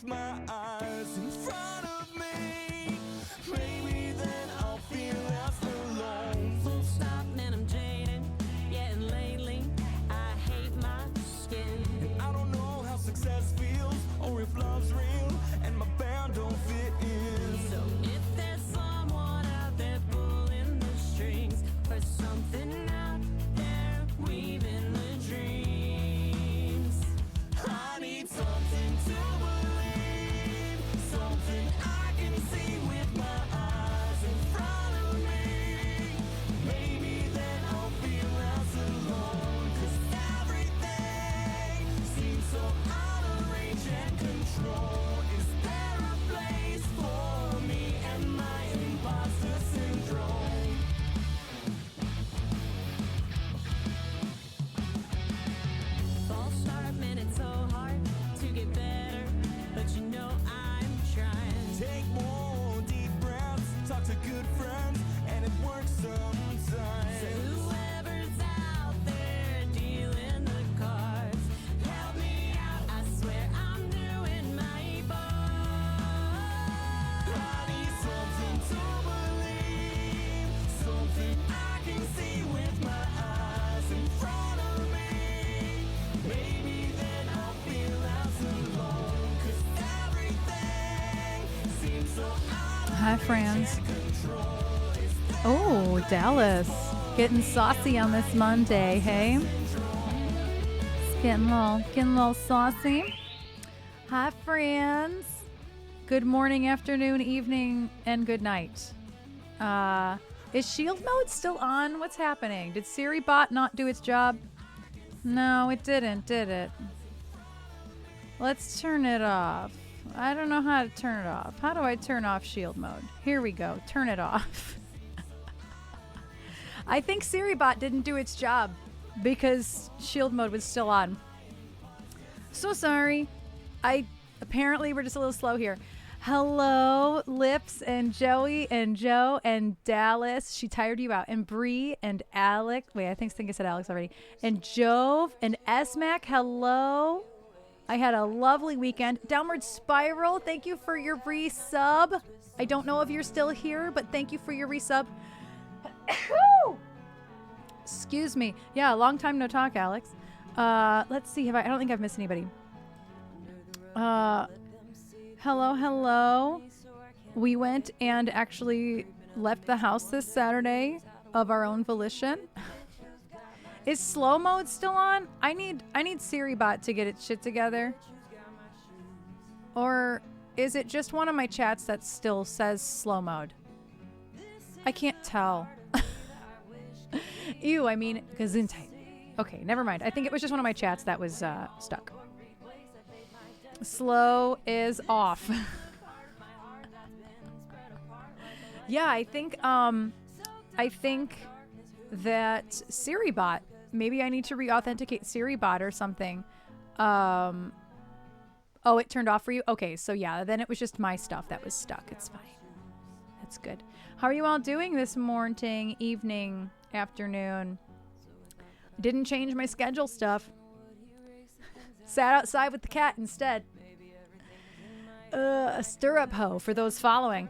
my eyes in front of me. Maybe then I'll feel less alone. Full stop, man, I'm jaded. Yeah, and lately I hate my skin. And I don't know how success feels or if love's real and my band don't fit in. So if there's someone out there pulling the strings or something out there weaving the dreams, I need something to believe, something I can see with my eyes in front of me. Maybe then I'll feel less alone, 'cause everything seems so out of reach and control. Is there a place for me and my imposter syndrome? False start, man, it's so hard to get better, but you know I'm trying. Take more deep breaths, talk to good friends, and it works sometimes. So whoever's out there dealing the cards, help me out, I swear I'm doing my part. I need something to believe, something I can see with my eyes in front of me. Maybe then I'll feel less alone, 'cause everything seems so out of Hi, friends. control. Oh, Dallas. Getting saucy on this Monday, hey? It's getting a little saucy. Hi, friends. Good morning, afternoon, evening, and good night. Is shield mode still on? What's happening? Did Siri bot not do its job? No, it didn't, did it? Let's turn it off. I don't know how to turn it off. How do I turn off shield mode? Here we go. Turn it off. I think Siri bot didn't do its job because shield mode was still on. So sorry. Apparently we're just a little slow here. Hello, Lips and Joey and Joe and Dallas. She tired you out. And Bree and Alec. Wait, I think I said Alex already. And Jove and S-Mac. Hello. I had a lovely weekend. Downward Spiral, thank you for your resub. I don't know if you're still here, but thank you for your resub. Excuse me. Yeah, long time no talk, Alex. Let's see. I don't think I've missed anybody. Hello. We went and actually left the house this Saturday of our own volition. Is slow mode still on? I need Siri bot to get its shit together. Or is it just one of my chats that still says slow mode? I can't tell. Ew, I mean, gesundheit. Okay, never mind. I think it was just one of my chats that was stuck. Slow is off. Yeah, I think that Siri bot, maybe I need to re-authenticate Siri bot or something. Oh, it turned off for you? Okay, so yeah, then it was just my stuff that was stuck. It's fine. That's good. How are you all doing this morning, evening, afternoon? Didn't change my schedule stuff. Sat outside with the cat instead. A stir-up hoe for those following.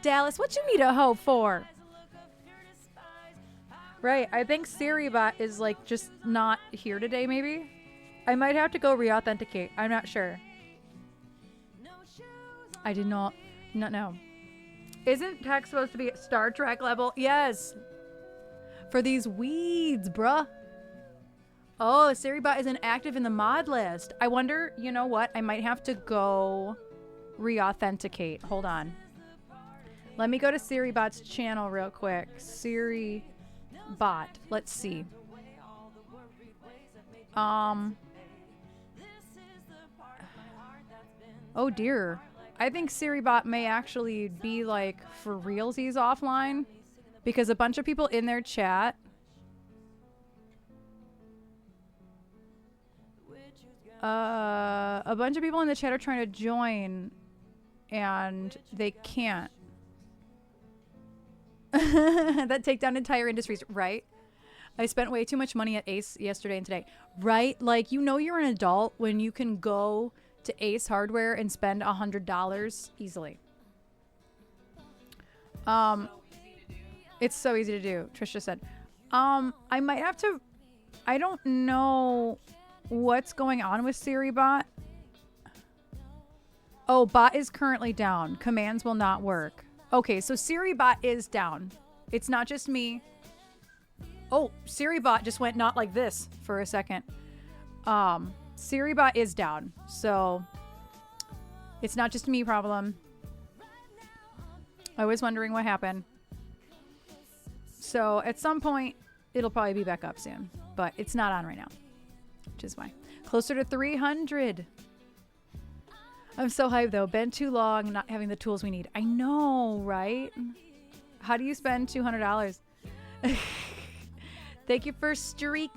Dallas, what you need a hoe for? Right, I think SiriBot is like just not here today, maybe. I might have to go re-authenticate. I'm not sure. I did not know. Isn't tech supposed to be at Star Trek level? Yes. For these weeds, bruh. Oh, SiriBot isn't active in the mod list. I wonder, you know what? I might have to go re-authenticate. Hold on. Let me go to SiriBot's channel real quick. SiriBot. Let's see. Oh dear. I think SiriBot may actually be like for realsies offline because a bunch of people in their chat a bunch of people in the chat are trying to join and they can't. That take down entire industries, right? I spent way too much money at Ace yesterday and today. Right? Like, you're an adult when you can go to Ace Hardware and spend $100 easily. It's so easy to do. Trish just said, I might have to, I don't know what's going on with Siri bot. Oh, bot is currently down. Commands will not work. Okay, so Siri bot is down. It's not just me. Oh, Siri bot just went not like this for a second. Siri bot is down. So it's not just a me problem. I was wondering what happened. So at some point, it'll probably be back up soon. But it's not on right now, which is why. Closer to 300. I'm so hyped, though. Been too long not having the tools we need. I know, right? How do you spend $200? Thank you for streaking.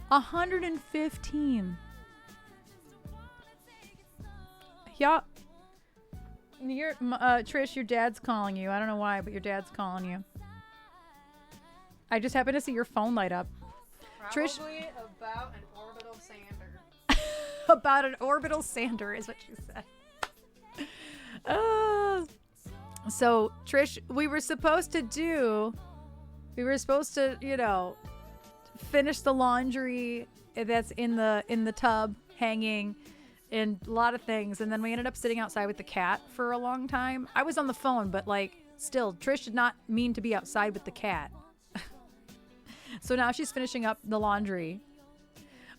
115. Yeah. Trish, your dad's calling you. I don't know why, but your dad's calling you. I just happened to see your phone light up. Probably Trish, about an orbital sander. about an orbital sander is what you said. So Trish, we were supposed to, finish the laundry that's in the tub hanging and a lot of things, and then we ended up sitting outside with the cat for a long time. I was on the phone, but still, Trish did not mean to be outside with the cat. So now she's finishing up the laundry.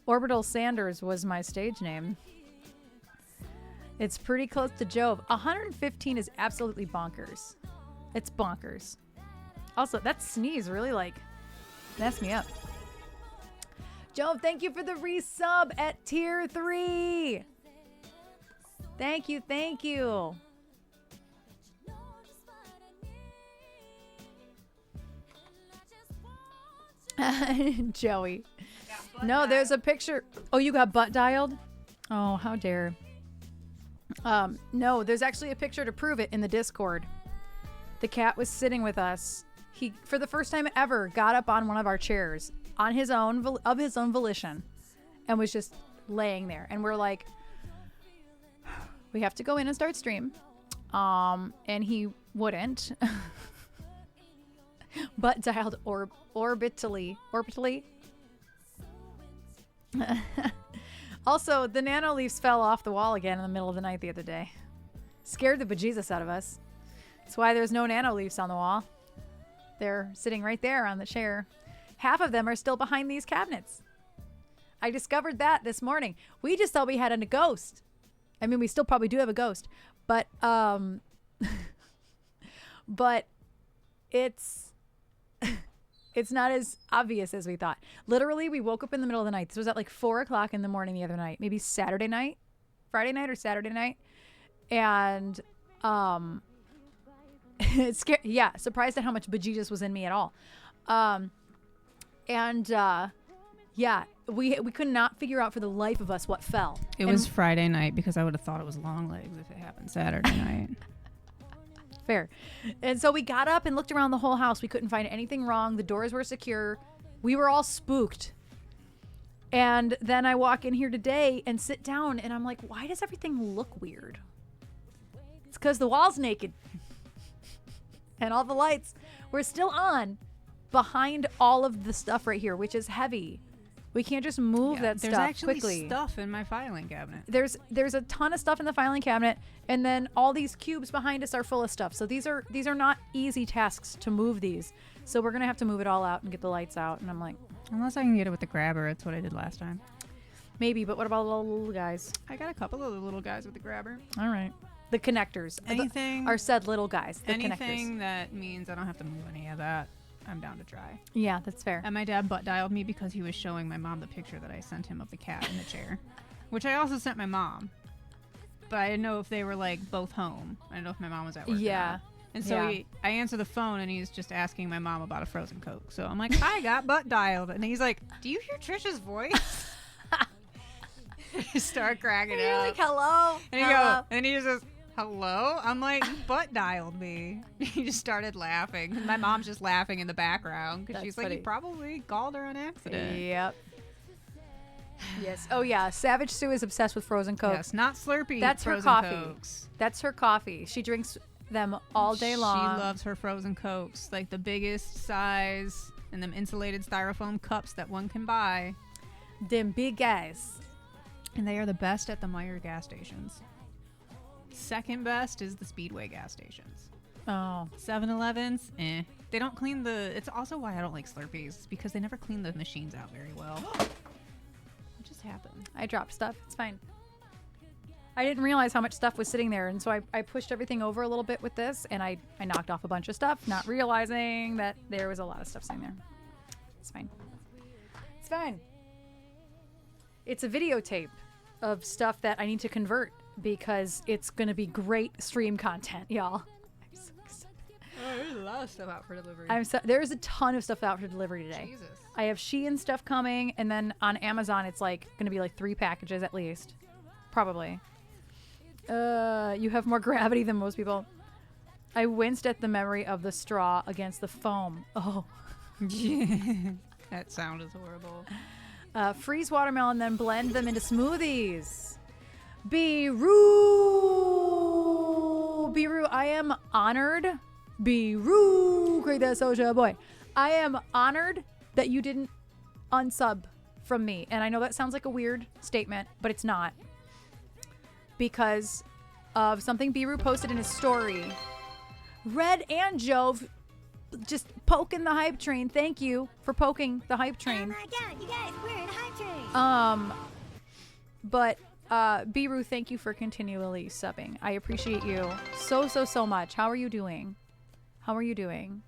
Orbital Sanders was my stage name. It's pretty close to Jove. 115 is absolutely bonkers. It's bonkers. Also, that sneeze really messed me up. Jove, thank you for the resub at tier 3. Thank you, thank you. Joey. No, there's a picture. Oh, you got butt dialed? Oh, how dare. No, there's actually a picture to prove it in the Discord. The cat was sitting with us. He, for the first time ever, got up on one of our chairs on his own, of his own volition, and was just laying there. And we're like, we have to go in and start stream. And he wouldn't. Butt dialed orbitally. Also, the nano leaves fell off the wall again in the middle of the night the other day. Scared the bejesus out of us. That's why there's no nano leaves on the wall. They're sitting right there on the chair. Half of them are still behind these cabinets. I discovered that this morning. We just thought we had a ghost. I mean, we still probably do have a ghost, but but it's not as obvious as we thought. Literally, we woke up in the middle of the night. This was at 4 o'clock in the morning the other night, maybe Friday night or Saturday night. And it's scary. Yeah, surprised at how much bejesus was in me at all. Yeah, we could not figure out for the life of us what fell. It was Friday night because I would have thought it was long legs if it happened Saturday night. Fair. And so we got up and looked around the whole house. We couldn't find anything wrong. The doors were secure. We were all spooked. And then I walk in here today and sit down and I'm like, why does everything look weird? It's because the wall's naked. And all the lights were still on behind all of the stuff right here, which is heavy. We can't just move that stuff quickly. There's actually stuff in my filing cabinet. There's a ton of stuff in the filing cabinet, and then all these cubes behind us are full of stuff. So these are not easy tasks to move these. So we're gonna have to move it all out and get the lights out. And I'm like, unless I can get it with the grabber, that's what I did last time. Maybe, but what about the little guys? I got a couple of the little guys with the grabber. All right, the connectors. Anything are said little guys. The anything connectors. that means I don't have to move any of that, I'm down to try. Yeah, that's fair. And my dad butt dialed me because he was showing my mom the picture that I sent him of the cat in the chair, which I also sent my mom. But I didn't know if they were both home. I didn't know if my mom was at work. Yeah. And so I answer the phone and he's just asking my mom about a frozen Coke. So I'm like, I got butt dialed. And he's like, do you hear Trisha's voice? I start cracking up. You're like, hello. And he hello. goes, and he just hello? I'm like, you butt dialed me. He just started laughing. My mom's just laughing in the background because That's she's like, funny. you probably called her on accident. Yep. Yes. Oh yeah. Savage Sue is obsessed with frozen Cokes. Yes, not Slurpee. That's her frozen coffee. Cokes. That's her coffee. She drinks them all day long. She loves her frozen Cokes, like the biggest size and them insulated styrofoam cups that one can buy. Them big guys. And they are the best at the Meijer gas stations. Second best is the Speedway gas stations. Oh. 7-Elevens, eh. They don't clean the... It's also why I don't like Slurpees, because they never clean the machines out very well. What just happened? I dropped stuff. It's fine. I didn't realize how much stuff was sitting there, and so I pushed everything over a little bit with this, and I knocked off a bunch of stuff, not realizing that there was a lot of stuff sitting there. It's fine. It's fine. It's a videotape of stuff that I need to convert because it's going to be great stream content, y'all. I'm so excited. Oh, there's a lot of stuff out for delivery. There's a ton of stuff out for delivery today. Jesus. I have Shein stuff coming, and then on Amazon, it's like going to be like 3 packages at least. Probably. You have more gravity than most people. I winced at the memory of the straw against the foam. Oh. That sound is horrible. Freeze watermelon, then blend them into smoothies. Beeroo, I am honored. Beeroo, great that social boy. I am honored that you didn't unsub from me. And I know that sounds like a weird statement, but it's not. Because of something Beeroo posted in his story. Red and Jove just poking the hype train. Thank you for poking the hype train. Oh my god, you guys, we're in a hype train. But Beeroo, thank you for continually subbing. I appreciate you so much. How are you doing? How are you doing?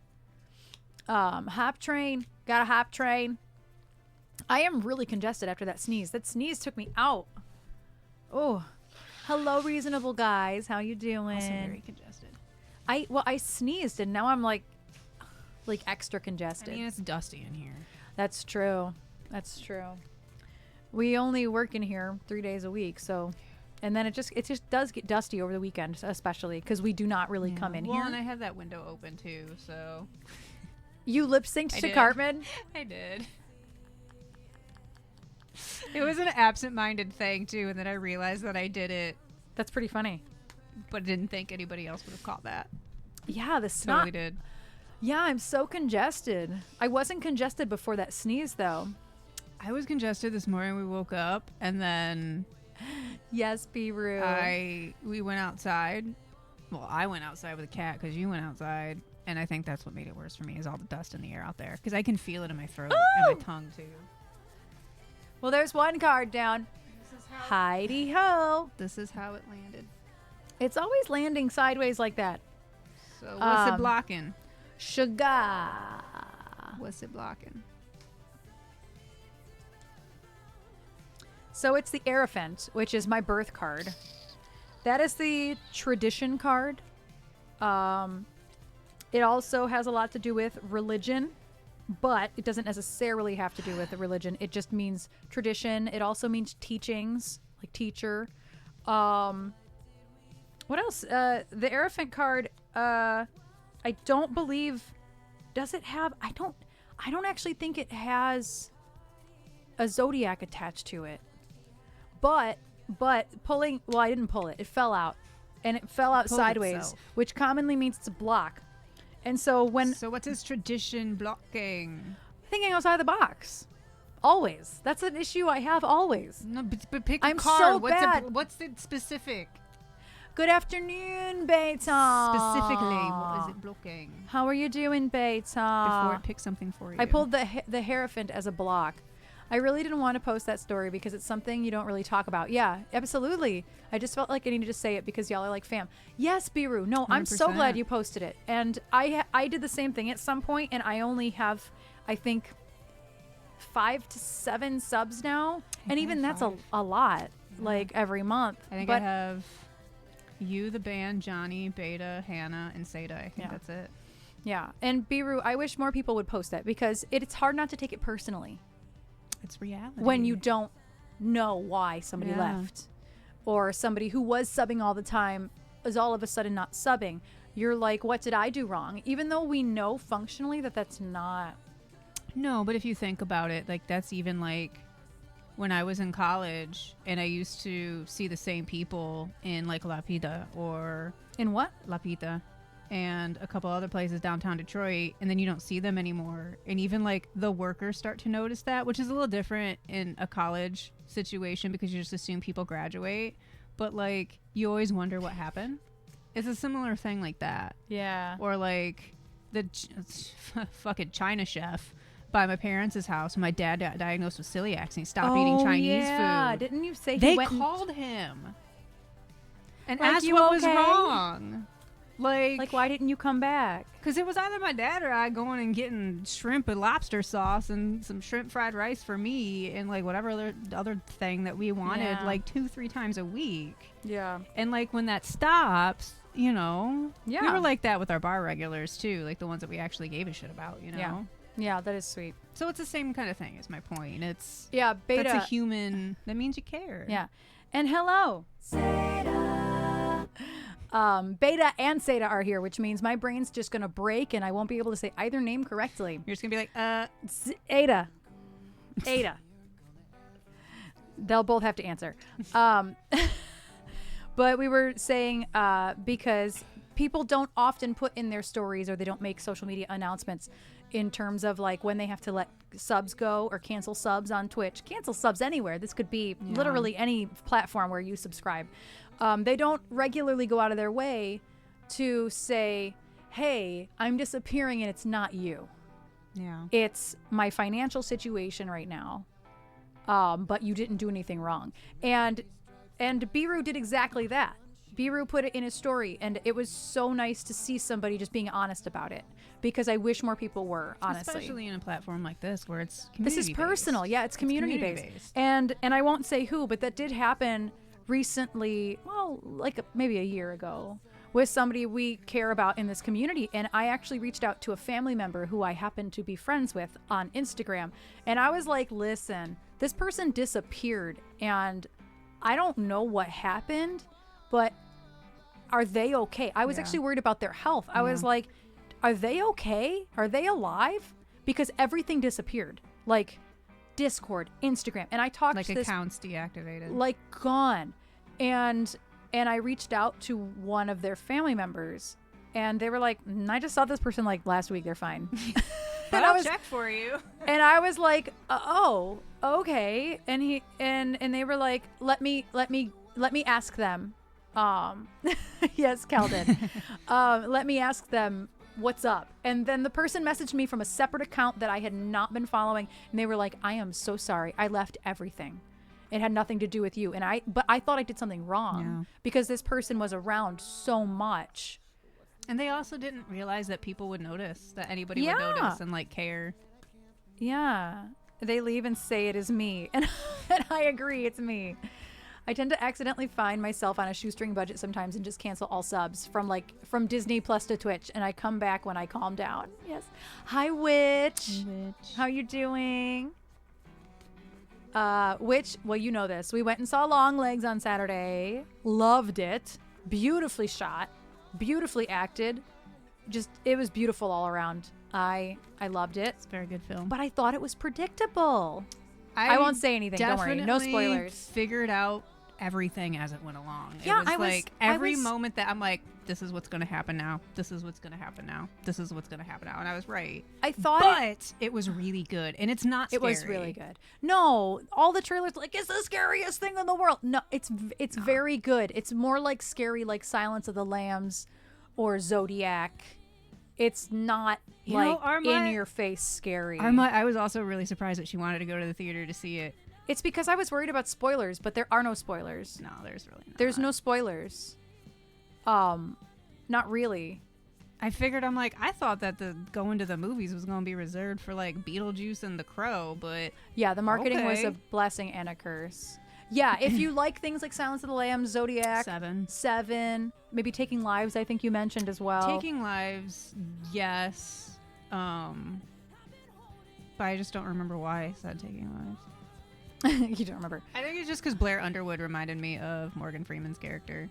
Hop train. Got a hop train. I am really congested after that sneeze. That sneeze took me out. Oh. Hello, reasonable guys. How you doing? Also very congested. I sneezed and now I'm like extra congested. I mean, it's dusty in here. That's true. That's true. We only work in here 3 days a week, so, and then it just does get dusty over the weekend, especially because we do not really come in here. And I have that window open too, so. You lip synced I to did. Cartman? I did. It was an absent-minded thing too, and then I realized that I did it, That's pretty funny. but didn't think anybody else would have caught that. Yeah, the snot. Totally did. Yeah, I'm so congested. I wasn't congested before that sneeze, though. I was congested this morning. We woke up, and then Yes, Beeroo. we went outside. Well, I went outside with a cat because you went outside, and I think that's what made it worse for me is all the dust in the air out there because I can feel it in my throat and my tongue too. Well, there's one card down. Heidi ho. This is how it landed. It's always landing sideways like that. So what's it blocking? Sugar. What's it blocking? So it's the Hierophant, which is my birth card. That is the tradition card. It also has a lot to do with religion, but it doesn't necessarily have to do with the religion. It just means tradition. It also means teachings, like teacher. What else? The Hierophant card, I don't believe, does it have, I don't actually think it has a zodiac attached to it. But pulling, well, I didn't pull it. It fell out. And it fell out Pulled sideways, itself. which commonly means it's a block. And so when So what's his tradition blocking? thinking outside the box, always. That's an issue I have always. No, but pick a I'm card. so what's bad. what's the specific? Good afternoon, Beta. Specifically, what is it blocking? How are you doing, Beta? Before it picks something for you. I pulled the Hierophant as a block. I really didn't want to post that story because it's something you don't really talk about. Yeah, absolutely. I just felt like I needed to say it because y'all are like fam. Yes, Beeroo. No, I'm so 100%. glad you posted it. And I did the same thing at some point, and I only have, I think, 5 to 7 subs now, and even that's a lot. Like every month. I think but I have you, the band, Johnny, Beta, Hannah, and Seda. I think Yeah. that's it. yeah, and Beeroo, I wish more people would post that because it's hard not to take it personally. It's reality. When you don't know why somebody Yeah. left or somebody who was subbing all the time is all of a sudden not subbing. You're like, what did I do wrong? Even though we know functionally that that's not. No, but if you think about it, like that's even like when I was in college and I used to see the same people in like La Pita or In what? La Pita and a couple other places downtown Detroit, and then you don't see them anymore. And even like the workers start to notice that, which is a little different in a college situation because you just assume people graduate. But like you always wonder what happened. It's a similar thing like that. Yeah. Or like the fucking China chef by my parents' house. My dad got diagnosed with celiac and he stopped eating Chinese food. Didn't you say They he went called him and Like, asked you what was okay? wrong. Like, why didn't you come back? Because it was either my dad or I going and getting shrimp and lobster sauce and some shrimp fried rice for me and like whatever other thing that we wanted, Yeah. like 2-3 times a week. Yeah. And like when that stops, you know, Yeah. we were like that with our bar regulars too, like the ones that we actually gave a shit about, you know. Yeah. Yeah, that is sweet. So it's the same kind of thing. Is my point. It's Yeah, Beta. that's a human. That means you care. Yeah. And hello. Beta and Seda are here, which means my brain's just going to break and I won't be able to say either name correctly. You're just gonna be like, Ada. Ada. They'll both have to answer. But we were saying because people don't often put in their stories or they don't make social media announcements in terms of like when they have to let subs go or cancel subs on Twitch. Cancel subs anywhere. This could be literally any platform where you subscribe. They don't regularly go out of their way to say, hey, I'm disappearing and it's not you. yeah. It's my financial situation right now. But you didn't do anything wrong. And Biru did exactly that. Biru put it in his story, and it was so nice to see somebody just being honest about it, because I wish more people were, honestly. Especially in a platform like this where it's This is personal. Yeah, it's community based. community-based. And I won't say who, but that did happen recently, well, like maybe a year ago, with somebody we care about in this community. And I actually reached out to a family member who I happen to be friends with on Instagram. And I was like, listen, this person disappeared and I don't know what happened, but are they okay? I was actually worried about their health. I was like, are they okay? Are they alive? Because everything disappeared. Like Discord, Instagram. And I talked like to this, accounts deactivated. like gone. And I reached out to one of their family members and they were like, I just saw this person like last week. They're fine. But I'll check for you. And I was like, oh, okay. And they were like, let me ask them. Yes, Keldon. Let me ask them what's up. And then the person messaged me from a separate account that I had not been following. And they were like, I am so sorry. I left everything. It had nothing to do with you. But I thought I did something wrong because this person was around so much. And they also didn't realize that people would notice, that anybody would notice and like care. Yeah. They leave and say it is me. And I agree, it's me. I tend to accidentally find myself on a shoestring budget sometimes and just cancel all subs from Disney Plus to Twitch, and I come back when I calm down. Yes. Hi, Witch. How you doing? Witch, well, you know this. We went and saw Longlegs on Saturday. Loved it. Beautifully shot. Beautifully acted. Just, it was beautiful all around. I loved it. It's a very good film. But I thought it was predictable. I won't say anything. Don't worry. No spoilers. Figured out everything as it went along. Yeah, it was every moment that I'm like, this is what's going to happen now. This is what's going to happen now. This is what's going to happen now. And I was right. I thought but it was really good. And it's not scary. It was really good. No, all the trailers like, it's the scariest thing in the world. No, it's very good. It's more like scary like Silence of the Lambs or Zodiac. It's not in your face scary. I was also really surprised that she wanted to go to the theater to see it. It's because I was worried about spoilers, but there are no spoilers. No, there's really not. There's no spoilers. Not really. I figured, I thought that the going to the movies was going to be reserved for like Beetlejuice and The Crow, but yeah, the marketing was a blessing and a curse. Yeah, if you like things like Silence of the Lambs, Zodiac, Seven, maybe Taking Lives, I think you mentioned as well. Taking Lives, yes. But I just don't remember why I said Taking Lives. You don't remember? I think it's just because Blair Underwood reminded me of Morgan Freeman's character.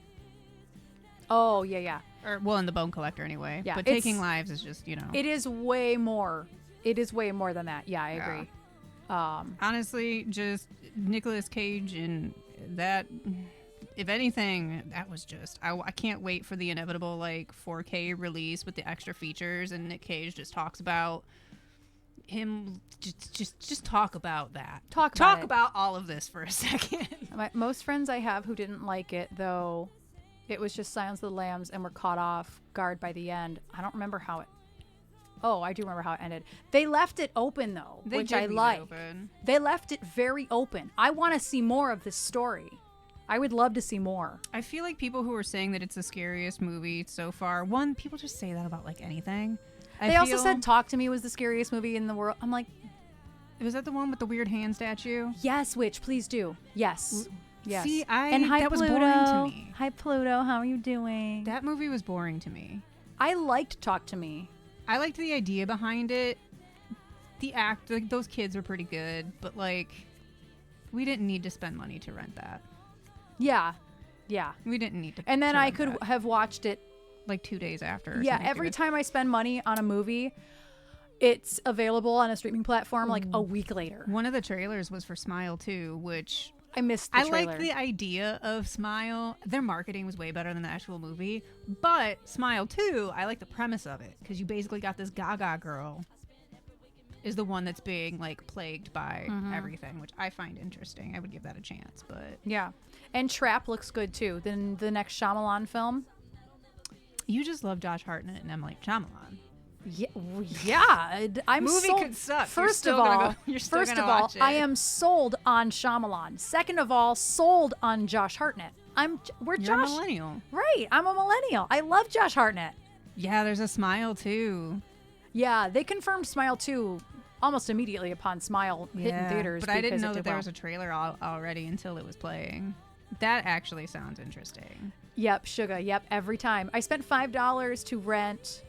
Oh, yeah. Or, well, in The Bone Collector anyway. Yeah, But Taking Lives is just, It is way more. It is way more than that. Yeah, I agree. Honestly, just Nicolas Cage and that, if anything, that was just, I can't wait for the inevitable, like, 4K release with the extra features, and Nick Cage just talks about him, just talk about that. Talk about all of this for a second. Most friends I have who didn't like it, though, it was just Silence of the Lambs and were caught off guard by the end. I don't remember how it... Oh, I do remember how it ended. They left it open, though, which I like. They left it very open. I want to see more of this story. I would love to see more. I feel like people who are saying that it's the scariest movie so far, people just say that about, like, anything. They also said Talk to Me was the scariest movie in the world. I'm like... Was that the one with the weird hand statue? Yes, Witch, please do. Yes. Yes. See, that was boring to me. Hi, Pluto. How are you doing? That movie was boring to me. I liked Talk to Me. I liked the idea behind it. The act, like, those kids were pretty good, but, like, we didn't need to spend money to rent that. Yeah. We didn't need to. And then I could that. have watched it like 2 days after. Yeah, every time I spend money on a movie, it's available on a streaming platform like a week later. One of the trailers was for Smile 2, which I missed the trailer. I like the idea of Smile. Their marketing was way better than the actual movie. But Smile 2, I like the premise of it. Because you basically got this Gaga girl is the one that's being, like, plagued by everything, which I find interesting. I would give that a chance, but... Yeah. And Trap looks good, too. Then the next Shyamalan film. You just love Josh Hartnett and Emily Shyamalan. Yeah, I'm movie sold. could suck. First of all, I am sold on Shyamalan. Second of all, sold on Josh Hartnett. You're a millennial, right? I'm a millennial. I love Josh Hartnett. Yeah, there's a Smile 2. Yeah, they confirmed Smile 2 almost immediately upon Smile hitting theaters. But I didn't know that there was a trailer already until it was playing. That actually sounds interesting. Yep, sugar. Yep, every time. I spent $5 to rent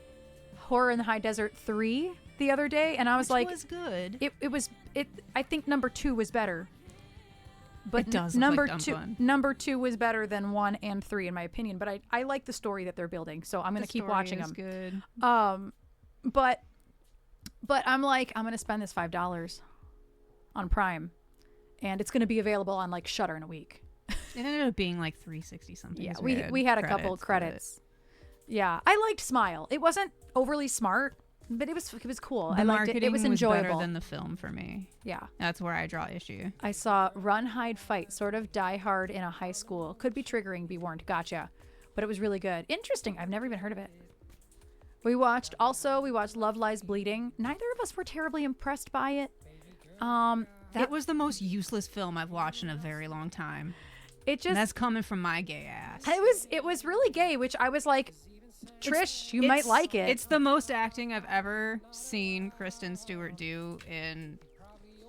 Horror in the High Desert 3 the other day, and I was like, it was good. It was. I think number 2 was better. But it does number like number 2 was better than 1 and 3 in my opinion. But I like the story that they're building, so I'm gonna keep watching them. Good. But I'm like, I'm gonna spend this $5 on Prime, and it's gonna be available on like Shudder in a week. It ended up being like $360 something. Yeah, we had a couple credits. Yeah, I liked Smile. It wasn't overly smart, but it was cool. I liked it. It was enjoyable. Better than the film for me. Yeah, that's where I draw issue. I saw Run, Hide, Fight, sort of Die Hard in a high school. Could be triggering. Be warned. Gotcha. But it was really good. Interesting. I've never even heard of it. We watched Love Lies Bleeding. Neither of us were terribly impressed by it. That was the most useless film I've watched in a very long time. And that's coming from my gay ass. It was really gay, which I was like, Trish, you might like it. It's the most acting I've ever seen Kristen Stewart do, and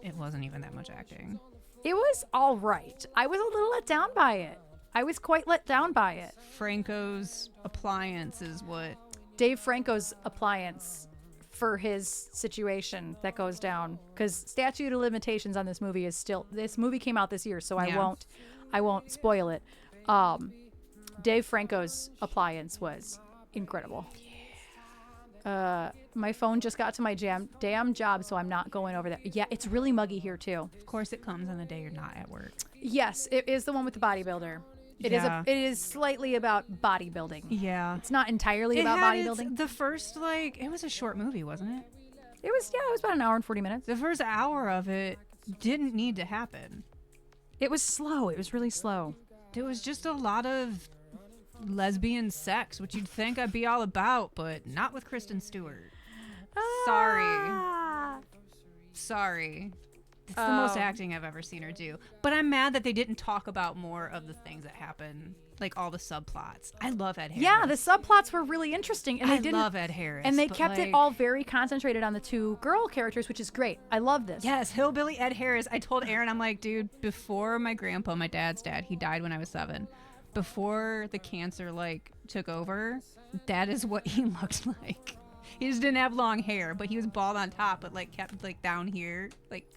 it wasn't even that much acting. It was all right. I was a little let down by it. I was quite let down by it. Franco's appliance is what... Dave Franco's appliance for his situation that goes down. Because statute of limitations on this movie is still... This movie came out this year, so I won't spoil it. Dave Franco's appliance was incredible. Yeah. My phone just got to my damn job, so I'm not going over there. Yeah, it's really muggy here too. Of course, it comes on the day you're not at work. Yes, it is the one with the bodybuilder. It is slightly about bodybuilding. Yeah, it's not entirely about bodybuilding. The first it was a short movie, wasn't it? It was about an hour and 40 minutes. The first hour of it didn't need to happen. It was slow. It was really slow. There was just a lot of lesbian sex, which you'd think I'd be all about, but not with Kristen Stewart. Sorry. It's the most acting I've ever seen her do. But I'm mad that they didn't talk about more of the things that happen, like all the subplots. I love Ed Harris. Yeah, the subplots were really interesting, and I love Ed Harris. And they kept it all very concentrated on the two girl characters, which is great. I love this. Yes, hillbilly Ed Harris. I told Erin, I'm like, dude, before my grandpa, my dad's dad, he died when I was 7. Before the cancer took over, that is what he looked like. He just didn't have long hair, but he was bald on top, but kept down here,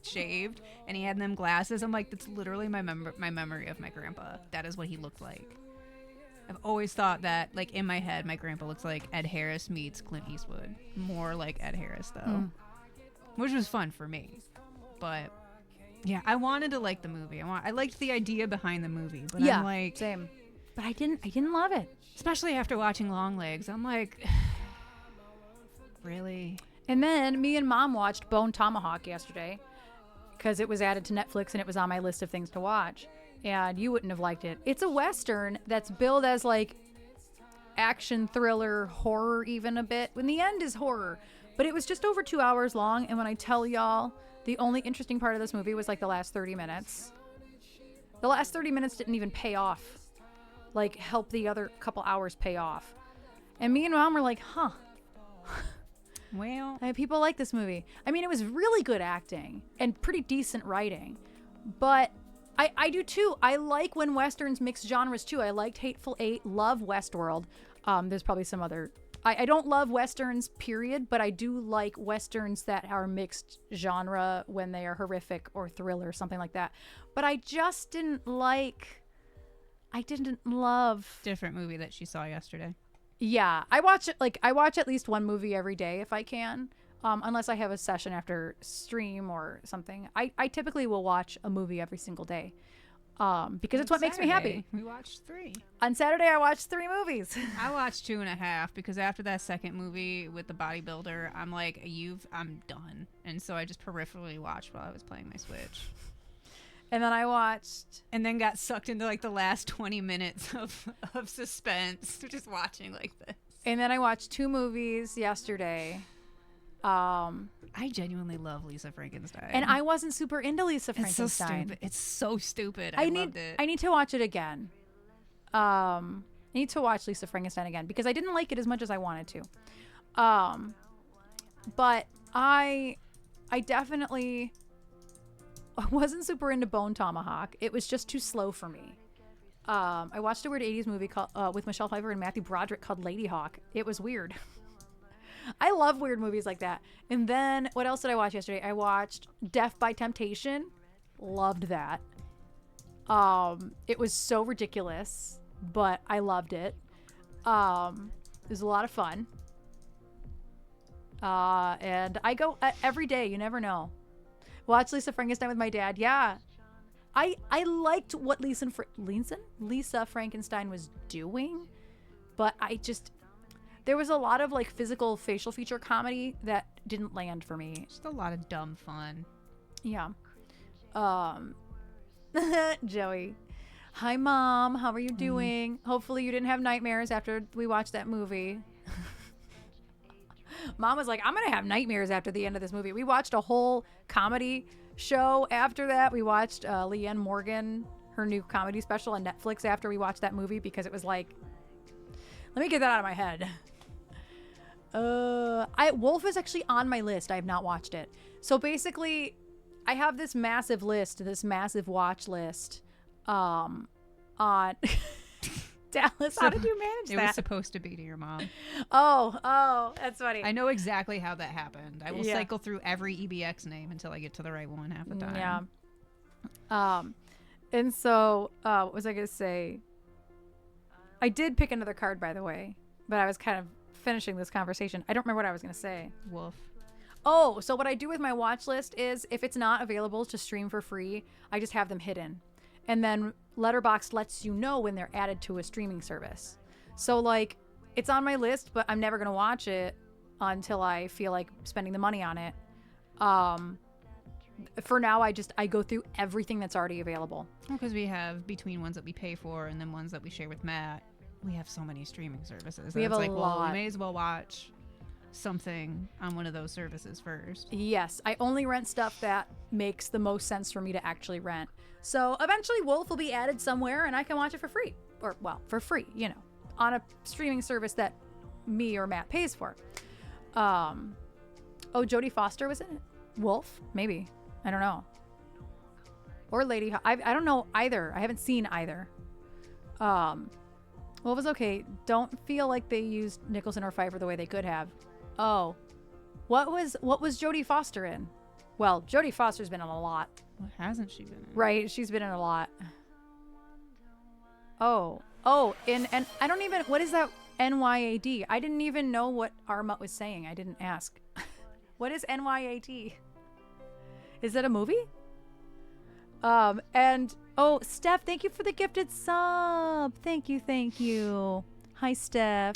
shaved, and he had them glasses. I'm like, that's literally my memory of my grandpa. That is what he looked like. I've always thought that, like, in my head, my grandpa looks like Ed Harris meets Clint Eastwood. More like Ed Harris, though. Which was fun for me. But, yeah, I wanted to like the movie. I liked the idea behind the movie. But Yeah, I'm like... same. But I didn't love it. Especially after watching Longlegs. I'm like... Really? And then me and Mom watched Bone Tomahawk yesterday because it was added to Netflix and it was on my list of things to watch. And you wouldn't have liked it. It's a Western that's billed as like action, thriller, horror even a bit. When the end is horror. But it was just over 2 hours long. And when I tell y'all, the only interesting part of this movie was like the last 30 minutes. The last 30 minutes didn't even pay off. Like help the other couple hours pay off. And me and Mom were like, huh. Well, People like this movie. I mean, it was really good acting and pretty decent writing. But I do too. I like when Westerns mix genres too. I liked Hateful Eight, love Westworld. There's probably some other... I don't love Westerns, period, but I do like Westerns that are mixed genre when they are horrific or thriller or something like that. But I just didn't like... I didn't love... different movie that she saw yesterday. Yeah, I watch at least one movie every day if I can, unless I have a session after stream or something. I typically will watch a movie every single day because it's what makes me happy. We watched 3. On Saturday, I watched 3 movies. I watched 2.5 because after that second movie with the bodybuilder, I'm like, I'm done. And so I just peripherally watched while I was playing my Switch. And then I watched... And then got sucked into like the last 20 minutes of suspense, just watching like this. And then I watched 2 movies yesterday. I genuinely love Lisa Frankenstein. And I wasn't super into Lisa It's Frankenstein. so stupid. It's so stupid. I loved it. I need to watch it again. I need to watch Lisa Frankenstein again because I didn't like it as much as I wanted to. But I definitely... I wasn't super into Bone Tomahawk. It was just too slow for me. I watched a weird 80s movie called, with Michelle Pfeiffer and Matthew Broderick called Lady Hawk. It was weird. I love weird movies like that. And then, what else did I watch yesterday? I watched Death by Temptation. Loved that. It was so ridiculous, but I loved it. It was a lot of fun. And I go every day. You never know. Watch Lisa Frankenstein with my dad. Yeah. I liked what Lisa Frankenstein was doing, but there was a lot of like physical facial feature comedy that didn't land for me. Just a lot of dumb fun. Yeah. Joey. Hi, Mom. How are you doing? Hopefully you didn't have nightmares after we watched that movie. Mom was like, I'm going to have nightmares after the end of this movie. We watched a whole comedy show after that. We watched Leanne Morgan, her new comedy special on Netflix after we watched that movie because it was like, let me get that out of my head. Wolf is actually on my list. I have not watched it. So basically, I have this massive watch list on... Dallas, how did you manage that? It was supposed to be to your mom. Oh, that's funny. I know exactly how that happened. I will cycle through every EBX name until I get to the right one half the time. Yeah. And so, what was I going to say? I did pick another card, by the way, but I was kind of finishing this conversation. I don't remember what I was going to say. Wolf. Oh, so what I do with my watch list is if it's not available to stream for free, I just have them hidden. And then Letterboxd lets you know when they're added to a streaming service. So like it's on my list, but I'm never going to watch it until I feel like spending the money on it. For now, I go through everything that's already available. Because we have between ones that we pay for and then ones that we share with Matt, we have so many streaming services. We have a lot. Well, we may as well watch something on one of those services first. Yes, I only rent stuff that makes the most sense for me to actually rent. So eventually Wolf will be added somewhere and I can watch it for free. Or, well, for free, on a streaming service that me or Matt pays for. Jodie Foster was in it? Wolf? Maybe. I don't know. Or Lady I don't know either. I haven't seen either. Wolf was okay. Don't feel like they used Nicholson or Pfeiffer the way they could have. Oh. What was Jodie Foster in? Well, Jodie Foster's been in a lot. What hasn't she been in? Right, she's been in a lot. Oh, Oh, and I don't even, what is that NYAD? I didn't even know what Arma was saying. I didn't ask. What is NYAD? Is that a movie? And oh, Steph, thank you for the gifted sub. Thank you. Hi, Steph.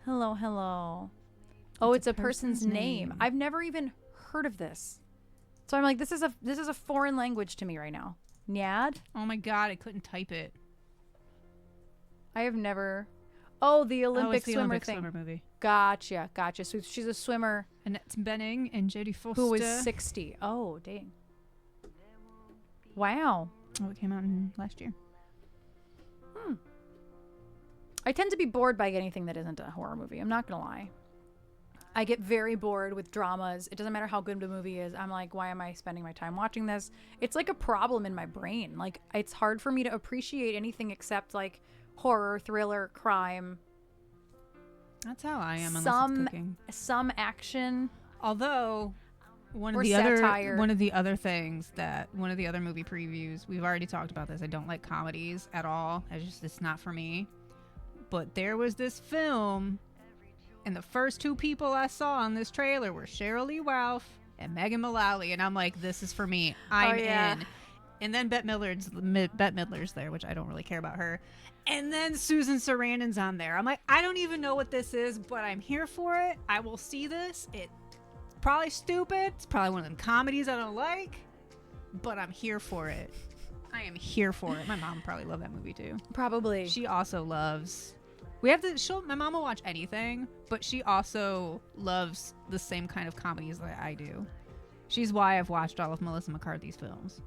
Hello. Oh, it's a person's name. I've never even heard of this. So I'm like, this is a foreign language to me right now. Nyad? Oh my god, I couldn't type it. I have never. Oh, the Olympic it's the swimmer Olympic thing. swimmer movie. Gotcha. So she's a swimmer Annette Bening and Jodie Foster. who was 60. Oh, dang. Wow. Oh, it came out last year. I tend to be bored by anything that isn't a horror movie. I'm not going to lie. I get very bored with dramas. It doesn't matter how good the movie is. I'm like, why am I spending my time watching this? It's like a problem in my brain. Like, it's hard for me to appreciate anything except like horror, thriller, crime. That's how I am unless it's cooking. Some action. Although one Or of the satire. other movie previews, we've already talked about this. I don't like comedies at all. It's not for me. But there was this film, and the first two people I saw on this trailer were Sheryl Lee Ralph and Megan Mullally, and I'm like, this is for me. I'm in. And then Bette Midler's there, which I don't really care about her. And then Susan Sarandon's on there. I'm like, I don't even know what this is, but I'm here for it. I will see this. It's probably stupid. It's probably one of them comedies I don't like, but I'm here for it. I am here for it. My mom probably loved that movie too. Probably. She also loves. My mom will watch anything, but she also loves the same kind of comedies that I do. She's why I've watched all of Melissa McCarthy's films.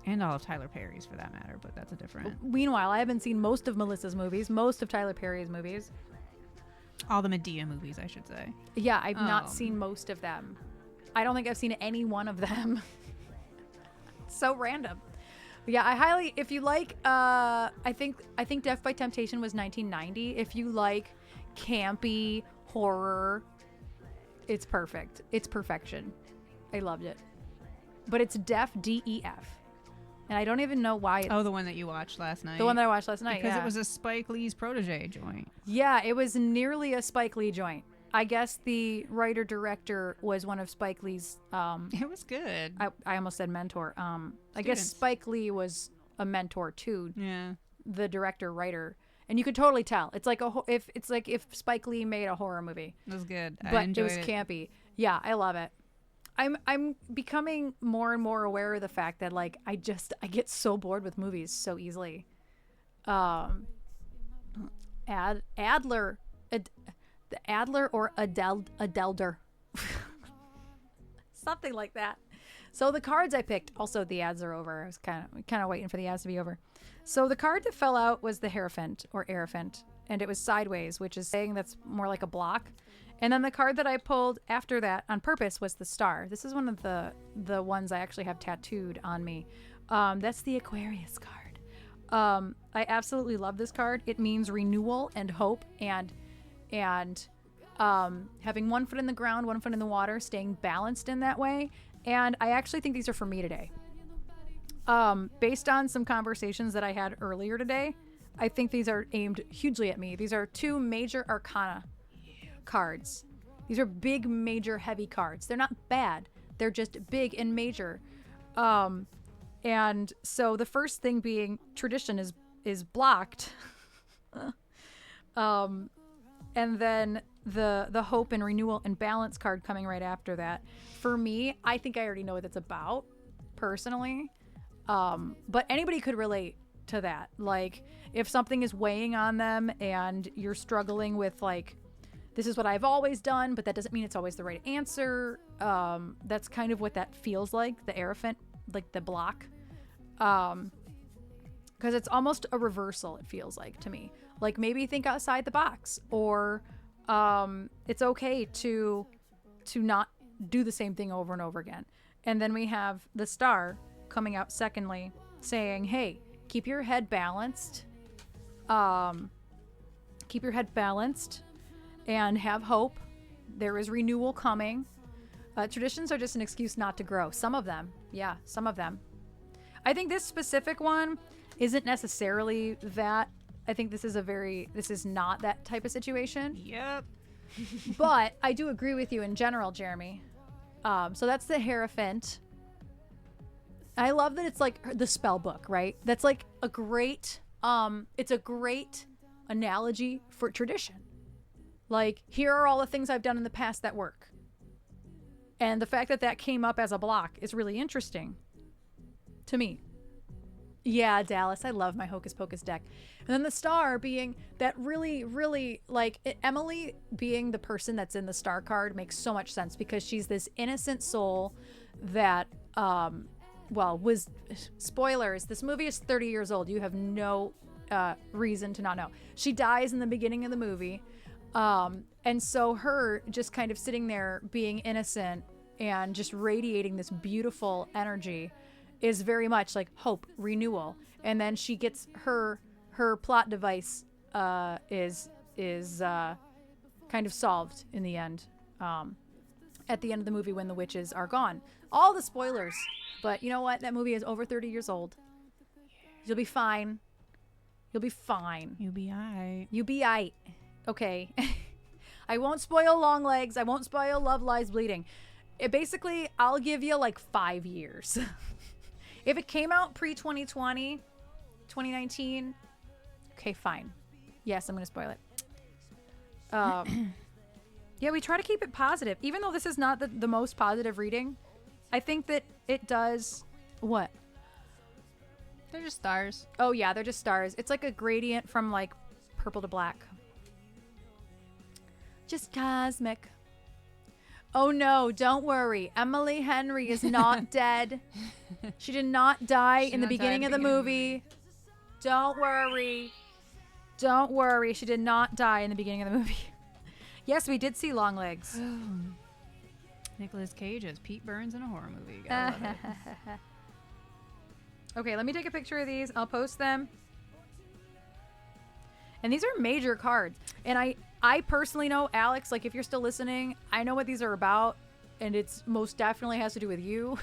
And all of Tyler Perry's, for that matter, but that's a different. Meanwhile, I haven't seen most of Melissa's movies, most of Tyler Perry's movies. All the Medea movies, I should say. Yeah, I've not seen most of them. I don't think I've seen any one of them. So random. But yeah, I highly, if you like, I think Death by Temptation was 1990. If you like campy horror, it's perfect. It's perfection. I loved it. But it's Def, D-E-F. And I don't even know why it's... Oh, the one that you watched last night. The one that I watched last night, Because it was a Spike Lee's protege joint. Yeah, it was nearly a Spike Lee joint. I guess the writer-director was one of Spike Lee's... it was good. I almost said mentor. I guess Spike Lee was a mentor to the director-writer. And you could totally tell. It's like if Spike Lee made a horror movie. It was good. But it was campy. Yeah, I love it. I'm becoming more and more aware of the fact that like I get so bored with movies so easily. Adler or Adelder. Something like that. So the cards I picked, also the ads are over. I was kind of waiting for the ads to be over. So the card that fell out was the Hierophant or Aerophant, and it was sideways, which is saying that's more like a block. And then the card that I pulled after that on purpose was the Star. This is one of the ones I actually have tattooed on me. That's the Aquarius card. I absolutely love this card. It means renewal and hope and having one foot in the ground, one foot in the water, staying balanced in that way. And I actually think these are for me today. Based on some conversations that I had earlier today, I think these are aimed hugely at me. These are two major arcana cards. These are big, major, heavy cards. They're not bad. They're just big and major. And so the first thing being tradition is blocked. And then the hope and renewal and balance card coming right after that. For me, I think I already know what that's about personally. But anybody could relate to that. Like if something is weighing on them and you're struggling with like, this is what I've always done, but that doesn't mean it's always the right answer. That's kind of what that feels like, the Aerophant, like the block. Because it's almost a reversal, it feels like to me. Like maybe think outside the box, or it's okay to not do the same thing over and over again. And then we have the Star coming out secondly, saying, hey, keep your head balanced. Keep your head balanced. And have hope. There is renewal coming. Traditions are just an excuse not to grow. Some of them. Yeah, some of them. I think this specific one isn't necessarily that. I think this is not that type of situation. Yep. But I do agree with you in general, Jeremy. So that's the Hierophant. I love that it's like the spell book, right? That's like a great, it's a great analogy for tradition. Like, here are all the things I've done in the past that work. And the fact that that came up as a block is really interesting to me. Yeah, Dallas, I love my Hocus Pocus deck. And then the star being that really, really, like, Emily being the person that's in the star card makes so much sense because she's this innocent soul that, was, spoilers, this movie is 30 years old. You have no reason to not know. She dies in the beginning of the movie. And so her just kind of sitting there being innocent and just radiating this beautiful energy is very much like hope, renewal. And then she gets her plot device is kind of solved in the end. At the end of the movie when the witches are gone. All the spoilers. But you know what? That movie is over 30 years old. You'll be fine. You'll be fine. You be aight. You be aight. Okay. I won't spoil Long Legs. I won't spoil Love Lies Bleeding. Basically, I'll give you like 5 years. If it came out pre-2020, 2019, okay, fine. Yes, I'm going to spoil it. Yeah, we try to keep it positive. Even though this is not the most positive reading, I think that it does... What? They're just stars. Oh, yeah, they're just stars. It's like a gradient from, like, purple to black. Just cosmic. Oh, no, don't worry. Emily Henry is not dead. She did not die in the beginning of the movie. Don't worry. Don't worry. She did not die in the beginning of the movie. Yes, we did see Long Legs. Nicolas Cage as Pete Burns in a horror movie. Gotta love it. Okay, let me take a picture of these. I'll post them. And these are major cards. And I personally know, Alex, like if you're still listening, I know what these are about. And it's most definitely has to do with you.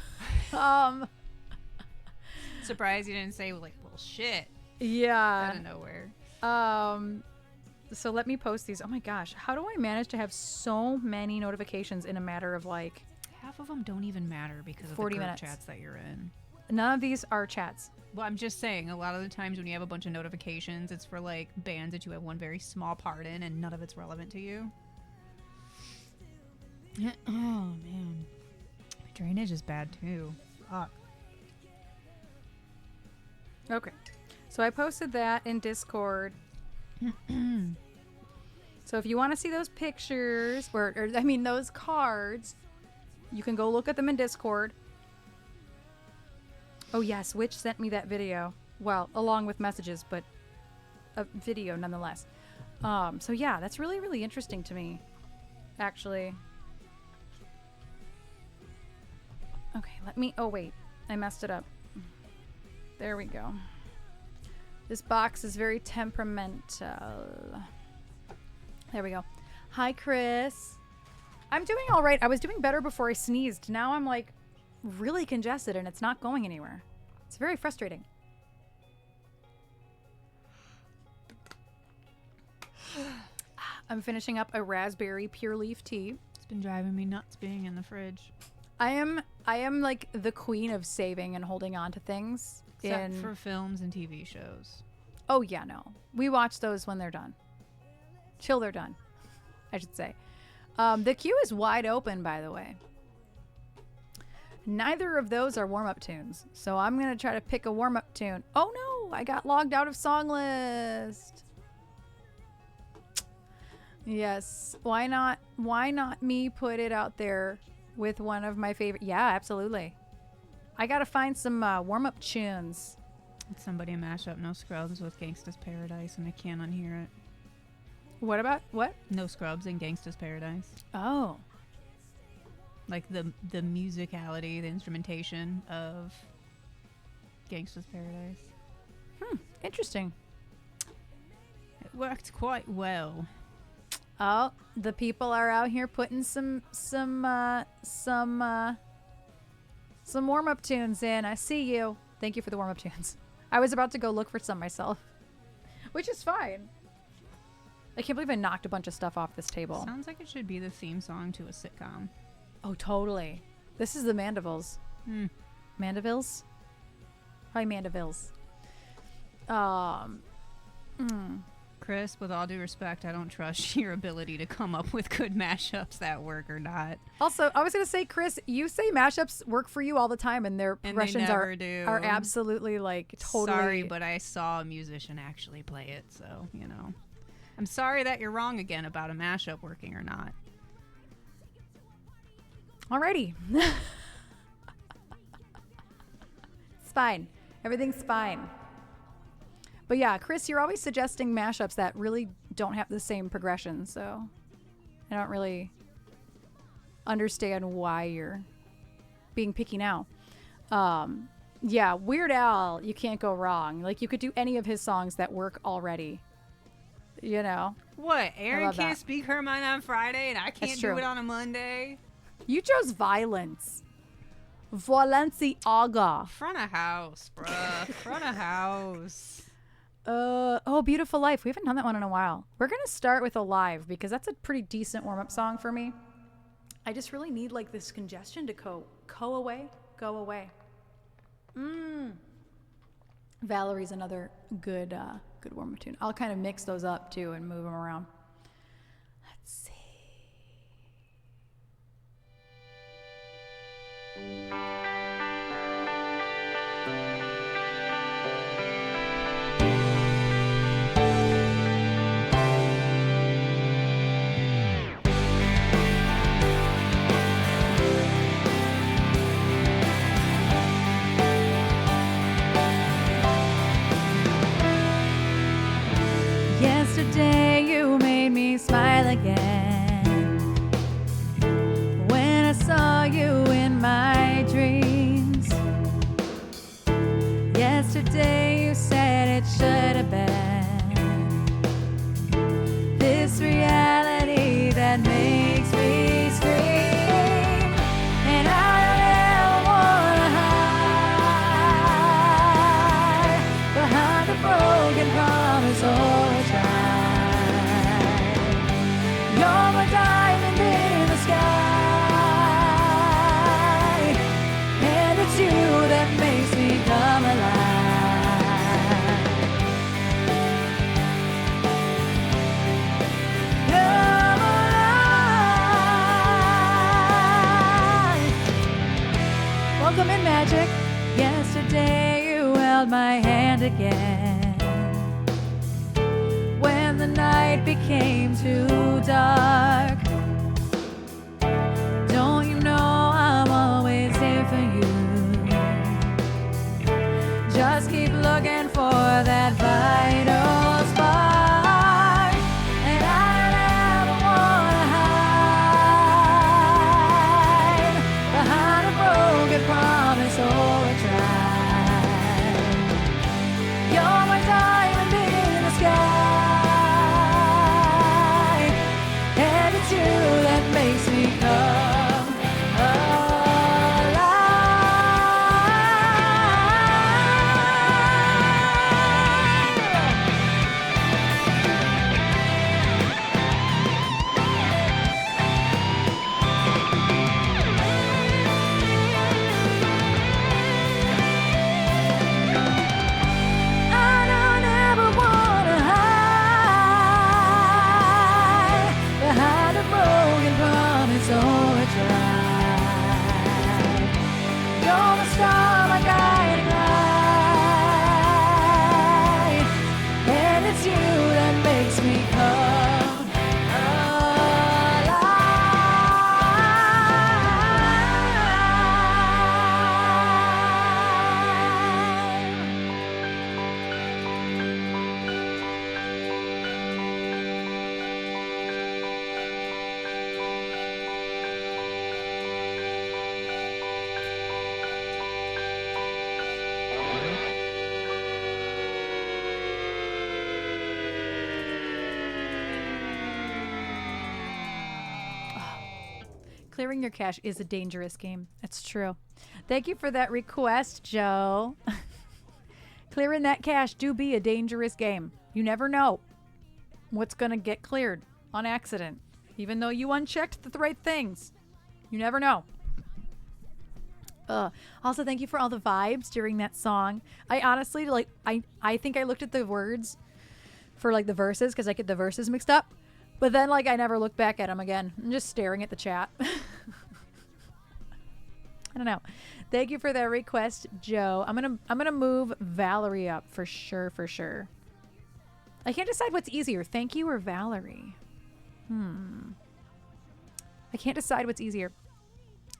Surprised you didn't say, like, well, shit. Yeah. Out of nowhere. So let me post these. Oh my gosh. How do I manage to have so many notifications in a matter of like... Half of them don't even matter because of 40 the group minutes. chats that you're in. None of these are chats. Well, I'm just saying, a lot of the times when you have a bunch of notifications, it's for like bands that you have one very small part in and none of it's relevant to you. Oh, man. My drainage is bad too. Fuck. Okay. So I posted that in Discord. So if you want to see those pictures, or those cards, you can go look at them in Discord. Oh yes, Witch sent me that video. Well, along with messages, but a video nonetheless. So yeah, that's really, really interesting to me, actually. Okay, oh wait, I messed it up. There we go. This box is very temperamental. There we go. Hi, Chris. I'm doing all right. I was doing better before I sneezed. Now I'm like really congested and it's not going anywhere. It's very frustrating. I'm finishing up a raspberry pure leaf tea. It's been driving me nuts being in the fridge. I am like the queen of saving and holding on to things. Except for films and TV shows. Oh yeah, no. We watch those when they're done. Till they're done, I should say. The queue is wide open, by the way. Neither of those are warm-up tunes, so I'm going to try to pick a warm-up tune. Oh no, I got logged out of song list. Yes, why not me put it out there with one of my favorite... Yeah, absolutely. I got to find some warm-up tunes. Somebody mash up No Scrubs with Gangsta's Paradise, and I can't unhear it. What about... What? No Scrubs in Gangsta's Paradise. Oh. Like the musicality, the instrumentation of Gangsta's Paradise. Interesting. It worked quite well. Oh, the people are out here putting some warm-up tunes in. I see you. Thank you for the warm-up tunes. I was about to go look for some myself, which is fine. I can't believe I knocked a bunch of stuff off this table. Sounds like it should be the theme song to a sitcom. Oh, totally. This is the Mandivilles. Mandivilles? Hi, Mandivilles. Chris, with all due respect, I don't trust your ability to come up with good mashups that work or not. Also, I was going to say, Chris, you say mashups work for you all the time, and their progressions are absolutely like totally. Sorry, but I saw a musician actually play it, so, you know. I'm sorry that you're wrong again about a mashup working or not. Alrighty. It's fine. Everything's fine. But yeah, Chris, you're always suggesting mashups that really don't have the same progression, so I don't really understand why you're being picky now. Yeah, Weird Al, you can't go wrong. Like, you could do any of his songs that work already. You know? What? Erin can't speak her mind on Friday and I can't do it on a Monday? You chose violence. Valenciaga. Front of house, bruh. Front of house. Oh, Beautiful Life. We haven't done that one in a while. We're going to start with Alive because that's a pretty decent warm-up song for me. I just really need like this congestion to go away. Valerie's another good warm-up tune. I'll kind of mix those up too and move them around. Let's see. Yesterday you made me smile again when I saw you in my dreams. Yesterday you said it should have been this reality that makes me scream, and I don't ever wanna hide behind a broken promise or a try. You're my diamond in the sky, and it's you that makes me come alive. Come alive. Welcome in, Magic. Yesterday you held my hand again when the night became too dark. Don't you know I'm always here for you? Just keep looking for that vital spark, and I never wanna hide behind a broken promise or a try. You're my diamond in the sky, and it's you that makes me come alive. I don't ever wanna hide behind a broken promise or a try. You're the star, my guiding light, and it's you that makes me come alive. Clearing your cache is a dangerous game. It's true. Thank you for that request, Joe. Clearing that cache do be a dangerous game. You never know what's going to get cleared on accident. Even though you unchecked the right things. You never know. Also, thank you for all the vibes during that song. I honestly, like, I think I looked at the words for, like, the verses because I get the verses mixed up. But then, like, I never looked back at them again. I'm just staring at the chat. I don't know. Thank you for that request, Joe. I'm gonna move Valerie up for sure, for sure. I can't decide what's easier, thank you or Valerie. I can't decide what's easier.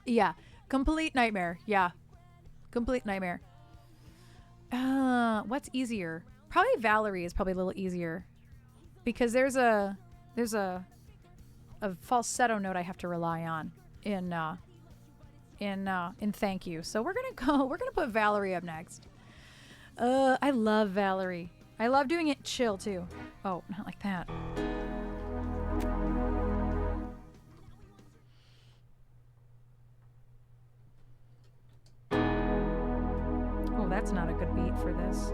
Yeah. Complete nightmare. Yeah. Complete nightmare. What's easier? Probably Valerie is probably a little easier. Because there's a falsetto note I have to rely on in thank you. So we're gonna put Valerie up next. I love Valerie. I love doing it chill too. Oh, not like that. Oh, that's not a good beat for this.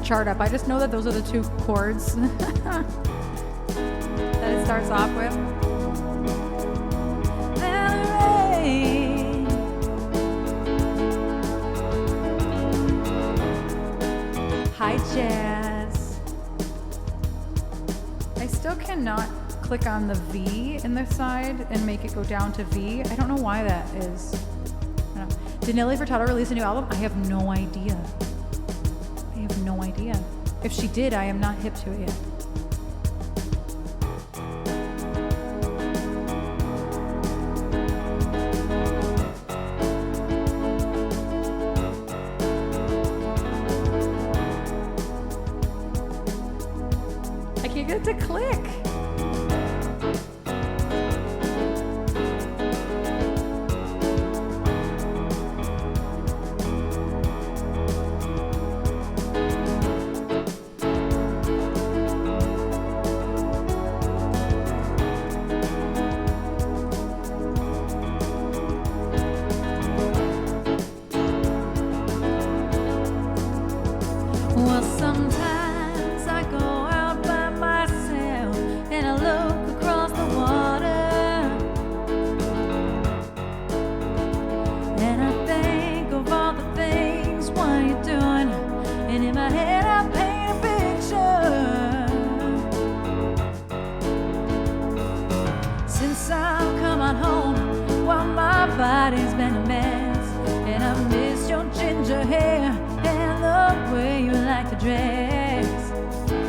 Chart up. I just know that those are the two chords that it starts off with. Hi, Jazz. I still cannot click on the V in the side and make it go down to V. I don't know why that is. I don't know. Did Nelly Furtado release a new album? I have no idea. No idea. If she did, I am not hip to it yet. I can't get it to click. Body's been a mess, and I miss your ginger hair and the way you like to dress.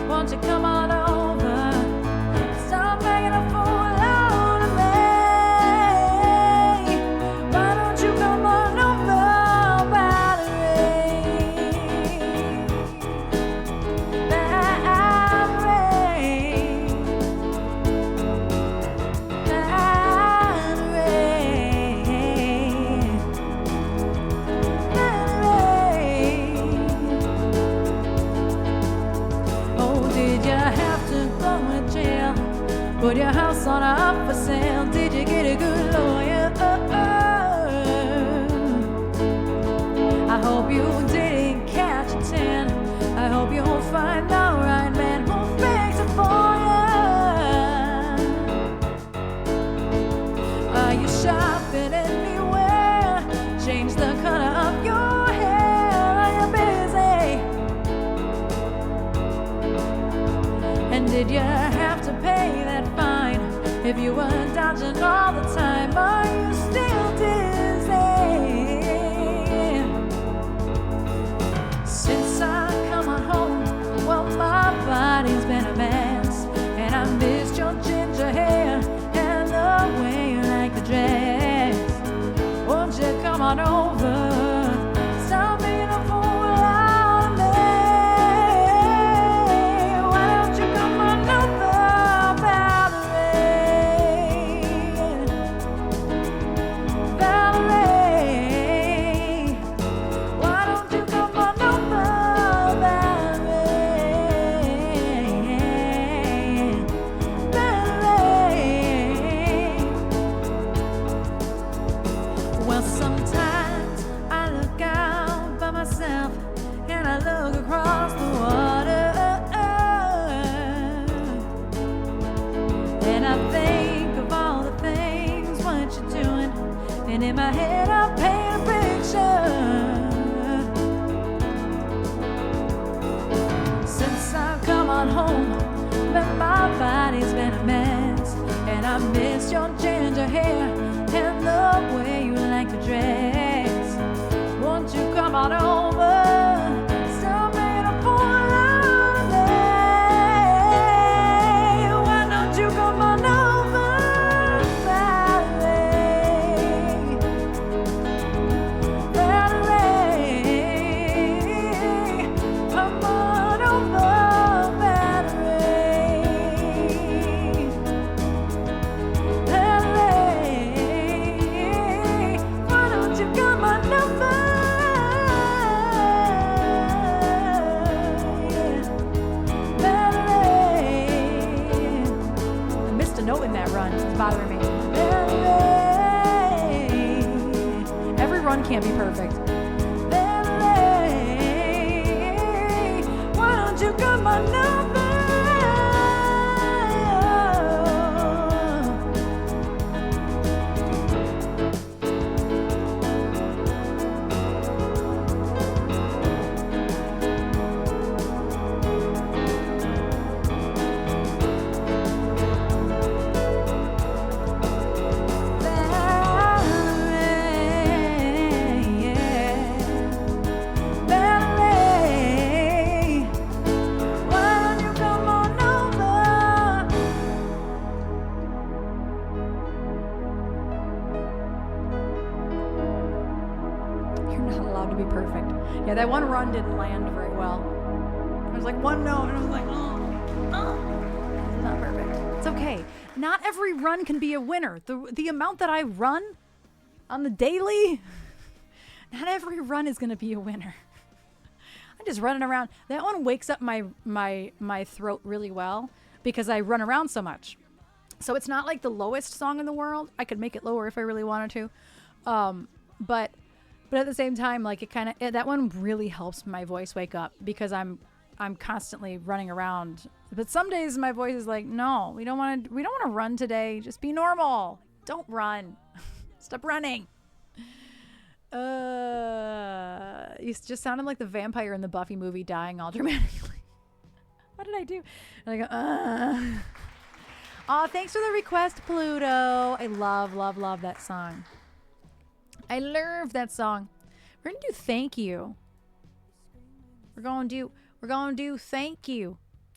Won't you come on over? Stop making a fool out of me. Why don't you come on over, Valerie? Put your house on up for sale. Did you get a good lawyer? I hope you didn't catch a 10. I hope you'll find the right man who'll fix it for you. Are you shopping anywhere? Change the color of your hair. Are you busy? And did you have to pay that fine? If you were dodging all the time, are you still dizzy? Since I come on home, well, my body's been a mess, and I missed your ginger hair and the way you like to dress. And in my head I paint a picture. Since I've come on home, but my body's been a mess. And I miss your ginger hair and the way you like to dress. Won't you come on over? Still made a fool of me. Why don't you come on over, Valerie? Valerie, come on over, Valerie. Valerie, why don't you come on over? Note in that run is bothering me. Every run can't be perfect. Why don't you come on over? To be perfect. Yeah, that one run didn't land very well. It was like one note, and I was like, oh, it's not perfect. It's okay. Not every run can be a winner. The amount that I run on the daily, not every run is going to be a winner. I'm just running around. That one wakes up my throat really well because I run around so much. So it's not like the lowest song in the world. I could make it lower if I really wanted to, but at the same time, like that one really helps my voice wake up because I'm constantly running around. But some days my voice is like, no, we don't want to run today. Just be normal. Don't run. Stop running. You just sounded like the vampire in the Buffy movie dying all dramatically. What did I do? And I go, Oh, thanks for the request, Pluto. I love that song. I love that song. We're gonna do thank you. We're gonna do thank you.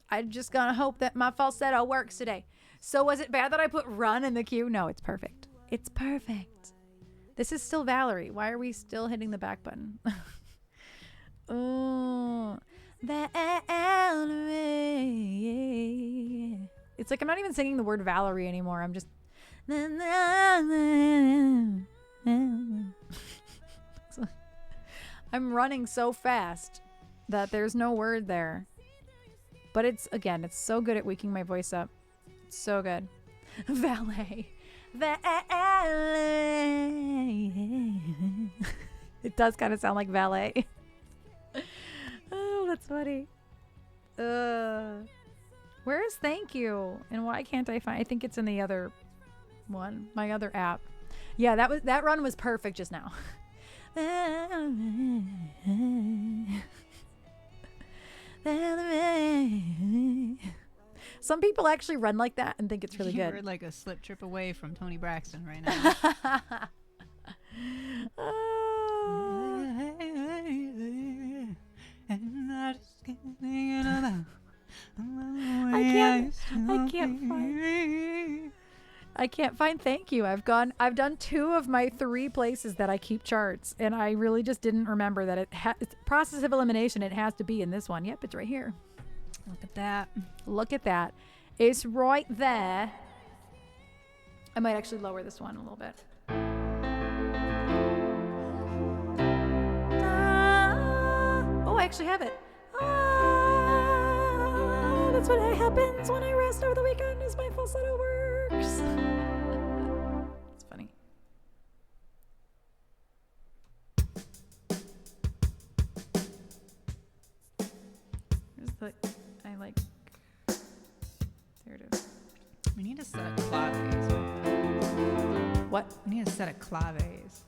I'm just gonna hope that my falsetto works today. So was it bad that I put run in the queue? No, it's perfect. It's perfect. This is still Valerie. Why are we still hitting the back button? Oh, Valerie. It's like I'm not even singing the word Valerie anymore. I'm just. I'm running so fast that there's no word there. But it's so good at waking my voice up. It's so good. Valet. It does kind of sound like valet. Oh, that's funny. Where is thank you? And why can't I find? I think it's in the other one, my other app. Yeah, that run was perfect just now. Some people actually run like that and think it's really good. You're like a slip trip away from Tony Braxton right now. I can't find thank you. I've done 2 of my 3 places that I keep charts, and I really just didn't remember that it's process of elimination. It has to be in this one. Yep, it's right here. Look at that. Look at that. It's right there. I might actually lower this one a little bit. Oh, I actually have it. That's what happens when I rest over the weekend is my falsetto works. It's funny. There it is. We need to set clock. What? I need a set of claves.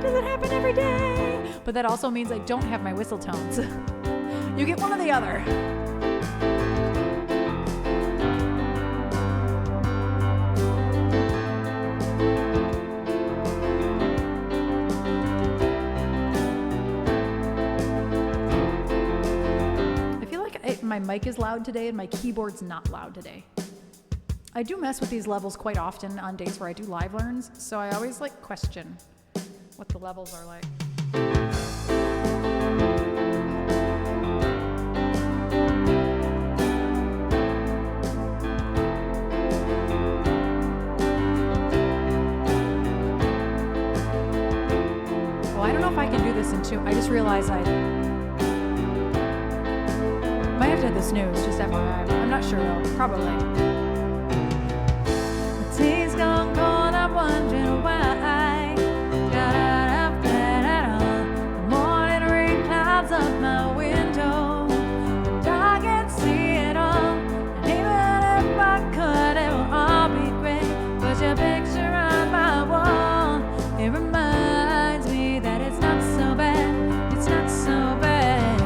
Does it happen every day? But that also means I don't have my whistle tones. You get one or the other. I feel like my mic is loud today and my keyboard's not loud today. I do mess with these levels quite often on days where I do live learns, so I always like question what the levels are like. Well, I don't know if I can do this in two. I just realized I might have to hit the snooze, just FYI. I'm not sure though, probably. Days gone cold, I'm wondering why I got out of bed at all. The morning rain clouds up my window, and I can't see it all. And even if I could, it will all be great. Put your picture on my wall. It reminds me that it's not so bad. It's not so bad.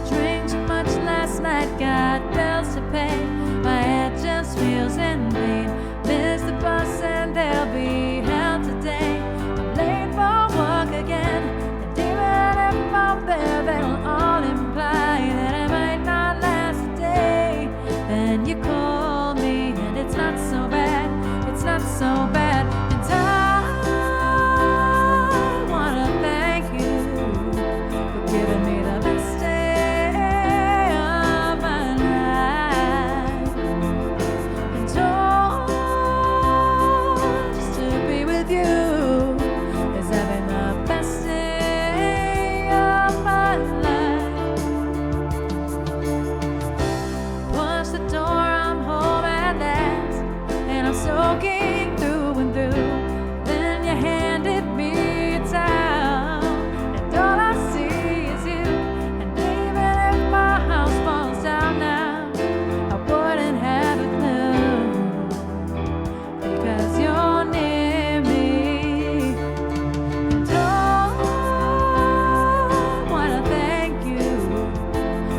Drank too much last night, got bills to pay. My head just feels in pain. Miss the bus and there'll be hell today. I'm late for work again, and even if I'm there, that'll all imply that I might not last a day. Then you call me, and it's not so bad. It's not so bad. And I wanna thank you for giving me the best day of my life. And just to be with you is having the best day of my life. Push the door, I'm home at last, and I'm soaking through and through. Then you handed me a towel, and all I see is you. And even if my house falls down now, I wouldn't have a clue, because you're near me. And I wanna thank you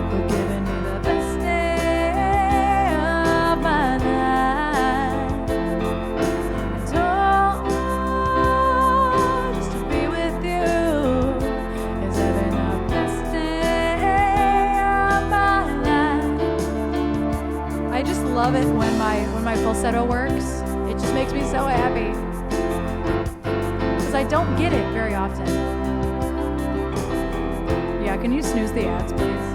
for giving me the best day of my life. And just to be with you is having the best day of my life. I just love it when my falsetto works. It just makes me so happy, because I don't get it very often. Yeah, can you snooze the ads, please?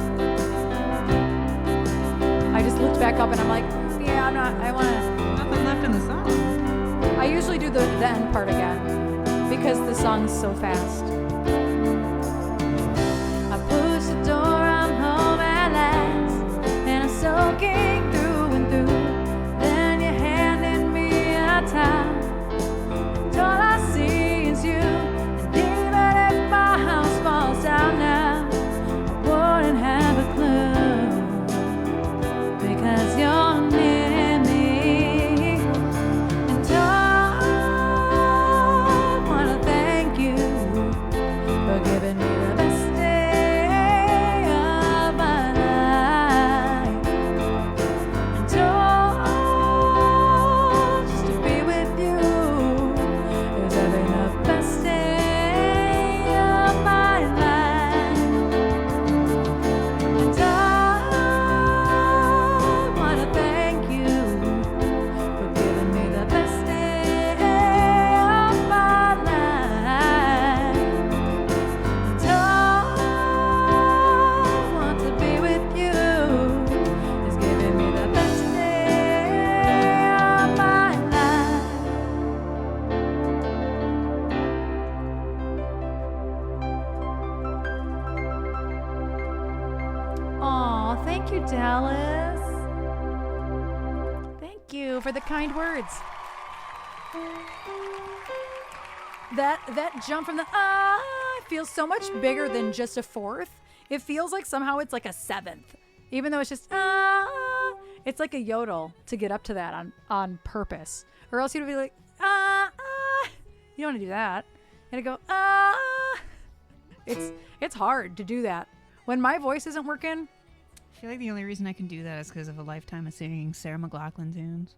I just looked back up and I'm like, yeah, I wanna. Nothing left in the song. I usually do the end part again, because the song's so fast. I push the door, I'm home at last, and I'm soaking through and through. Then you handed me a towel, and all I see is you. And even if my house falls down now, I wouldn't have a clue, because you're near me. And I wanna thank you for giving me the best day of my life. And just to be with you is having the best day of my life. And I wanna thank you for giving me the best day of my life. And I want to be with you is giving me the best day of my life. Aw, thank you, Dallas. Thank you for the kind words. That jump from the feels so much bigger than just a fourth. It feels like somehow it's like a seventh. Even though it's just it's like a yodel to get up to that on purpose, or else you'd be like you don't want to do that. You gotta go It's hard to do that when my voice isn't working. I feel like the only reason I can do that is because of a lifetime of singing Sarah McLachlan tunes.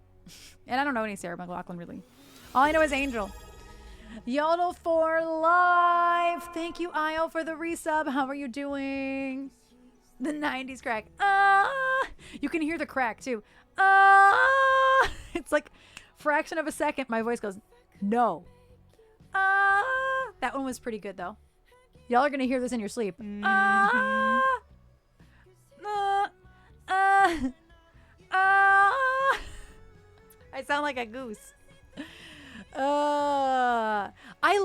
And I don't know any Sarah McLachlan really. All I know is Angel. Yodel for life. Thank you, Io, for the resub. How are you doing? The 90s crack. You can hear the crack too. It's like fraction of a second. My voice goes, no. That one was pretty good though. Y'all are going to hear this in your sleep. I sound like a goose. I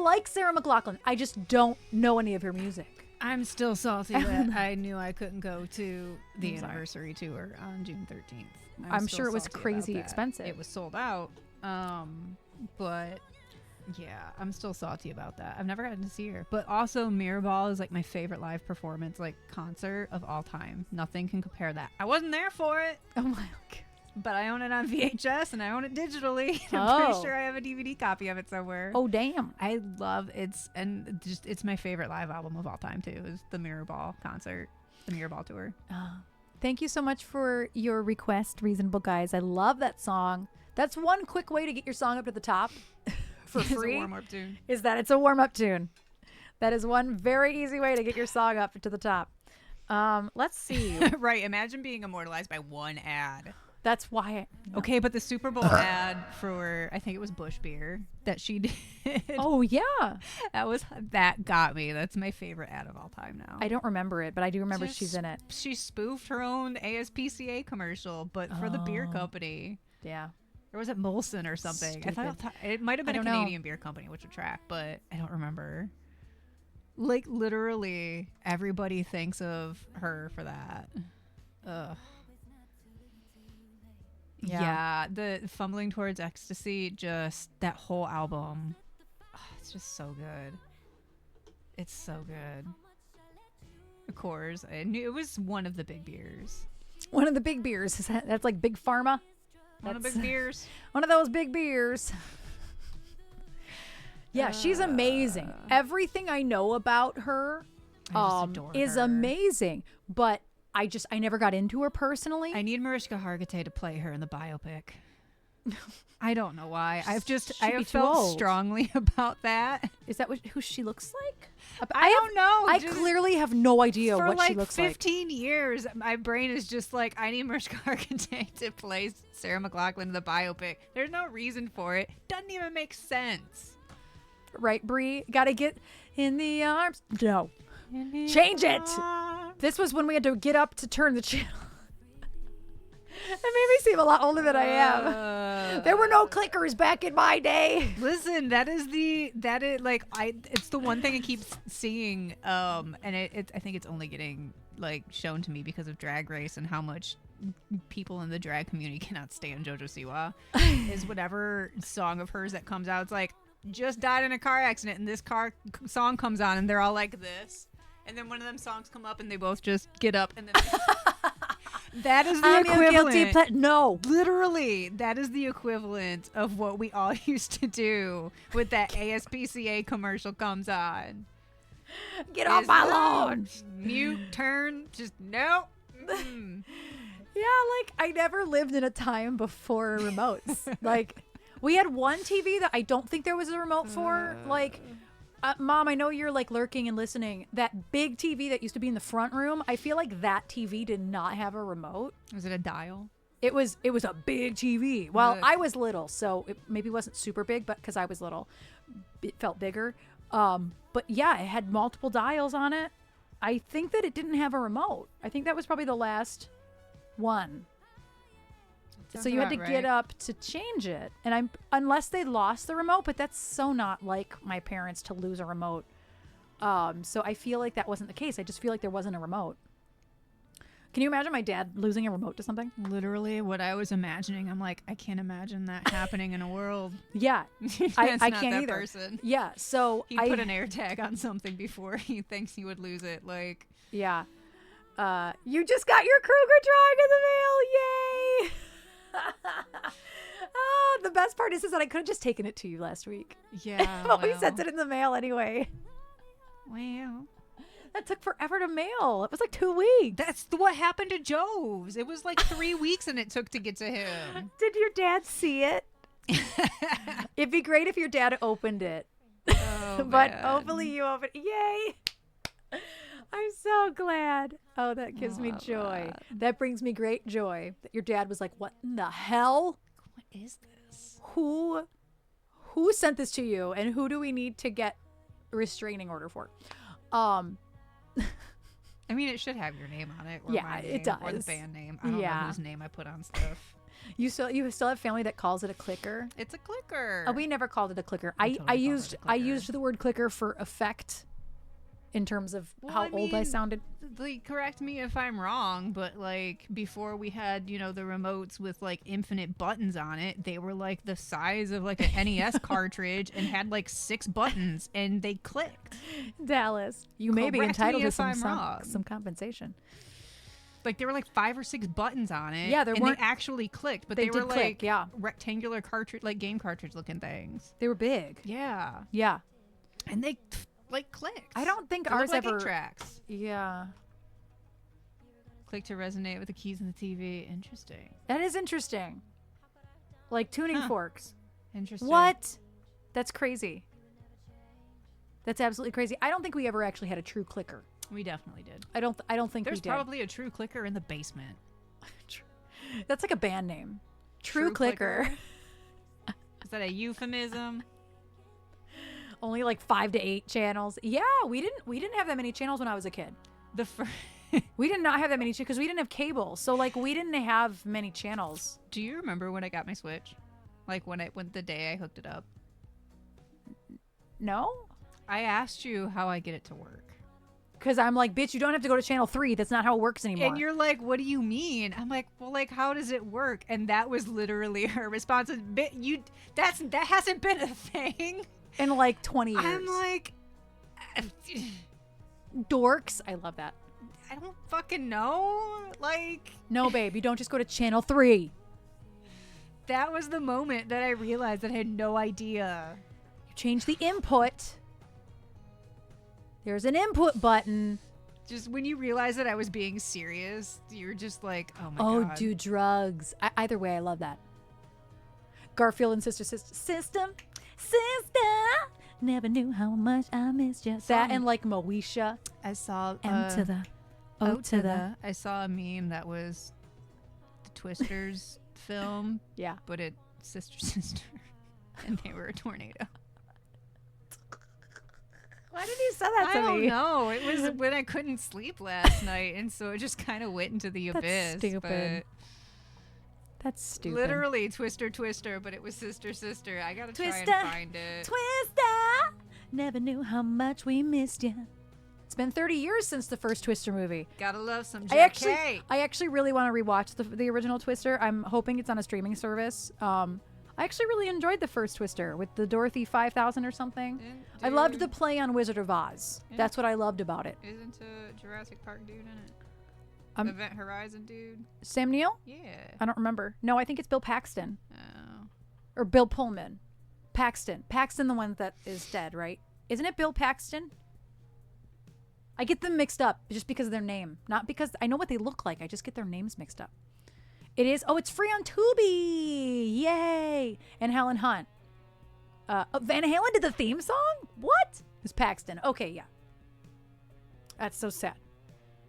like Sarah McLachlan. I just don't know any of her music. I'm still salty that I knew I couldn't go to the anniversary tour on June 13th. I'm sure it was crazy expensive. It was sold out. But yeah, I'm still salty about that. I've never gotten to see her. But also Mirrorball is like my favorite live performance, like concert of all time. Nothing can compare that. I wasn't there for it. Oh my God. But I own it on VHS and I own it digitally. I'm pretty sure I have a DVD copy of it somewhere. Oh damn! I love it's my favorite live album of all time too. Is the Mirrorball concert, the Mirrorball tour. Thank you so much for your request, Reasonable Guys. I love that song. That's one quick way to get your song up to the top for free. It's a warm-up tune. Is that it's a warm-up tune? That is one very easy way to get your song up to the top. Let's see. Right. Imagine being immortalized by one ad. That's why. Okay, but the Super Bowl ad for, I think it was Busch Beer that she did. Oh yeah, that got me. That's my favorite ad of all time now. I don't remember it, but I do remember she's in it. She spoofed her own ASPCA commercial, but for the beer company. Yeah. Or was it Molson or something? I thought it might have been a Canadian beer company, which would track, but I don't remember. Like literally, everybody thinks of her for that. Ugh. Yeah, the Fumbling Towards Ecstasy, just that whole album, it's just so good. It's so good. Of course, I knew it was one of the big beers. One of the big beers. That's like Big Pharma. One of the big beers. One of those big beers. Yeah, she's amazing. Everything I know about her is amazing, but I never got into her personally. I need Mariska Hargitay to play her in the biopic. I don't know why. I have felt strongly about that. Is that who she looks like? I don't know. I clearly have no idea what she looks like. For 15 years, my brain is just like, I need Mariska Hargitay to play Sarah McLachlan in the biopic. There's no reason for it. Doesn't even make sense. Right, Brie? Gotta get in the arms. No. Change it. This was when we had to get up to turn the channel. It made me seem a lot older than I am. There were no clickers back in my day. Listen, it's the one thing I keep seeing, and I think it's only getting like shown to me because of Drag Race and how much people in the drag community cannot stand JoJo Siwa. Is whatever song of hers that comes out, it's like, just died in a car accident, and this song comes on, and they're all like this. And then one of them songs come up and they both just get up and then that is the equivalent. No. Literally, that is the equivalent of what we all used to do with that ASPCA commercial comes on. Get off my lawn. Mute, turn, just no. Yeah, like I never lived in a time before remotes. Like we had one TV that I don't think there was a remote for. Like Mom, I know you're like lurking and listening. That big TV that used to be in the front room, I feel like that TV did not have a remote. Was it a dial? It was a big TV. Well, I was little, so it maybe wasn't super big, but because I was little, it felt bigger. But yeah, it had multiple dials on it. I think that it didn't have a remote. I think that was probably the last one. So you had to get up to change it. And unless they lost the remote, but that's so not like my parents to lose a remote. So I feel like that wasn't the case. I just feel like there wasn't a remote. Can you imagine my dad losing a remote to something? Literally what I was imagining. I'm like, I can't imagine that happening in a world. Yeah. I can't either. Person. Yeah. So he put an air tag on something before he thinks he would lose it. Like, yeah. You just got your Kruger drawing in the mail. Yay. Oh, the best part is that I could have just taken it to you last week. Yeah. But we sent it in the mail anyway. Well, That took forever to mail. It was like 2 weeks. that's what happened to Joe's. It was like 3 weeks and it took to get to him. Did your dad see it? It'd be great if your dad opened it. Oh, But man. hopefully you opened. Yay. I'm so glad. Oh, that gives me joy. That brings me great joy that your dad was like, what in the hell? What is this? Who sent this to you, and who do we need to get a restraining order for? I mean, it should have your name on it. Or Yeah, my it name, Or the does. band name. I don't know Yeah. whose name I put on stuff. You still have family that calls it a clicker? It's a clicker. We never called it a clicker. We I totally called used it a I clicker. used the word clicker for effect in terms of Well, how I old I mean, sounded. Like, correct me if I'm wrong, but like before we had, the remotes with like infinite buttons on it, they were like the size of like an NES cartridge and had like 6 buttons and they clicked. Dallas, you may be Correct entitled me to if I'm some wrong. some compensation. Like there were like 5 or 6 buttons on it. Yeah, there and weren't- they actually clicked, but they they were did like click, yeah. rectangular cartridge, like game cartridge looking things. They were big. Yeah, Yeah. and they like clicked. I don't think They look ours like ever. 8-tracks. Yeah. Click to resonate with the keys in the TV. Interesting. That is interesting. Like tuning Huh. forks. Interesting. What? That's crazy. That's absolutely crazy. I don't think we ever actually had a true clicker. We definitely did. I don't think There's we did. probably a true clicker in the basement. That's like a band name. True, clicker. Is that a euphemism? Only like 5 to 8 channels. Yeah, we didn't have that many channels when I was a kid. The first. We did not have that many because we didn't have cable. So like we didn't have many channels. Do you remember when I got my Switch? Like when the day I hooked it up? No? I asked you how I get it to work. Because I'm like, bitch, you don't have to go to channel 3. That's not how it works anymore. And you're like, what do you mean? I'm like, well, like, how does it work? And that was literally her response. That hasn't been a thing. in like 20 years. I'm like, dorks. I love that. I don't fucking know. Like, No, babe, you don't just go to channel 3. that was the moment that I realized that I had no idea. You change the input. There's an input button. Just when you realize that I was being serious, you're just like, oh my Oh, god. do drugs. Either way, I love that. Garfield and Sister. Never knew how much I missed you. That and like Moesha. I saw M to the O to the. I saw a meme that was the Twisters film, Yeah. but it's sister, and they were a tornado. Why did you say that I to don't me? know. It was when I couldn't sleep last night, and so it just kind of went into the That's abyss. stupid. That's stupid. Literally Twister, but it was sister. I gotta try Twister, and find it. Twister. Never knew how much we missed you. It's been 30 years since the first Twister movie. Gotta love some I Jack K. actually really want to rewatch the original Twister. I'm hoping it's on a streaming service. I actually really enjoyed the first Twister with the Dorothy 5000 or something. And I loved the dude- play on Wizard of Oz. Yeah. That's what I loved about it. Isn't a Jurassic Park dude in it? Um, Event Horizon dude? Sam Neill? Yeah. I don't remember. No, I think it's Bill Paxton Oh. or Bill Pullman. Paxton, the one that is dead, right? Isn't it Bill Paxton? I get them mixed up just because of their name, not because I know what they look like. I just get their names mixed up. It is. Oh, it's free on Tubi! Yay! And Helen Hunt. Van Halen did the theme song. What? It was Paxton. Okay, yeah. That's so sad.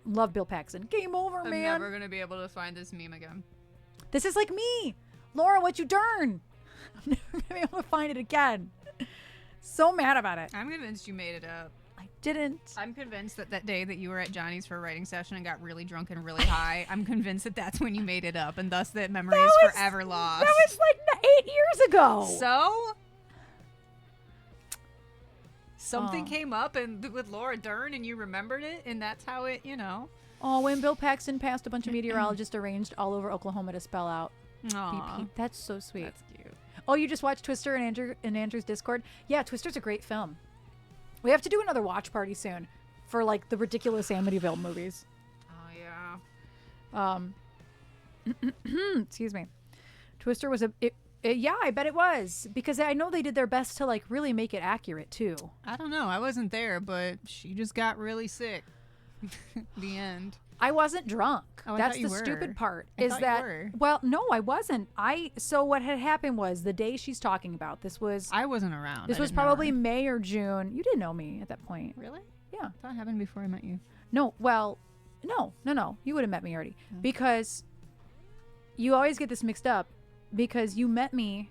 Love Bill Paxton. Game over, I'm man. never gonna be able to find this meme again. This is like me. Laura, what you done? I'm never going to be able to find it again. So mad about it. I'm convinced you made it up. I didn't. I'm convinced that day that you were at Johnny's for a writing session and got really drunk and really high, I'm convinced that that's when you made it up, and thus that memory is was- forever lost. That was like 8 years ago. So? Something Oh. came up and with Laura Dern and you remembered it, and that's how it, Oh, when Bill Paxton passed, a bunch of meteorologists arranged all over Oklahoma to spell out Aw, BP. That's so sweet. that's cute. Oh, you just watched Twister in Andrew's Discord? Yeah, Twister's a great film. We have to do another watch party soon for like the ridiculous Amityville movies. Oh Excuse me. Twister was yeah, I bet it was, because I know they did their best to like really make it accurate too. I don't know. I wasn't there, but she just got really sick. The end. I wasn't drunk. Oh, I That's thought you the were. stupid part. I Is thought you that were. well, no, I wasn't. So what had happened was the day she's talking about. This was I wasn't around. this I was didn't know probably her. May or June. You didn't know me at that point. Really? Yeah. I thought it happened before I met you. No, well, no. You would have met me already. Because you always get this mixed up because you met me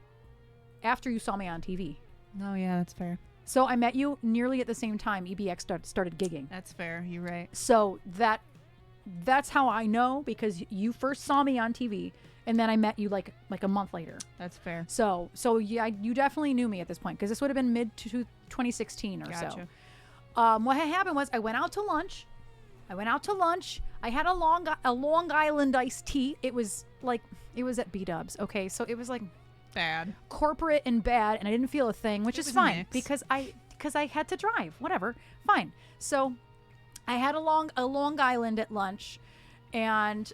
after you saw me on TV. Oh, yeah, that's fair. So I met you nearly at the same time EBX started gigging. That's fair. You're right. So that's how I know, because you first saw me on TV and then I met you like a month later. That's fair. So yeah, you definitely knew me at this point, because this would have been mid to 2016 or Gotcha. so. What had happened was I went out to lunch. I had a Long Island iced tea. It was at B-Dubs. Okay, so it was like Bad. corporate and bad, and I didn't feel a thing, which It is was a fine mix. because I had to drive. Whatever, fine. So I had a Long Island at lunch, and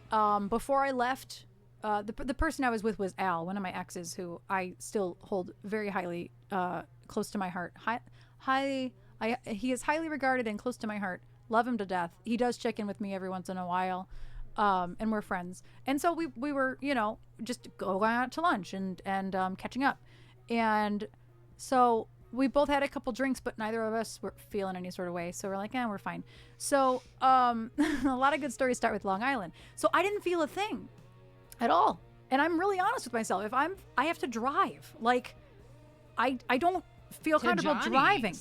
before I left, the person I was with was Al, one of my exes, who I still hold very highly close to my heart. He is highly regarded and close to my heart. Love him to death. He does check in with me every once in a while. And we're friends. And so we were, just going out to lunch and catching up. And so we both had a couple drinks, but neither of us were feeling any sort of way. So we're like, we're fine. So a lot of good stories start with Long Island. So I didn't feel a thing at all. And I'm really honest with myself. If I have to drive, like I don't feel comfortable driving.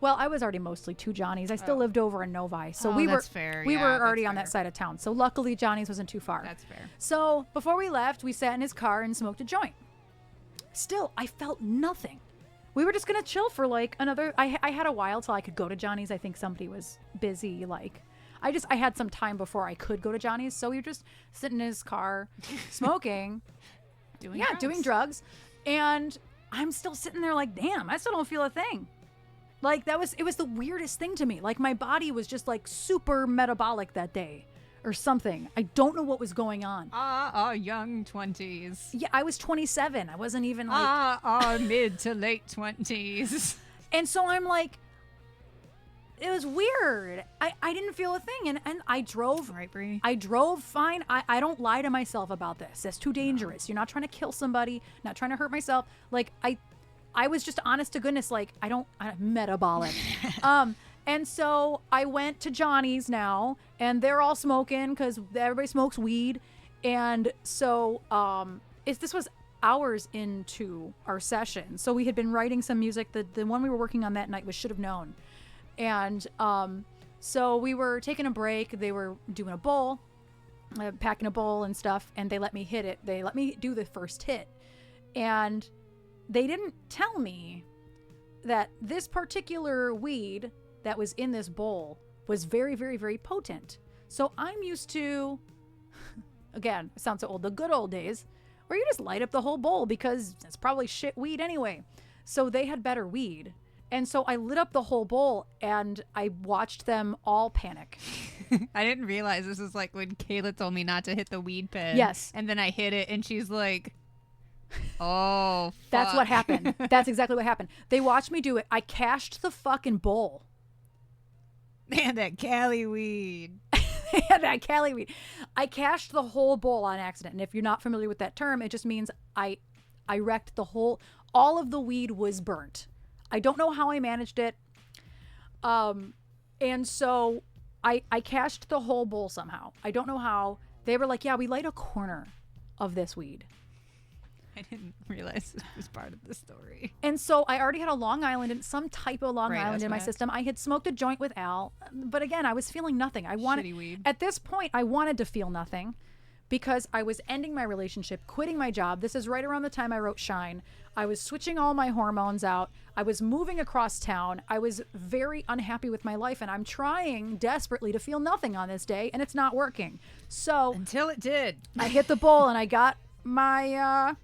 Well, I was already mostly to Johnny's. I still lived over in Novi. So we that's fair. we Yeah, were that's already on fair. that side of town. So luckily Johnny's wasn't too far. That's fair. So before we left, we sat in his car and smoked a joint. Still, I felt nothing. We were just going to chill for like another, I had a while till I could go to Johnny's. I think somebody was busy. Like I had some time before I could go to Johnny's. So we were just sitting in his car smoking. Doing drugs. And I'm still sitting there like, damn, I still don't feel a thing. Like it was the weirdest thing to me. Like my body was just like super metabolic that day or something. I don't know what was going on. Young 20s. Yeah, I was 27. I wasn't even like Mid to late 20s. And so I'm like, it was weird. I didn't feel a thing. And I drove. Right, Bree? I drove fine. I don't lie to myself about this. That's too dangerous. You're not trying to kill somebody, not trying to hurt myself. Like I was just honest to goodness, like I'm metabolic. And so I went to Johnny's now, and they're all smoking because everybody smokes weed. And so this was hours into our session. So we had been writing some music. The one we were working on that night was Should Have Known. And so we were taking a break. They were doing a bowl, packing a bowl and stuff, and they let me hit it. They let me do the first hit. And they didn't tell me that this particular weed that was in this bowl was very, very, very potent. So I'm used to, again, it sounds so old, the good old days, where you just light up the whole bowl because it's probably shit weed anyway. So they had better weed. And so I lit up the whole bowl and I watched them all panic. I didn't realize this is like when Kayla told me not to hit the weed pen. Yes. And then I hit it and she's like, oh, fuck. That's what happened. That's exactly what happened. They watched me do it. I cashed the fucking bowl. Man, that Cali weed. That Cali weed. I cashed the whole bowl on accident. And if you're not familiar with that term, it just means I wrecked all of the weed was burnt. I don't know how I managed it. And so I cashed the whole bowl somehow. I don't know how. They were like, yeah, we light a corner of this weed. I didn't realize this was part of the story. And so I already had a Long Island and some type of Long Right, Island that's in my what I- system. I had smoked a joint with Al, but again, I was feeling nothing. I wanted, Shitty weed. at this point, I wanted to feel nothing because I was ending my relationship, quitting my job. This is right around the time I wrote Shine. I was switching all my hormones out. I was moving across town. I was very unhappy with my life, and I'm trying desperately to feel nothing on this day, and it's not working. So Until it did. I hit the bowl and I got my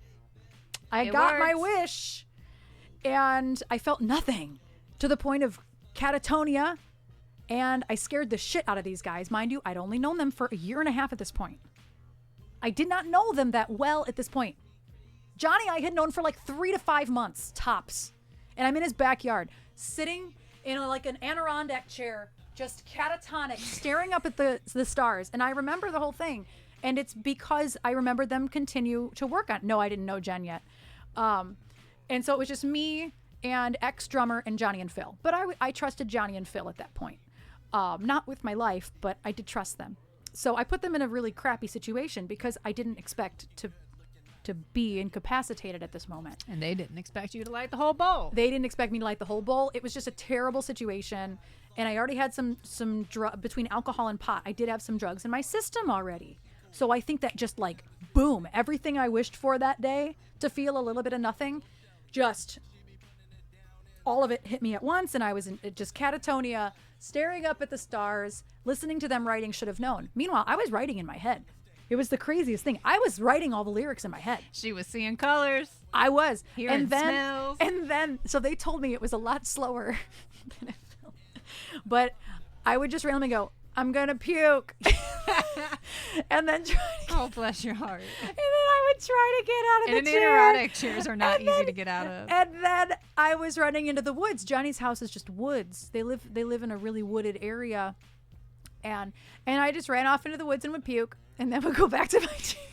my worked. wish, and I felt nothing to the point of catatonia, and I scared the shit out of these guys. Mind you, I'd only known them for a year and a half at this point. I did not know them that well at this point. Johnny I had known for like 3 to 5 months tops. And I'm in his backyard, sitting in like an Adirondack chair, just catatonic, staring up at the stars. And I remember the whole thing. And it's because I remembered them continue to work on. No, I didn't know Jen yet. And so it was just me and ex-drummer and Johnny and Phil. But I trusted Johnny and Phil at that point. Not with my life, but I did trust them. So I put them in a really crappy situation because I didn't expect to be incapacitated at this moment. And they didn't expect you to light the whole bowl. They didn't expect me to light the whole bowl. It was just a terrible situation. And I already had some between alcohol and pot. I did have some drugs in my system already. So I think that just like, boom, everything I wished for that day to feel a little bit of nothing, just all of it hit me at once. And I was in just catatonia, staring up at the stars, listening to them writing Should Have Known. Meanwhile, I was writing in my head. It was the craziest thing. I was writing all the lyrics in my head. She was seeing colors. I was. Hearing smells. And then, so they told me it was a lot slower than it felt. But I would just randomly go, I'm going to puke. And then try to Oh, bless your heart. And then I would try to get out of And the an chair. erotic chairs are not easy to get out of. And then I was running into the woods. Johnny's house is just woods. They live in a really wooded area. And I just ran off into the woods and would puke. And then would go back to my chair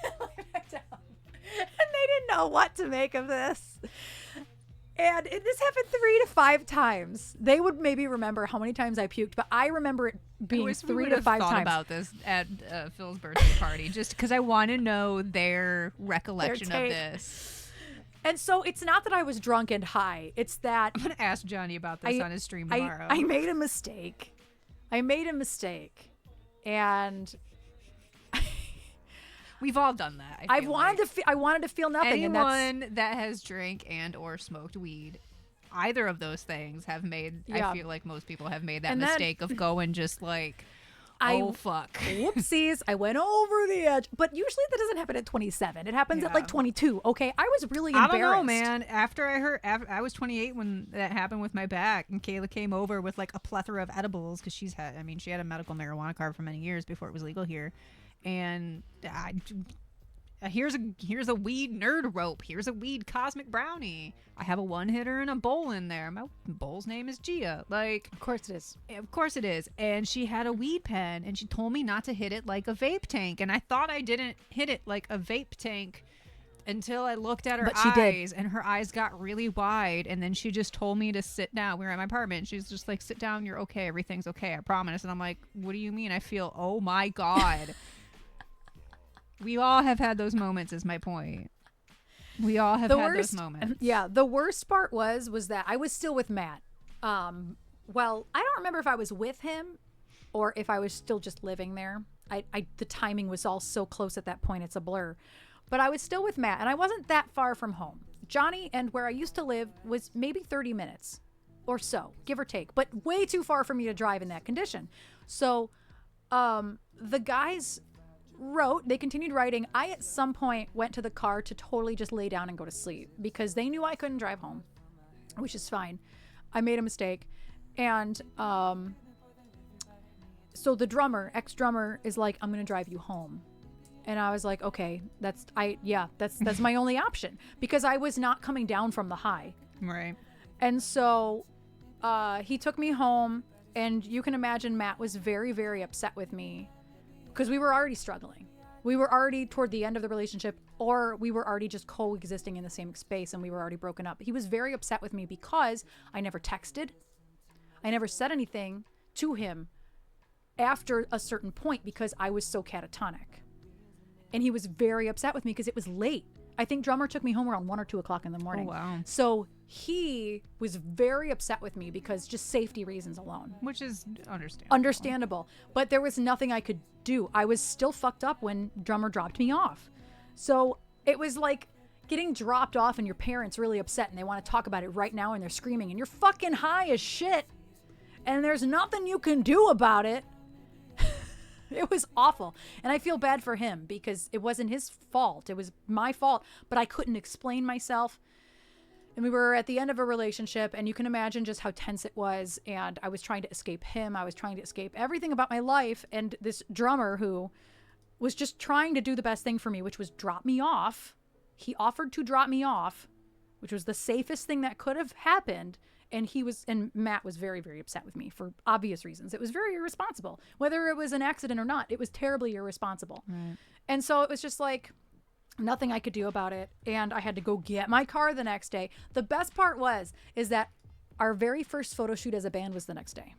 and lay back down. And they didn't know what to make of this. And this happened 3 to 5 times. They would maybe remember how many times I puked, but I remember it being 3 to 5 thought times. about this at Phil's birthday party, just because I want to know their recollection of this. And so it's not that I was drunk and high. It's that I'm going to ask Johnny about this on his stream tomorrow. I made a mistake. And we've all done that. I wanted to feel nothing. Anyone that has drank and or smoked weed, either of those things have made. Yeah. I feel like most people have made that And then- mistake of going just like, fuck. Whoopsies! I went over the edge. But usually that doesn't happen at 27. It happens at like 22. Okay, I was really embarrassed. I don't know, man. After I was 28 when that happened with my back, and Kayla came over with like a plethora of edibles because she had a medical marijuana card for many years before it was legal here, and here's a weed nerd rope. Here's a weed cosmic brownie. I have a one hitter and a bowl in there. My bowl's name is Gia. Like, Of course it is. of course it is. And she had a weed pen, and she told me not to hit it like a vape tank. And I thought I didn't hit it like a vape tank until I looked at her But she did. eyes, and her eyes got really wide. And then she just told me to sit down. We were at my apartment. She's just like, sit down. You're okay. Everything's okay. I promise. And I'm like, what do you mean? I feel, oh my God. We all have had those moments, is my point. We all have had those moments. Yeah, the worst part was that I was still with Matt. Well, I don't remember if I was with him or if I was still just living there. The timing was all so close at that point, it's a blur. But I was still with Matt, and I wasn't that far from home. Johnny and where I used to live was maybe 30 minutes or so, give or take, but way too far for me to drive in that condition. So the guys they continued writing. I at some point went to the car to totally just lay down and go to sleep because they knew I couldn't drive home, which is fine. I made a mistake. And so the ex-drummer is like, I'm going to drive you home. And I was like, okay, that's my only option because I was not coming down from the high. Right. And so he took me home, and you can imagine Matt was very, very upset with me because we were already struggling. We were already toward the end of the relationship, or we were already just coexisting in the same space, and we were already broken up. He was very upset with me because I never texted. I never said anything to him after a certain point because I was so catatonic. And he was very upset with me because it was late. I think drummer took me home around 1 or 2 o'clock in the morning. Oh, wow. So he was very upset with me because just safety reasons alone. Which is understandable. Understandable. But there was nothing I could do. I was still fucked up when drummer dropped me off. So it was like getting dropped off and your parents really upset and they want to talk about it right now and they're screaming and you're fucking high as shit. And there's nothing you can do about it. It was awful. And I feel bad for him because it wasn't his fault. It was my fault. But I couldn't explain myself. And we were at the end of a relationship. And you can imagine just how tense it was. And I was trying to escape him. I was trying to escape everything about my life. And this drummer who was just trying to do the best thing for me, which was drop me off. He offered to drop me off, which was the safest thing that could have happened. And Matt was very, very upset with me for obvious reasons. It was very irresponsible. Whether it was an accident or not, it was terribly irresponsible. Right. And so it was just like nothing I could do about it. And I had to go get my car the next day. The best part is that our very first photo shoot as a band was the next day.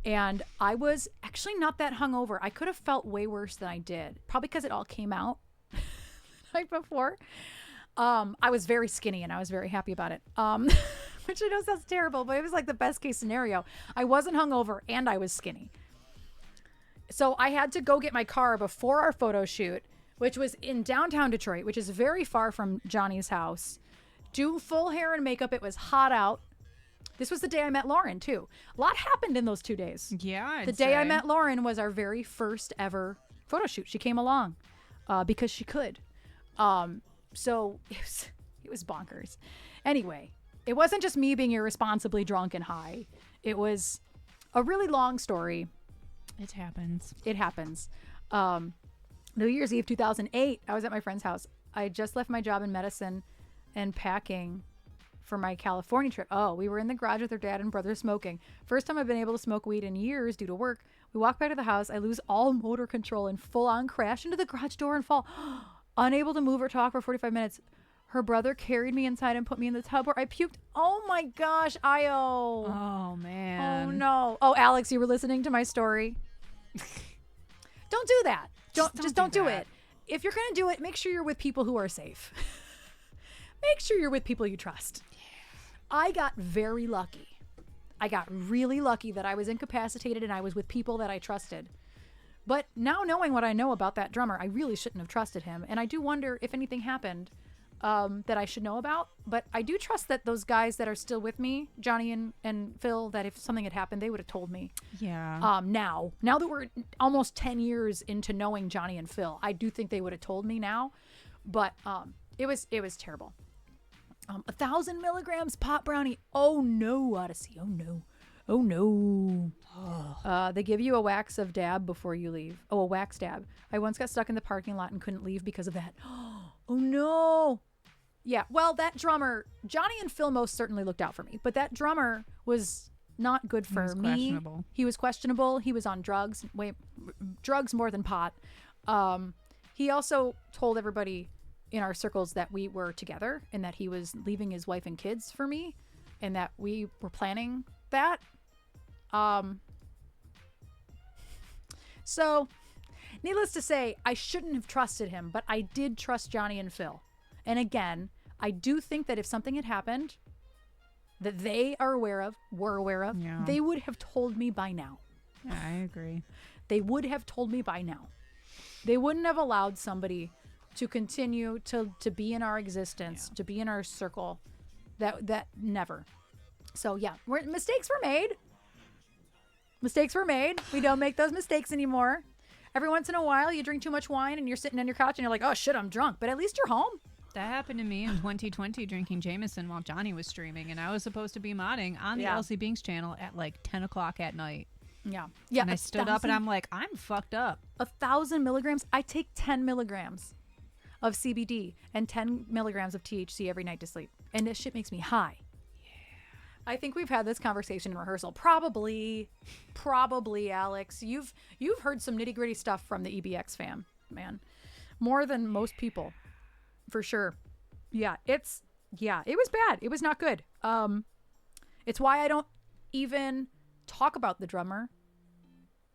And I was actually not that hungover. I could have felt way worse than I did, probably because it all came out the night before. I was very skinny and I was very happy about it. Which I know sounds terrible, but it was like the best case scenario. I wasn't hungover and I was skinny. So I had to go get my car before our photo shoot, which was in downtown Detroit, which is very far from Johnny's house. Do full hair and makeup. It was hot out. This was the day I met Lauren, too. A lot happened in those 2 days. Yeah, The day I met Lauren was our very first ever photo shoot. She came along because she could. So it was bonkers. Anyway, it wasn't just me being irresponsibly drunk and high. It was a really long story. It happens. It happens. New Year's Eve 2008, I was at my friend's house. I had just left my job in medicine and packing for my California trip. Oh, we were in the garage with her dad and brother smoking. First time I've been able to smoke weed in years due to work. We walk back to the house. I lose all motor control and full on crash into the garage door and fall. Unable to move or talk for 45 minutes. Her brother carried me inside and put me in the tub where I puked. Oh my gosh, Io. Oh, man. Oh no. Oh, Alex, you were listening to my story. Don't do that. Don't do it. If you're going to do it, make sure you're with people who are safe. Make sure you're with people you trust. I got very lucky. I got really lucky that I was incapacitated and I was with people that I trusted. But now knowing what I know about that drummer, I really shouldn't have trusted him. And I do wonder if anything happened that I should know about. But I do trust that those guys that are still with me, Johnny and Phil, that if something had happened, they would have told me. Yeah. Now that we're almost 10 years into knowing Johnny and Phil, I do think they would have told me now. But it was terrible. 1,000 milligrams pot brownie. Oh no, Odyssey. Oh no. Oh no. They give you a wax of dab before you leave. Oh, a wax dab. I once got stuck in the parking lot and couldn't leave because of that. Oh no. Yeah, well, that drummer, Johnny and Phil most certainly looked out for me, but that drummer was not good for me. Questionable. He was questionable. He was on drugs. Drugs more than pot. He also told everybody in our circles that we were together and that he was leaving his wife and kids for me and that we were planning that. So needless to say, I shouldn't have trusted him, but I did trust Johnny and Phil. And again, I do think that if something had happened that they were aware of, Yeah. they would have told me by now. Yeah, I agree. They would have told me by now. They wouldn't have allowed somebody to continue to be in our existence, to be in our circle. That never. So yeah, mistakes were made. Mistakes were made. We don't make those mistakes anymore. Every once in a while, you drink too much wine and you're sitting on your couch and you're like, oh shit, I'm drunk. But at least you're home. That happened to me in 2020 drinking Jameson while Johnny was streaming, and I was supposed to be modding on the LC Binks channel at like 10 o'clock at night. Yeah. Yeah. And I stood up and I'm like, I'm fucked up. 1,000 milligrams. I take 10 milligrams of CBD and 10 milligrams of THC every night to sleep. And this shit makes me high. I think we've had this conversation in rehearsal. Probably, Alex. You've heard some nitty gritty stuff from the EBX fam, man. More than most people, for sure. Yeah, it was bad. It was not good. It's why I don't even talk about the drummer.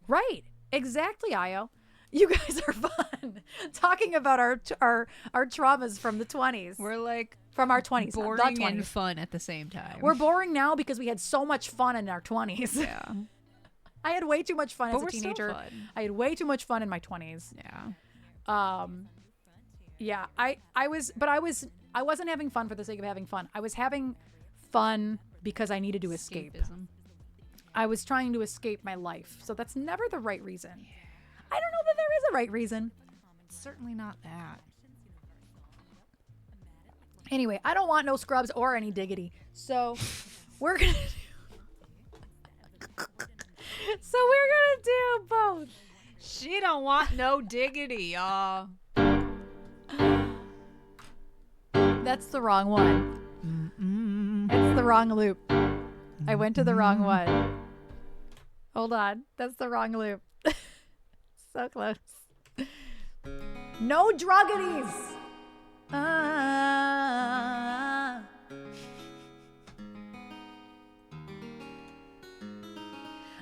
Right. Exactly, Io. You guys are fun talking about our traumas from the 20s. We're like from our 20s, boring and fun at the same time. We're boring now because we had so much fun in our 20s. Yeah. I had way too much fun as a we're teenager. still fun. I had way too much fun in my 20s. Yeah. Yeah, I wasn't having fun for the sake of having fun. I was having fun because I needed to escape. Escapism. I was trying to escape my life. So that's never the right reason. I don't know that there is a right reason. It's certainly not that. Anyway, I don't want no scrubs or any diggity. So we're going to do both. She don't want no diggity, y'all. That's the wrong one. It's the wrong loop. I went to the wrong one. Hold on. That's the wrong loop. So close. No druggities.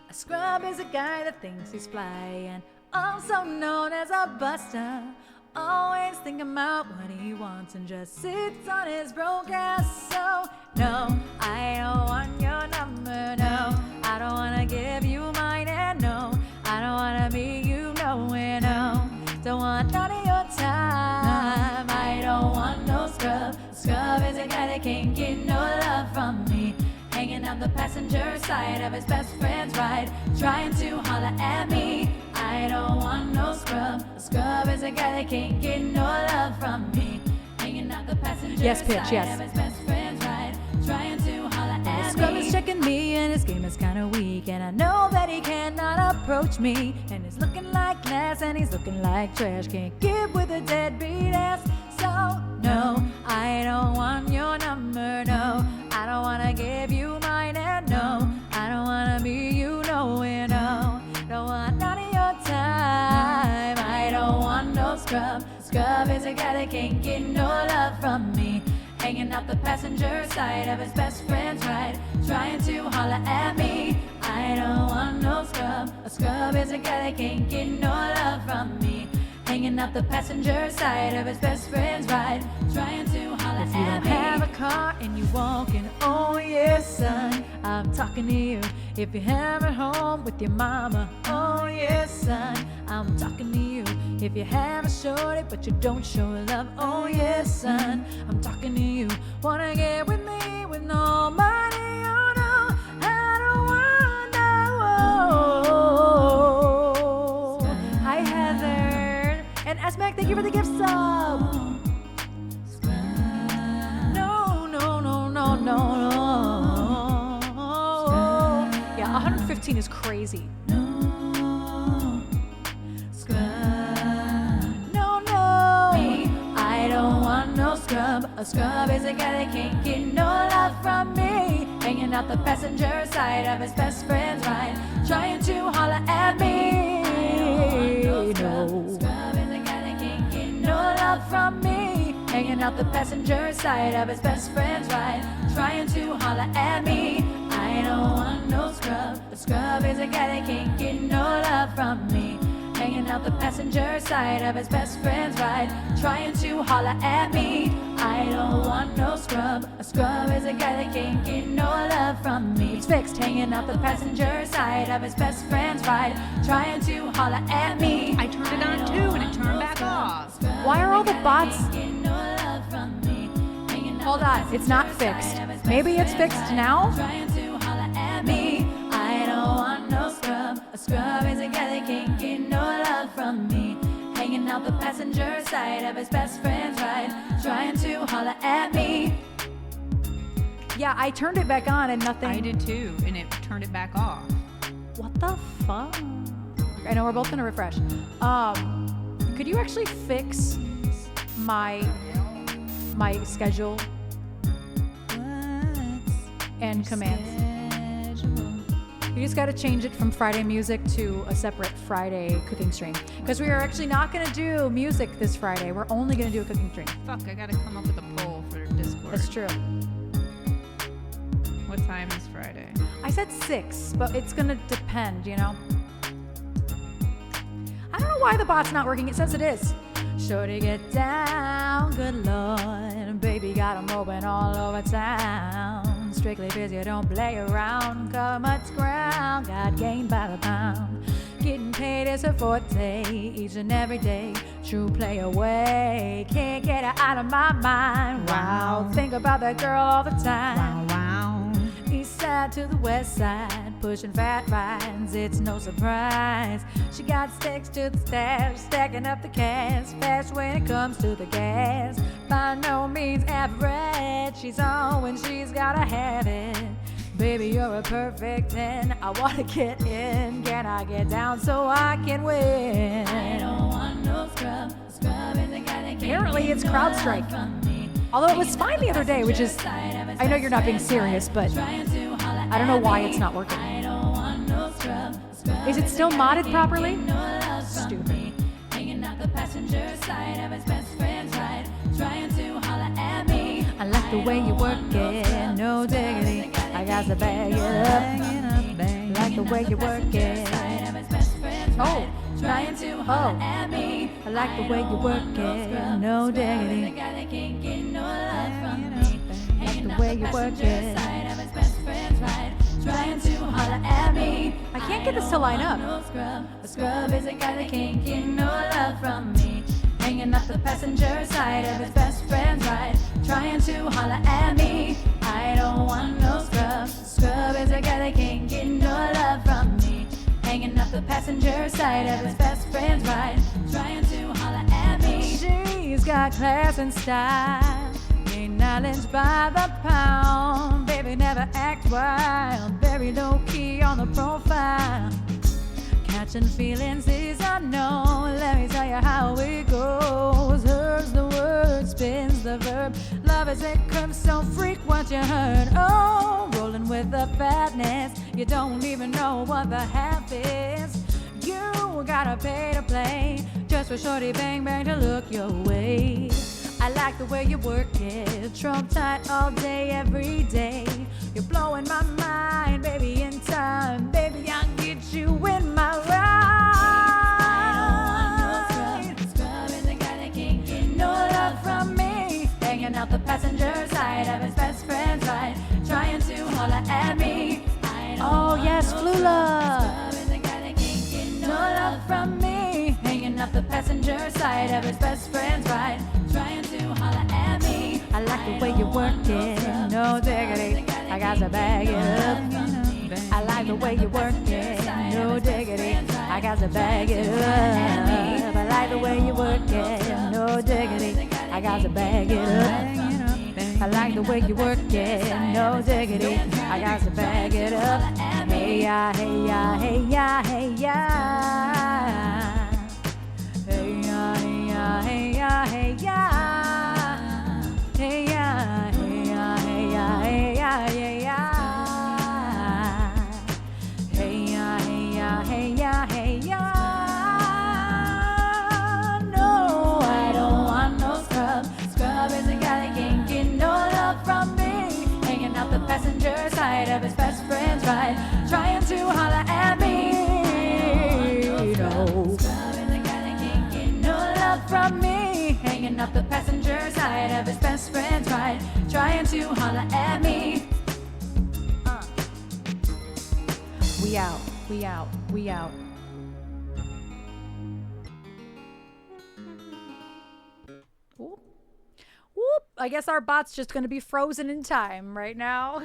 A scrub is a guy that thinks he's fly and also known as a buster. Always thinking about what he wants and just sits on his broke ass. So, no, I don't want your number, no. I don't want to give you mine, and no, I don't want to be you nowhere, no. Don't want none of your time. I don't want no scrub. Scrub is a guy that can't get no love from me. Hanging out the passenger side of his best friend's ride, trying to holler at me. I don't want no scrub. A scrub is a guy that can't get no love from me. Hanging out the passenger side of his best friend's ride, trying to holler at me. Scrub is checking me and his game is kinda weak, and I know that he cannot approach me. And he's looking like glass and he's looking like trash. Can't get with a deadbeat ass. So no, I don't want your number, no. I don't wanna give you mine, and no, I don't wanna be you nowhere, no. Don't want none of your time. I don't want no scrub. Scrub is a guy that can't get no love from me. Hanging out the passenger side of his best friend's ride, trying to holler at me. I don't want no scrub. A scrub is a guy that can't get no love from me. Hanging out the passenger side of his best friend's ride, trying to holler at me. If you don't have a car and you walking, oh yes son, I'm talking to you. If you're having home with your mama, oh yes son, I'm talking to you. If you have a shorty but you don't show love, oh yes son, I'm talking to you. Wanna get with me with no money, oh no, I don't wanna. Hi Heather and S-Mac, thank you for the gift sub. No, no, no, no, no, no. Yeah, 115 is crazy. No, I don't want no scrub. A scrub is a guy that can't get no love from me. Hanging out the passenger side of his best friend's ride, trying to holler at me. No, scrub is a guy that can't get no love from me. Hanging out the passenger side of his best friend's ride, trying to holler at me. I don't want no scrub. A scrub is a guy that can't get no love from me. Hanging out the passenger side of his best friend's ride, trying to holler at me. I don't want no scrub. A scrub is a guy that can't get no love from me. It's fixed. Hanging out the passenger side of his best friend's ride, trying to holler at me. I turned it on too and it turned back off. Why are all the bots? Hold on, it's not fixed. Maybe it's fixed now? Trying to holler at me. I don't want no scrub. A scrub is a guy that can't get no love from me. Hanging out the passenger side of his best friend's ride, trying to holler at me. Yeah, I turned it back on and nothing. I did too, and it turned it back off. What the fuck? I know we're both gonna refresh. Could you actually fix my schedule and commands? You just got to change it from Friday music to a separate Friday cooking stream, because we are actually not going to do music this Friday. We're only going to do a cooking stream. Fuck, I gotta come up with a poll for Discord. That's true. What time is Friday? I said 6, but it's going to depend, you know? I don't know why the bot's not working. It says it is. Shorty, get down, good lord. Baby got 'em open all over town. Strictly busy, don't play around. Cover much ground, got gained by the pound. Getting paid is her forte, each and every day. True play away, can't get her out of my mind. Wow, think about that girl all the time. Wow. East side to the west side, pushing fat rides, it's no surprise. She got sticks to the stash, stacking up the cash, fast when it comes to the gas. By no means average, she's on when she's gotta have it. Baby, you're a perfect 10. I want to get in. Can I get down so I can win? I don't want no scrub. Scrub is a guy that Apparently it's CrowdStrike. Although it was fine the other day, which is, I know you're not being serious, but I don't know why it's not working. Is it still modded properly? Stupid. Hanging out the passenger side of his best friend's ride, trying to holler at me. I like the way you work it, no diggity. I got to bag it up. Like the way you work it. Oh, Trying to holler at me. I like the way you work it, no diggity. Like the way you work it. Trying to holler at me. I can't get this to line up. No scrub. A scrub is a guy that can't get no love from me. Hanging up the passenger side of his best friend's ride, trying to holler at me. I don't want no scrub. Scrub is a guy that can't get no love from me. Hanging up the passenger side of his best friend's ride, trying to holler at me. She's got class and style, ain't knowledge by the pound. Baby, never act wild, very low key on the profile. Catching feelings is unknown. Let me tell you how it goes. Her's the word, spins the verb. Love is a curve, so freak what you heard. Oh, rolling with the fatness. You don't even know what the half is. You gotta pay to play, just for shorty bang bang to look your way. I like the way you work it, trump tight all day, every day. You're blowing my mind, baby, in time. Baby, I'll get you in my ride. Scrub is a guy that can't get no love from me. Hanging out the passenger side of his best friend's ride, trying to holler at me. Oh, yes, Flula. Scrub is a guy that can't get no love from me. Hanging up the passenger side of his best friend's ride, trying to holler at me. I like the way you work it, no diggity. I got to bag it up. I like the way you work it, no diggity. I got to bag it up. I like the way you work it, no diggity. I got to bag it up. I like the way you work it, no diggity. I got to bag it up. Hey ya, hey ya, hey ya, hey ya. Hey ya, hey ya, hey ya, hey ya. Hey ya, hey ya, hey ya, hey ya, hey ya. Hey ya, hey ya, hey ya, hey ya. No, I don't want no scrub. Scrub is a guy that can't get no love from me. Hanging out the passenger side of his best friend's ride, trying to holler at me. No. Scrub is a guy that can't get no love from me. Hanging up the passenger side of his best friend's ride, trying to holler at me. We out, we out, we out. Whoop. Whoop. I guess our bot's just going to be frozen in time right now.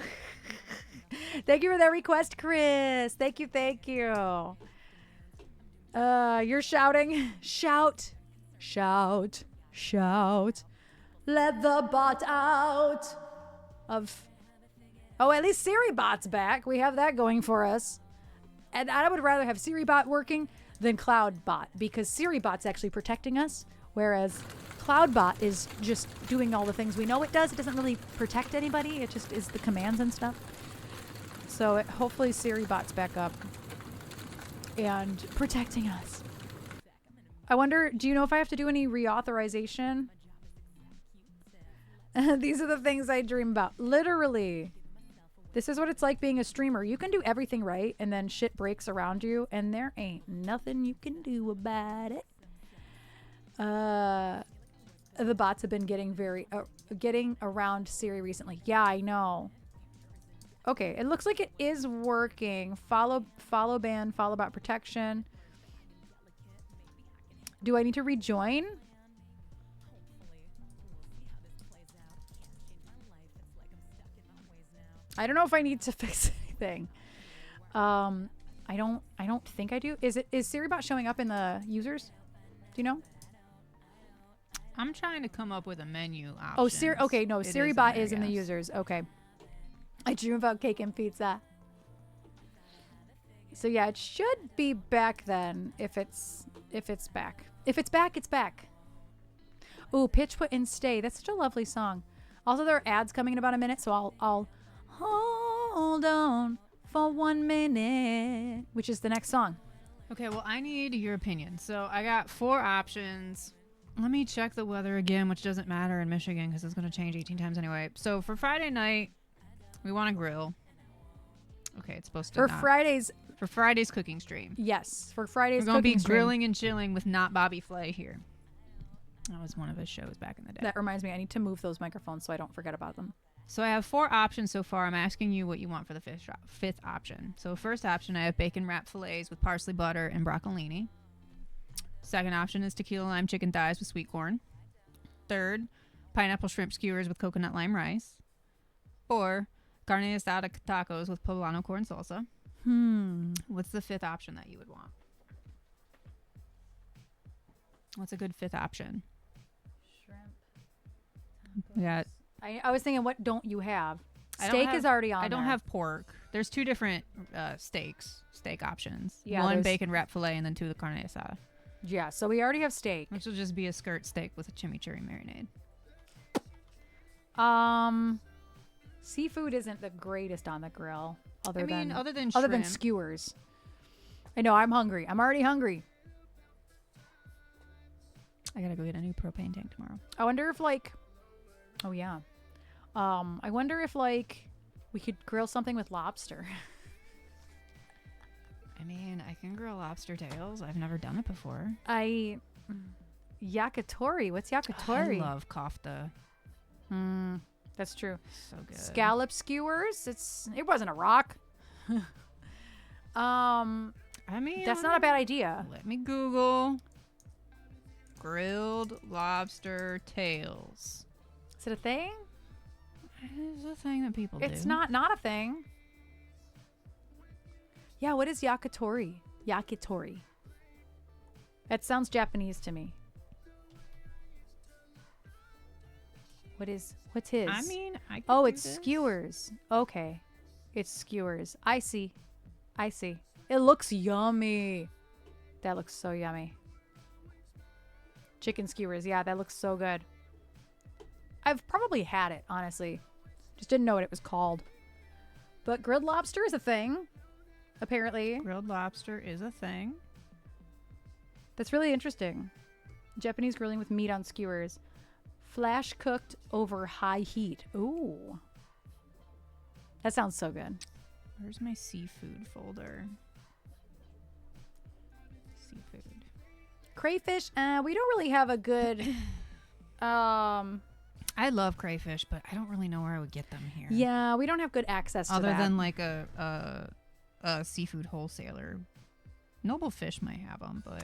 Thank you for that request, Chris. Thank you, thank you. You're shouting. Shout, shout, shout. Let the bot out of... Oh, at least SiriBot's back. We have that going for us. And I would rather have SiriBot working than CloudBot, because SiriBot's actually protecting us, whereas CloudBot is just doing all the things we know it does. It doesn't really protect anybody. It just is the commands and stuff. So hopefully SiriBot's back up and protecting us. I wonder, do you know if I have to do any reauthorization? These are the things I dream about. Literally. This is what it's like being a streamer. You can do everything right, and then shit breaks around you, and there ain't nothing you can do about it. The bots have been getting around Siri recently. Yeah, I know. Okay, it looks like it is working. Follow ban, follow bot protection. Do I need to rejoin? I don't know if I need to fix anything. I don't think I do. Is SiriBot showing up in the users? Do you know? I'm trying to come up with a menu option. Oh, okay, no, SiriBot is in the users. Okay. I dream about cake and pizza. So yeah, it should be back then if it's back. If it's back, it's back. Ooh, Pitch Put and Stay. That's such a lovely song. Also, there are ads coming in about a minute, so I'll hold on for 1 minute, which is the next song. Okay, well, I need your opinion. So I got 4 options. Let me check the weather again, which doesn't matter in Michigan because it's going to change 18 times anyway. So for Friday night, we want to grill. Okay, it's supposed to For not. Friday's Cooking stream. yes, for Friday's We're going to be cooking stream. grilling and chilling with not Bobby Flay here. That was one of his shows back in the day. That reminds me, I need to move those microphones so I don't forget about them. So I have 4 options so far. I'm asking you what you want for the fifth option. So first option, I have bacon wrapped fillets with parsley butter and broccolini. Second option is tequila lime chicken thighs with sweet corn. Third, pineapple shrimp skewers with coconut lime rice. Or carne asada tacos with poblano corn salsa. What's the 5th option that you would want? What's a good 5th option? Shrimp. We got. I was thinking, what don't you have? I don't Steak have- is already on I don't there. have pork. There's 2 different steak options. Yeah, One there's- bacon wrap fillet and then 2 the carne asada, Yeah, so we already have steak. which will just be a skirt steak with a chimichurri marinade. Seafood isn't the greatest on the grill. Other than other than other shrimp. than skewers. I know, I'm hungry. I'm already hungry. I gotta go get a new propane tank tomorrow. I wonder if oh yeah. I wonder if we could grill something with lobster. I mean, I can grill lobster tails. I've never done it before. Yakitori. What's I yakitori? love kofta. That's true. So good. Scallop skewers. It wasn't a rock. I mean, That's not a bad idea. Let me Google grilled lobster tails. Is it a thing? It's a thing that people do. It's not a thing. Yeah, what is yakitori? Yakitori. That sounds Japanese to me. What's his? I mean, I could Oh, do it's this. skewers. Okay. It's skewers. I see. It looks yummy. That looks so yummy. Chicken skewers. Yeah, that looks so good. I've probably had it, honestly. Just didn't know what it was called. But grilled lobster is a thing, apparently. Grilled lobster is a thing. That's really interesting. Japanese grilling with meat on skewers. Flash cooked over high heat. Ooh. That sounds so good. Where's my seafood folder? Seafood. Crayfish, we don't really have a good I love crayfish, but I don't really know where I would get them here. yeah, we don't have good access to Other that. than like a seafood wholesaler. Noble Fish might have them, but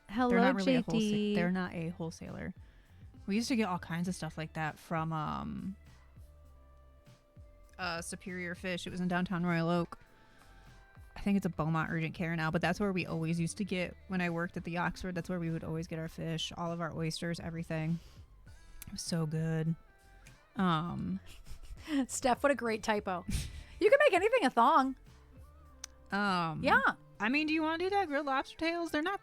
Hello, they're not really JD. they're not a wholesaler. We used to get all kinds of stuff like that from Superior Fish. It was in downtown Royal Oak. I think it's a Beaumont Urgent Care now, but that's where we always used to get, when I worked at the Oxford, that's where we would always get our fish, all of our oysters, everything. It was so good. Steph, what a great typo. You can make anything a thong. Yeah. I mean, do you want to do that? Grilled lobster tails? They're not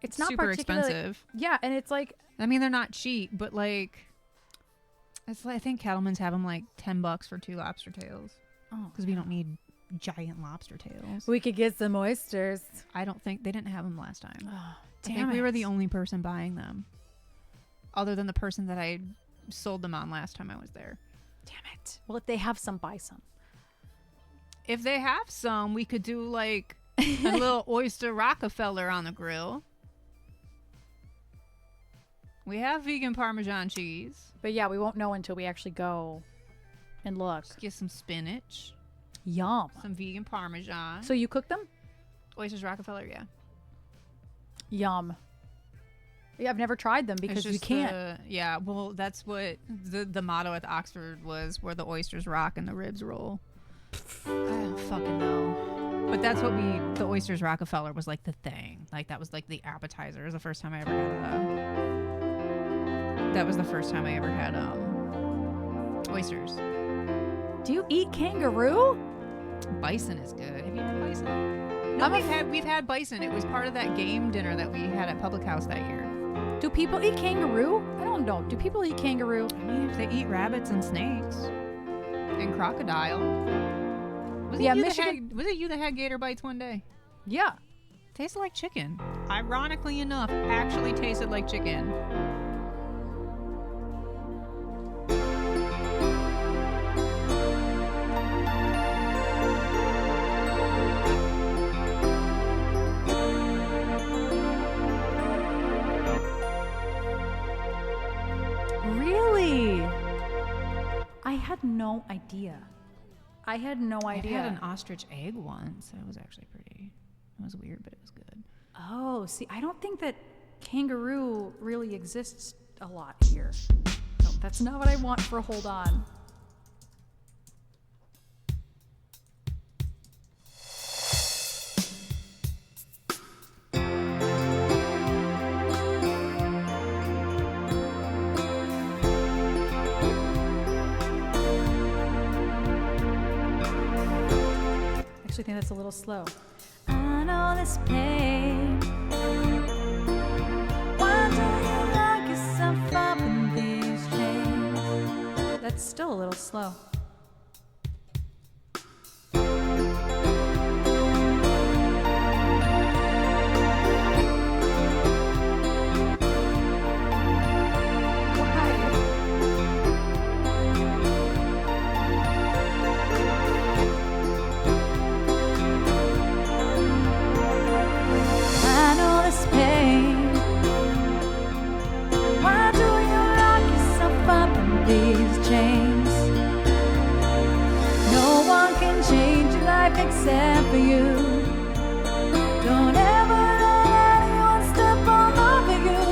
It's not super particularly expensive. Yeah, and it's like I mean, they're not cheap, but like, it's like, I think Cattleman's have them like $10 for 2 lobster tails. oh, Because we don't need giant lobster tails. we could get some oysters. I don't think they didn't have them last time. Oh, I damn think we it. were the only person buying them, other than the person that I sold them on last time I was there. Damn it. Well, if they have some, buy some. If they have some, we could do like a little oyster Rockefeller on the grill. We have vegan Parmesan cheese. But yeah, we won't know until we actually go and look. Just get some spinach, Yum. some vegan Parmesan. So you cook them? Oysters Rockefeller, yeah. Yum. Yeah, I've never tried them because It's you just can't. yeah, well, that's what the motto at the Oxford was, where the oysters rock and the ribs roll. I don't fucking know. But that's what the oysters Rockefeller was like the thing. Like that was like the appetizer. It was the first time I ever had oysters. Do you eat kangaroo? Bison is good. Have you had bison? No, we've had bison. It was part of that game dinner that we had at Public House that year. Do people eat kangaroo? I don't know. Do people eat kangaroo? I mean, if they eat rabbits and snakes and crocodile. Was it you that had gator bites one day? Yeah. Tasted like chicken. Ironically enough, actually tasted like chicken. Really? I had no idea. I had no idea. I had an ostrich egg once. That was actually pretty. It was weird, but it was good. Oh, see, I don't think that kangaroo really exists a lot here. So that's not what I want for Hold On. I think that's a little slow. I know this pain. Why do you lock yourself up in these chains? That's still a little slow. Except for you. Don't ever let anyone step all over you.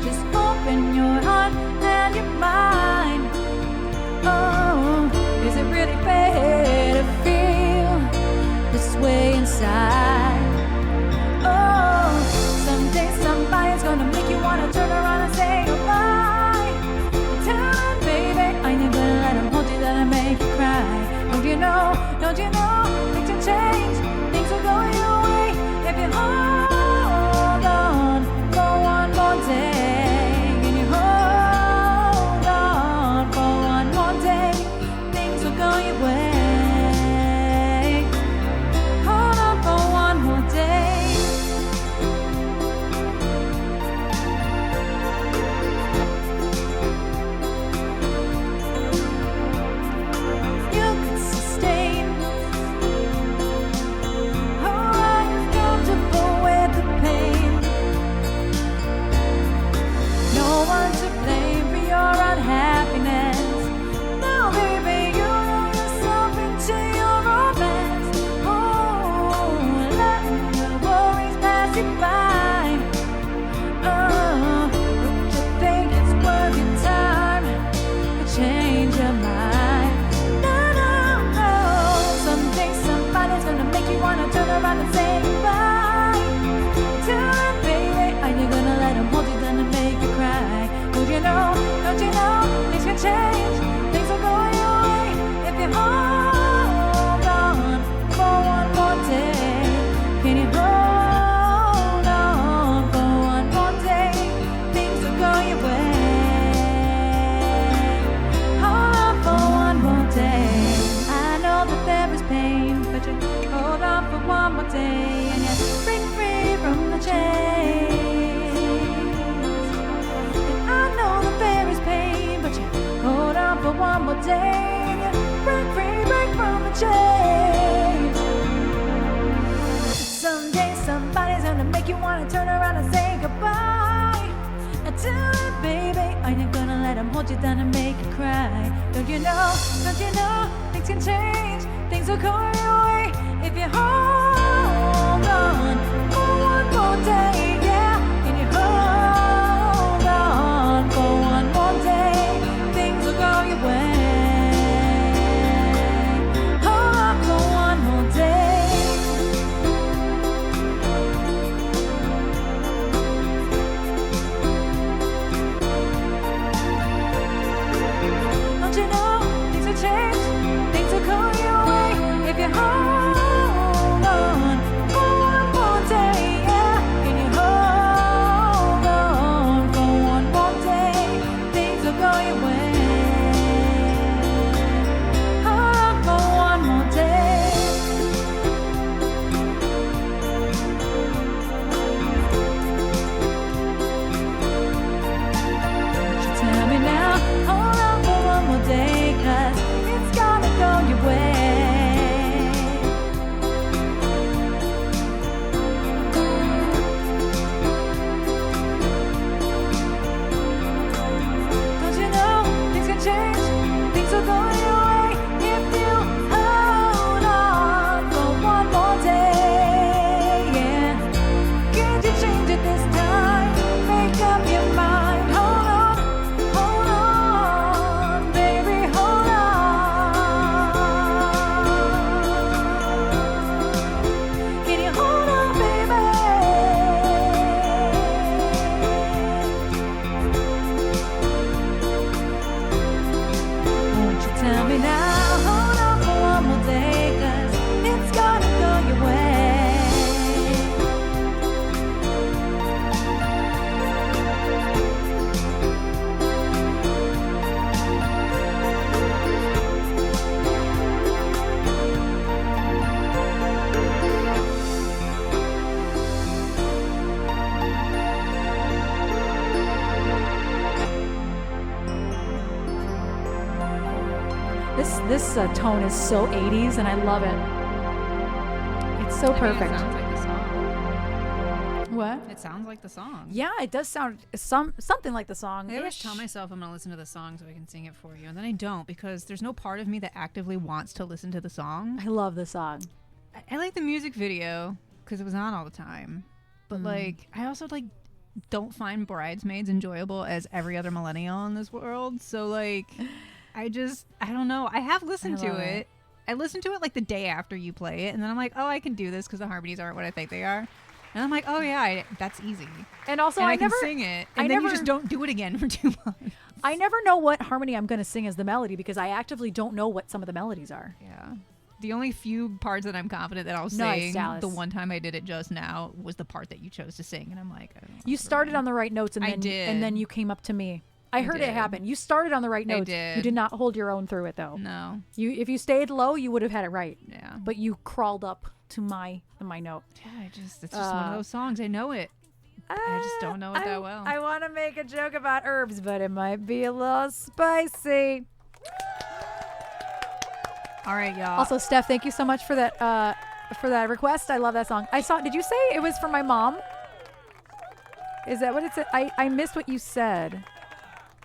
Just open your heart and your mind. Oh, is it really fair to feel this way inside? Oh, someday somebody's gonna make you wanna turn around and say goodbye. Tell them, baby, I ain't gonna let them hold you, that I make you cry. Don't you know, things will change, things will go your way if you hold on for one more day. Can you hold on for one more day? Things will go your way. Hold on for one more day. Don't you know, things can change, things will go your way if you hold on for one more day. Can you hold on for one more day? Things will go your way. Hold on for one more day. I know that there is pain, but you hold on for one more day and you break free from the chains. Hold on for one more day and you break free, break from the chains. Someday somebody's gonna make you wanna turn around and say goodbye. Until then, baby, are you gonna let them hold you down and make you cry? Don't you know, things can change, things will go your way if you hold on for one more day, yeah. Can you hold on for one more day? Go your way. Hold on for one more day. Don't you know things will change? your way. Hold on for one more day. Won't you tell me now? Hold on for one more day, 'cause it's gonna go your way. Don't you know things can change? Things will go your way if you hold on for one more day. Yeah. Can't you change it this time? Make up your mind. Hold on, baby, hold on. Can you hold on, baby? Won't you tell me now? Hold on for one more day, 'cause it's gonna go your way. This tone is so 80s, and I love it. It's so perfect. It sounds like the song. What? It sounds like the song. Yeah, it does sound something like the song. I always tell myself I'm going to listen to the song so I can sing it for you. And then I don't, because there's no part of me that actively wants to listen to the song. I love the song. I like the music video because it was on all the time. But like, I also like don't find Bridesmaids enjoyable as every other millennial in this world. So like, I don't know. I have listened to it. I listened to it like the day after you play it. And then I'm like, oh, I can do this because the harmonies aren't what I think they are. And I'm like, oh yeah, that's easy. And also, And I I can never sing it. And then you just don't do it again for 2 months. I never know what harmony I'm going to sing as the melody because I actively don't know what some of the melodies are. Yeah. The only few parts that I'm confident that I'll Nice, sing, Dallas. the one time I did it just now, was the part that you chose to sing. And I'm like, I don't know. You started on the right notes, and I then did. and then you came up to me. I heard it did. happen. You started on the right notes. did. You did not hold your own through it though. No. If you stayed low, you would have had it right. Yeah. But you crawled up to my note. Yeah, it's just one of those songs. I know it. I just don't know it that well. I want to make a joke about herbs, but it might be a little spicy. All right, y'all. Also, Steph, thank you so much for that request. I love that song. Did you say it was for my mom? Is that what it said? I missed what you said.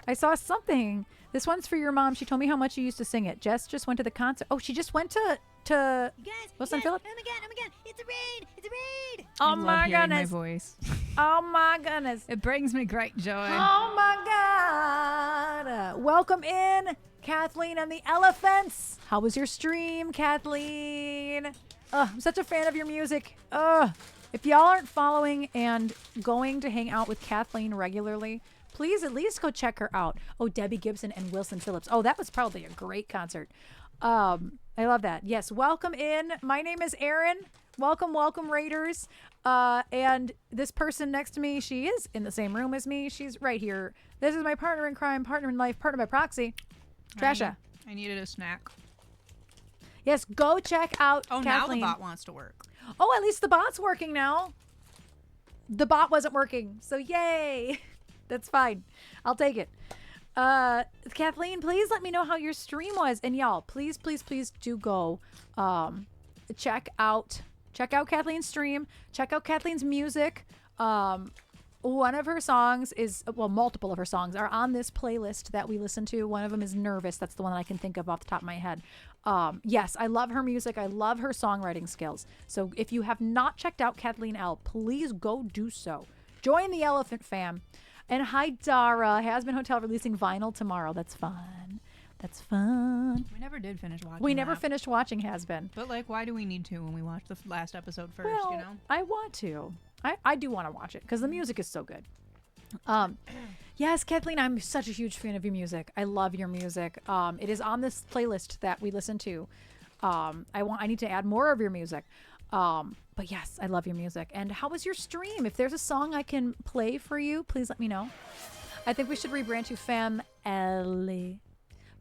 I saw something. This one's for your mom. She told me how much you used to sing it. Jess just went to the concert. Oh, she just went to You guys, Wilson you guys, Phillip? oh my god, it's a raid, it's a raid. Oh I love my hearing goodness. my voice. Oh my goodness. It brings me great joy. Oh my God. Welcome in, Kathleen and the Elephants. How was your stream, Kathleen? I'm such a fan of your music. If y'all aren't following and going to hang out with Kathleen regularly, please at least go check her out. Oh, Debbie Gibson and Wilson Phillips. Oh, that was probably a great concert. I love that. Yes, welcome in. My name is Erin. Welcome, Raiders. And this person next to me, she is in the same room as me. She's right here. This is my partner in crime, partner in life, partner by proxy, Trasha. I needed a snack. Yes, go check out Oh, Kathleen. now the bot wants to work. Oh, at least the bot's working now. The bot wasn't working, so yay. That's fine. I'll take it. Kathleen, please let me know how your stream was. And y'all, please do go check out Kathleen's stream. Check out Kathleen's music. One of her songs multiple of her songs are on this playlist that we listen to. One of them is Nervous. That's the one that I can think of off the top of my head. Yes, I love her music. I love her songwriting skills. So if you have not checked out Kathleen L., please go do so. Join the Elephant fam. And hi, Dara. Hasbin Hotel releasing vinyl tomorrow. That's fun. That's fun. We never did finish watching We never that. finished watching Hasbin. But like, why do we need to when we watch the last episode first, Well, you know? I want to. I do want to watch it because the music is so good. Yes, Kathleen, I'm such a huge fan of your music. I love your music. It is on this playlist that we listen to. I need to add more of your music. But yes, I love your music. And how was your stream? If there's a song I can play for you, please let me know. I think we should rebrand to Fam Ellie.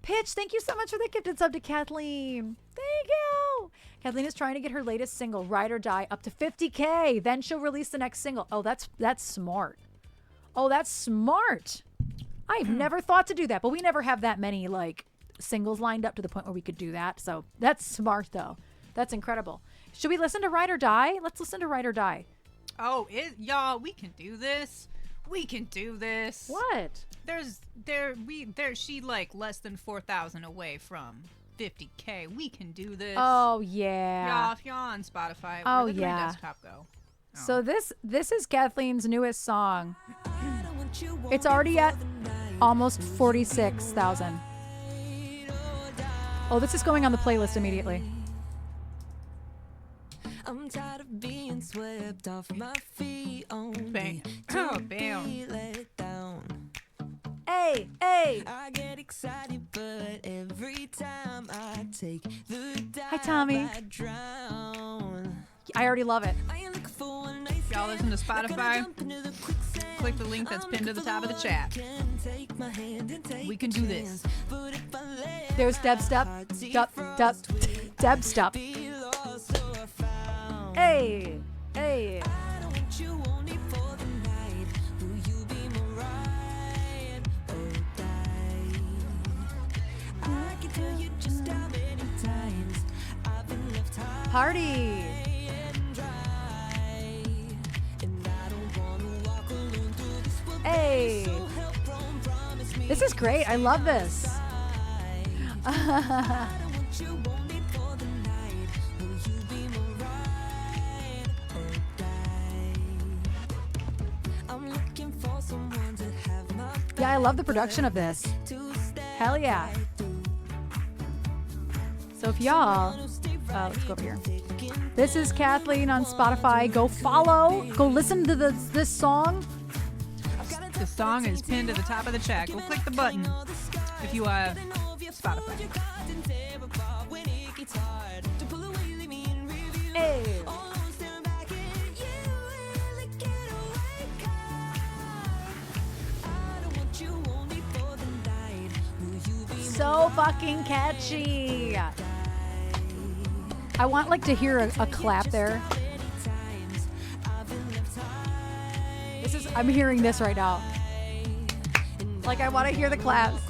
Pitch, thank you so much for the gifted sub to Kathleen. Thank you. Kathleen is trying to get her latest single, Ride or Die, up to 50K. Then she'll release the next single. Oh, that's smart. Oh, that's smart. I've never thought to do that, but we never have that many like singles lined up to the point where we could do that. So that's smart, though. That's incredible. Should we listen to Ride or Die? Let's listen to Ride or Die. Oh, y'all, we can do this. We can do this. What? She like less than 4,000 away from 50K. We can do this. Oh yeah. Y'all, if y'all on Spotify, Oh, where did yeah. my desktop go? Oh. So this is Kathleen's newest song. It's already at almost 46,000. Oh, this is going on the playlist immediately. I'm tired of being swept off my feet. Bang. Oh, bam. Let down. Hey. I get excited, but every time I take the dive, Hi, Tommy. I drown. I already love it. I ain't looking for a nice Y'all listen to Spotify. Click the link that's pinned to the top of the chat. We can do this. There's Deb Step. Deb Step. Hey. Party. Hey. This is great. I love this. Yeah, I love the production of this. Hell yeah. So if y'all, let's go over here. This is Kathleen on Spotify. Go follow. Go listen to this song. The song is pinned to the top of the chat. Go click the button if you have Spotify. Hey. So fucking catchy. I want like to hear a clap there. I'm hearing this right now. Like I want to hear the claps.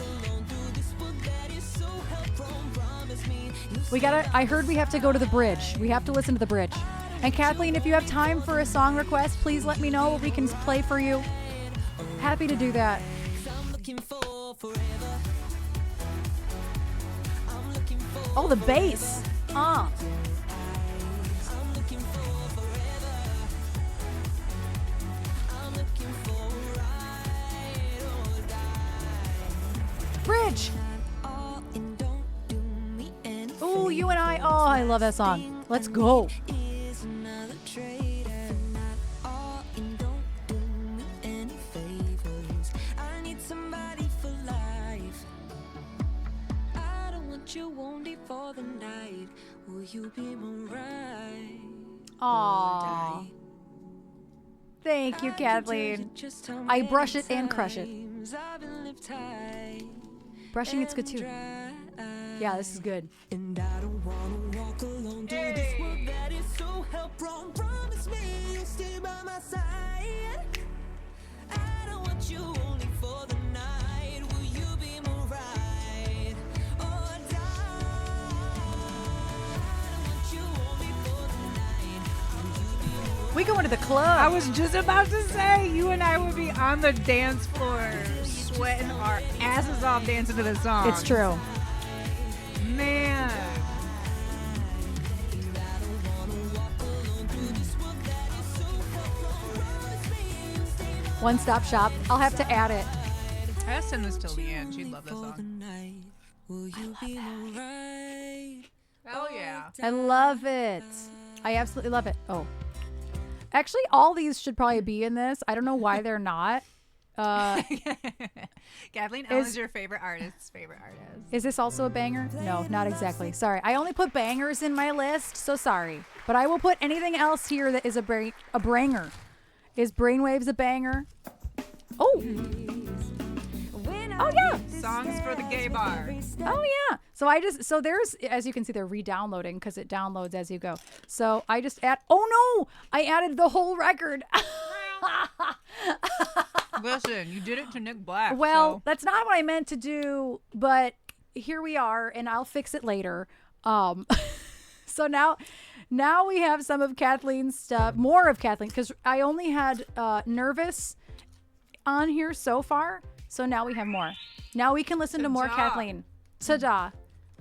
I heard we have to go to the bridge. We have to listen to the bridge. And Kathleen, if you have time for a song request, please let me know. We can play for you. Happy to do that. Oh, the bass. Bridge. Ooh, you and I. Oh, I love that song. Let's go. Aww. Thank you, Kathleen. I brush it and crush it. Brushing it's good too. Yeah, this is good. And I don't wanna walk alone through this world that is so help-prone. Promise me you'll stay by my side. I don't want you only for the night. Will you be my ride or die? I don't want you only for the night. Will you be my We going to the club. I was just about to say, you and I would be on the dance floor, sweating our asses off dancing to this song. It's true. Man. One Stop Shop. I'll have to add it. I asked him this till the end. She'd love this for the song. night? Will you be my ride? Hell yeah. I love it. I absolutely love it. Oh. Actually, all these should probably be in this. I don't know why they're not. Kathleen Ellen's your favorite artist's favorite artist. Is this also a banger? No, not exactly. Sorry. I only put bangers in my list, so sorry. But I will put anything else here that is a branger. Is Brainwaves a banger? Oh. Oh yeah. Songs for the gay bar. Oh yeah. So there's, as you can see, they're re-downloading because it downloads as you go. So I just I added the whole record. Listen, you did it to Nick Black. Well, so. that's not what I meant to do, but here we are, and I'll fix it later. So now we have some of Kathleen's stuff, more of Kathleen, because I only had Nervous on here so far. So now we have more. Now we can listen to more Kathleen. Ta-da.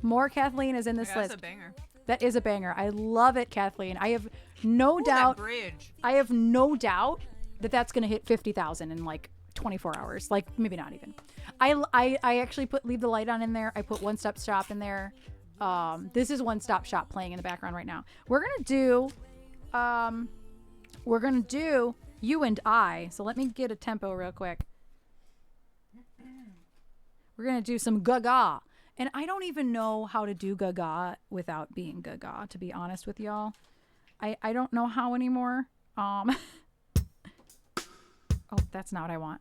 More Kathleen is in this list. That's a banger. That is a banger. I love it, Kathleen. I have no Ooh, doubt. that bridge. I have no doubt that that's going to hit 50,000 in like 24 hours. Like maybe not even. I actually leave the light on in there. I put One Stop Shop in there. This is One Stop Shop playing in the background right now. We're going to do You and I. So let me get a tempo real quick. We're going to do some Gaga. And I don't even know how to do Gaga without being Gaga, to be honest with y'all. I don't know how anymore. Oh, that's not what I want.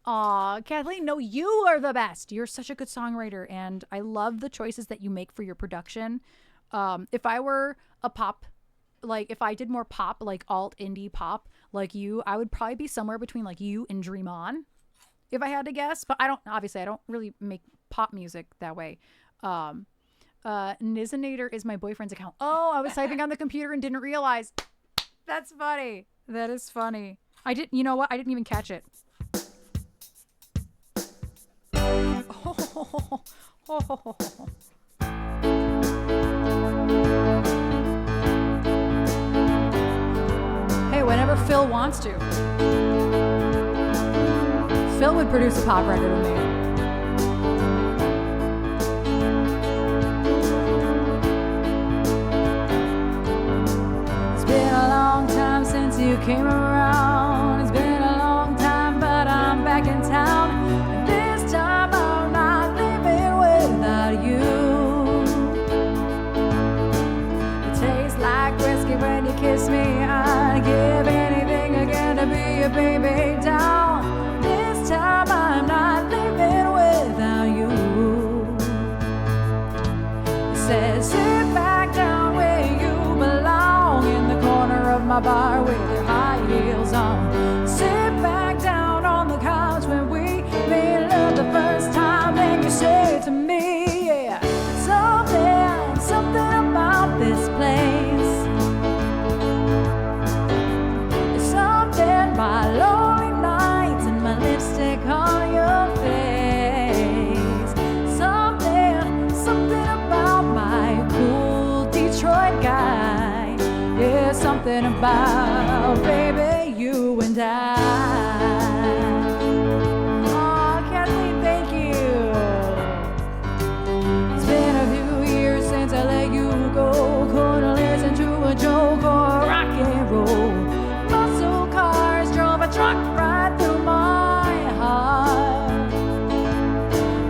Aw, Kathleen, no, you are the best. You're such a good songwriter, and I love the choices that you make for your production. If I were a pop, like if I did more pop, like alt indie pop, like you, I would probably be somewhere between like you and Dream On, if I had to guess. But I don't really make pop music that way. Nizinator is my boyfriend's account. Oh, I was typing on the computer and didn't realize. That's funny. That is funny. You know what? I didn't even catch it. Hey, whenever Phil wants to. Phil would produce a pop record with me. It's been a long time since you came around. It's been a long time, but I'm back in town. And this time I'm not living without you. It tastes like whiskey when you kiss me. I'd give anything again to be your baby down. This time I'm not living without you. It says sit back down where you belong, in the corner of my bar with your high heels on. Sit back down on the couch when we made love the first time, and you say to me, yeah, something about this place. It's something, my lonely nights and my lipstick on your face. Something about my cool Detroit guy. Yeah, something about, baby, you and I. Oh, Kathleen, thank you. It's been a few years since I let you go. Couldn't listen to a joke or rock and roll. Muscle cars drove a truck right through my heart.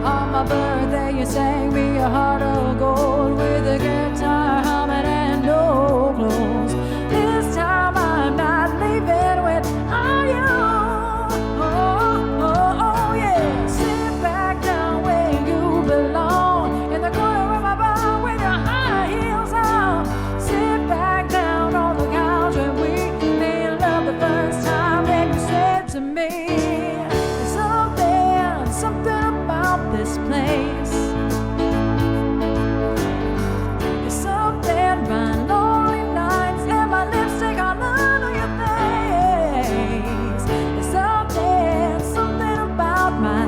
On my birthday, you sang me a heart of gold with a guitar humming and no clothes. This time I'm not leaving without you. Oh, yeah. Sit back down where you belong, in the corner of my bar with your high heels on. Sit back down on the couch when we made love the first time, and you said to me, something about this place. It's something, my lonely nights and my lipstick on under your face. It's something about my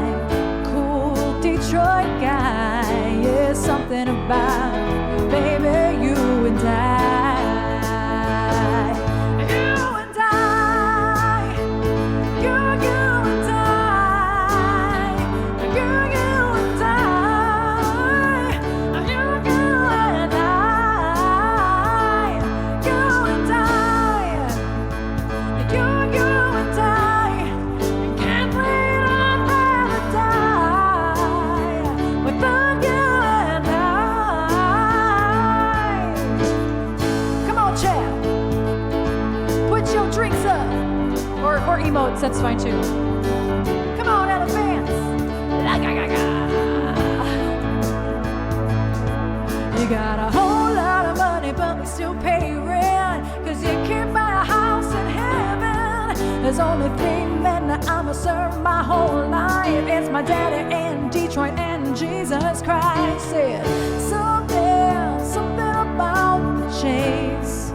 cool Detroit guy. Yeah, something about, baby, you and I. You and I. You and I. You and I. You and I. You and I. You and I. Can't wait, I'd rather die without you and I. Come on, Chad. Put your drinks up. Or emotes, that's fine too. Come on, elephants. Like I There's only three men that I'ma serve my whole life. It's my daddy and Detroit and Jesus Christ. Said something about the chase.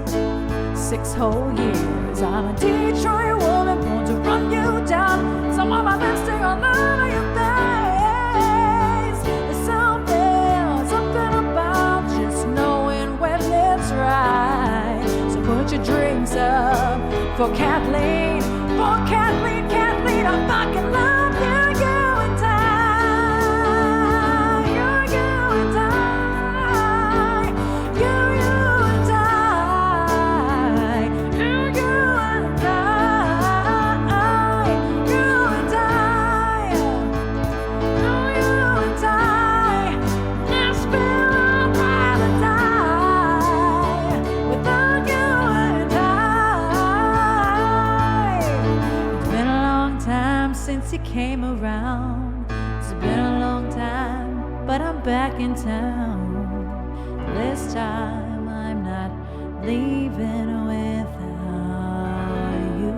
6 whole years, I'm a Detroit woman born to run you down. Some of my lipstick all over your face. There's something about just knowing when it's right. So put your drinks up for Kathleen, Kathleen, I fucking love you, you and I, you and I, you and I, you and I, you and I, this feel I'd rather die without you and I. Since you came around, it's been a long time, but I'm back in town. This time I'm not leaving without you.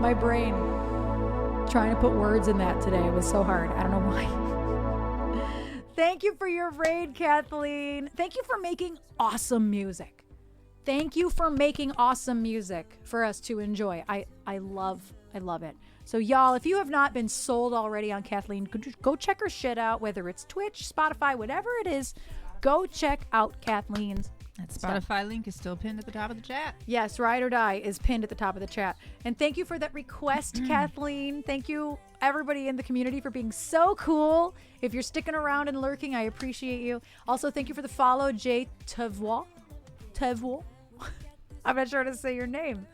My brain trying to put words in that today was so hard. I don't know why. Thank you for your raid, Kathleen. Thank you for making awesome music. Thank you for making awesome music for us to enjoy. I love it. So y'all, if you have not been sold already on Kathleen, go check her shit out, whether it's Twitch, Spotify, whatever it is. Go check out Kathleen's. That Spotify link is still pinned at the top of the chat. Yes, Ride or Die is pinned at the top of the chat. And thank you for that request, Kathleen. Thank you, everybody in the community, for being so cool. If you're sticking around and lurking, I appreciate you. Also, thank you for the follow, Jay Tevois. I'm not sure how to say your name.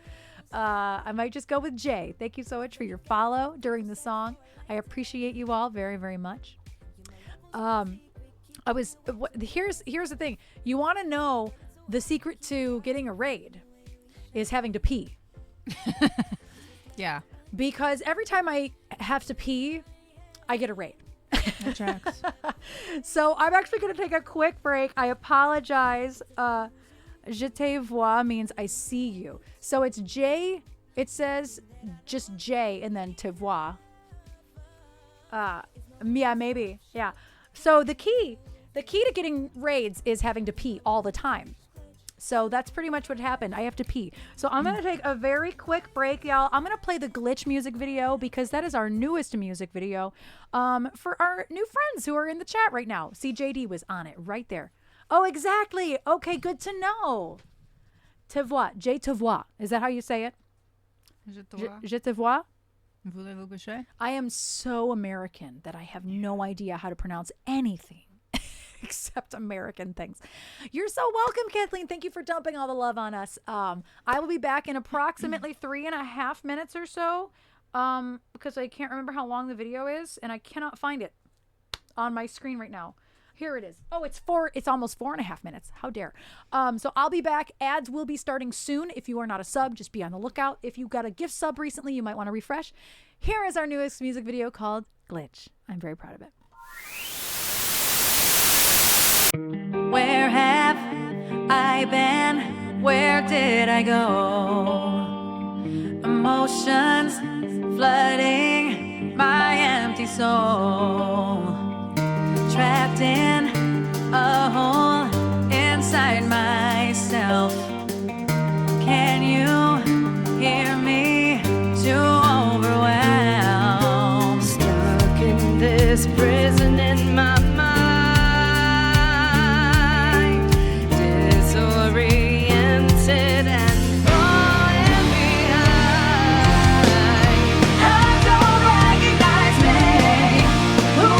I might just go with Jay. Thank you so much for your follow during the song. I appreciate you all very, very much. Here's the thing. You want to know the secret to getting a raid is having to pee. Yeah. Because every time I have to pee, I get a raid. That tracks. So I'm actually going to take a quick break. I apologize. Je te vois means I see you. So it's J. It says just J and then te vois. Yeah, maybe. Yeah. So the key to getting raids is having to pee all the time. So that's pretty much what happened. I have to pee. So I'm going to take a very quick break, y'all. I'm going to play the Glitch music video because that is our newest music video for our new friends who are in the chat right now. See, JD was on it right there. Oh, exactly. Okay, good to know. Te vois. Je te vois. Is that how you say it? Je te vois. Je te vois. Voulez-vous coucher? I am so American that I have no idea how to pronounce anything except American things. You're so welcome, Kathleen. Thank you for dumping all the love on us. I will be back in approximately 3.5 minutes or so because I can't remember how long the video is and I cannot find it on my screen right now. Here it is. Oh, it's almost 4.5 minutes. How dare. So I'll be back. Ads will be starting soon. If you are not a sub, just be on the lookout. If you got a gift sub recently, you might want to refresh. Here is our newest music video called Glitch. I'm very proud of it. Where have I been? Where did I go? Emotions flooding my empty soul. Trapped in a hole inside myself. Can you hear me? Too overwhelmed. Stuck in this prison in my mind. Disoriented and falling behind. I don't recognize me. Who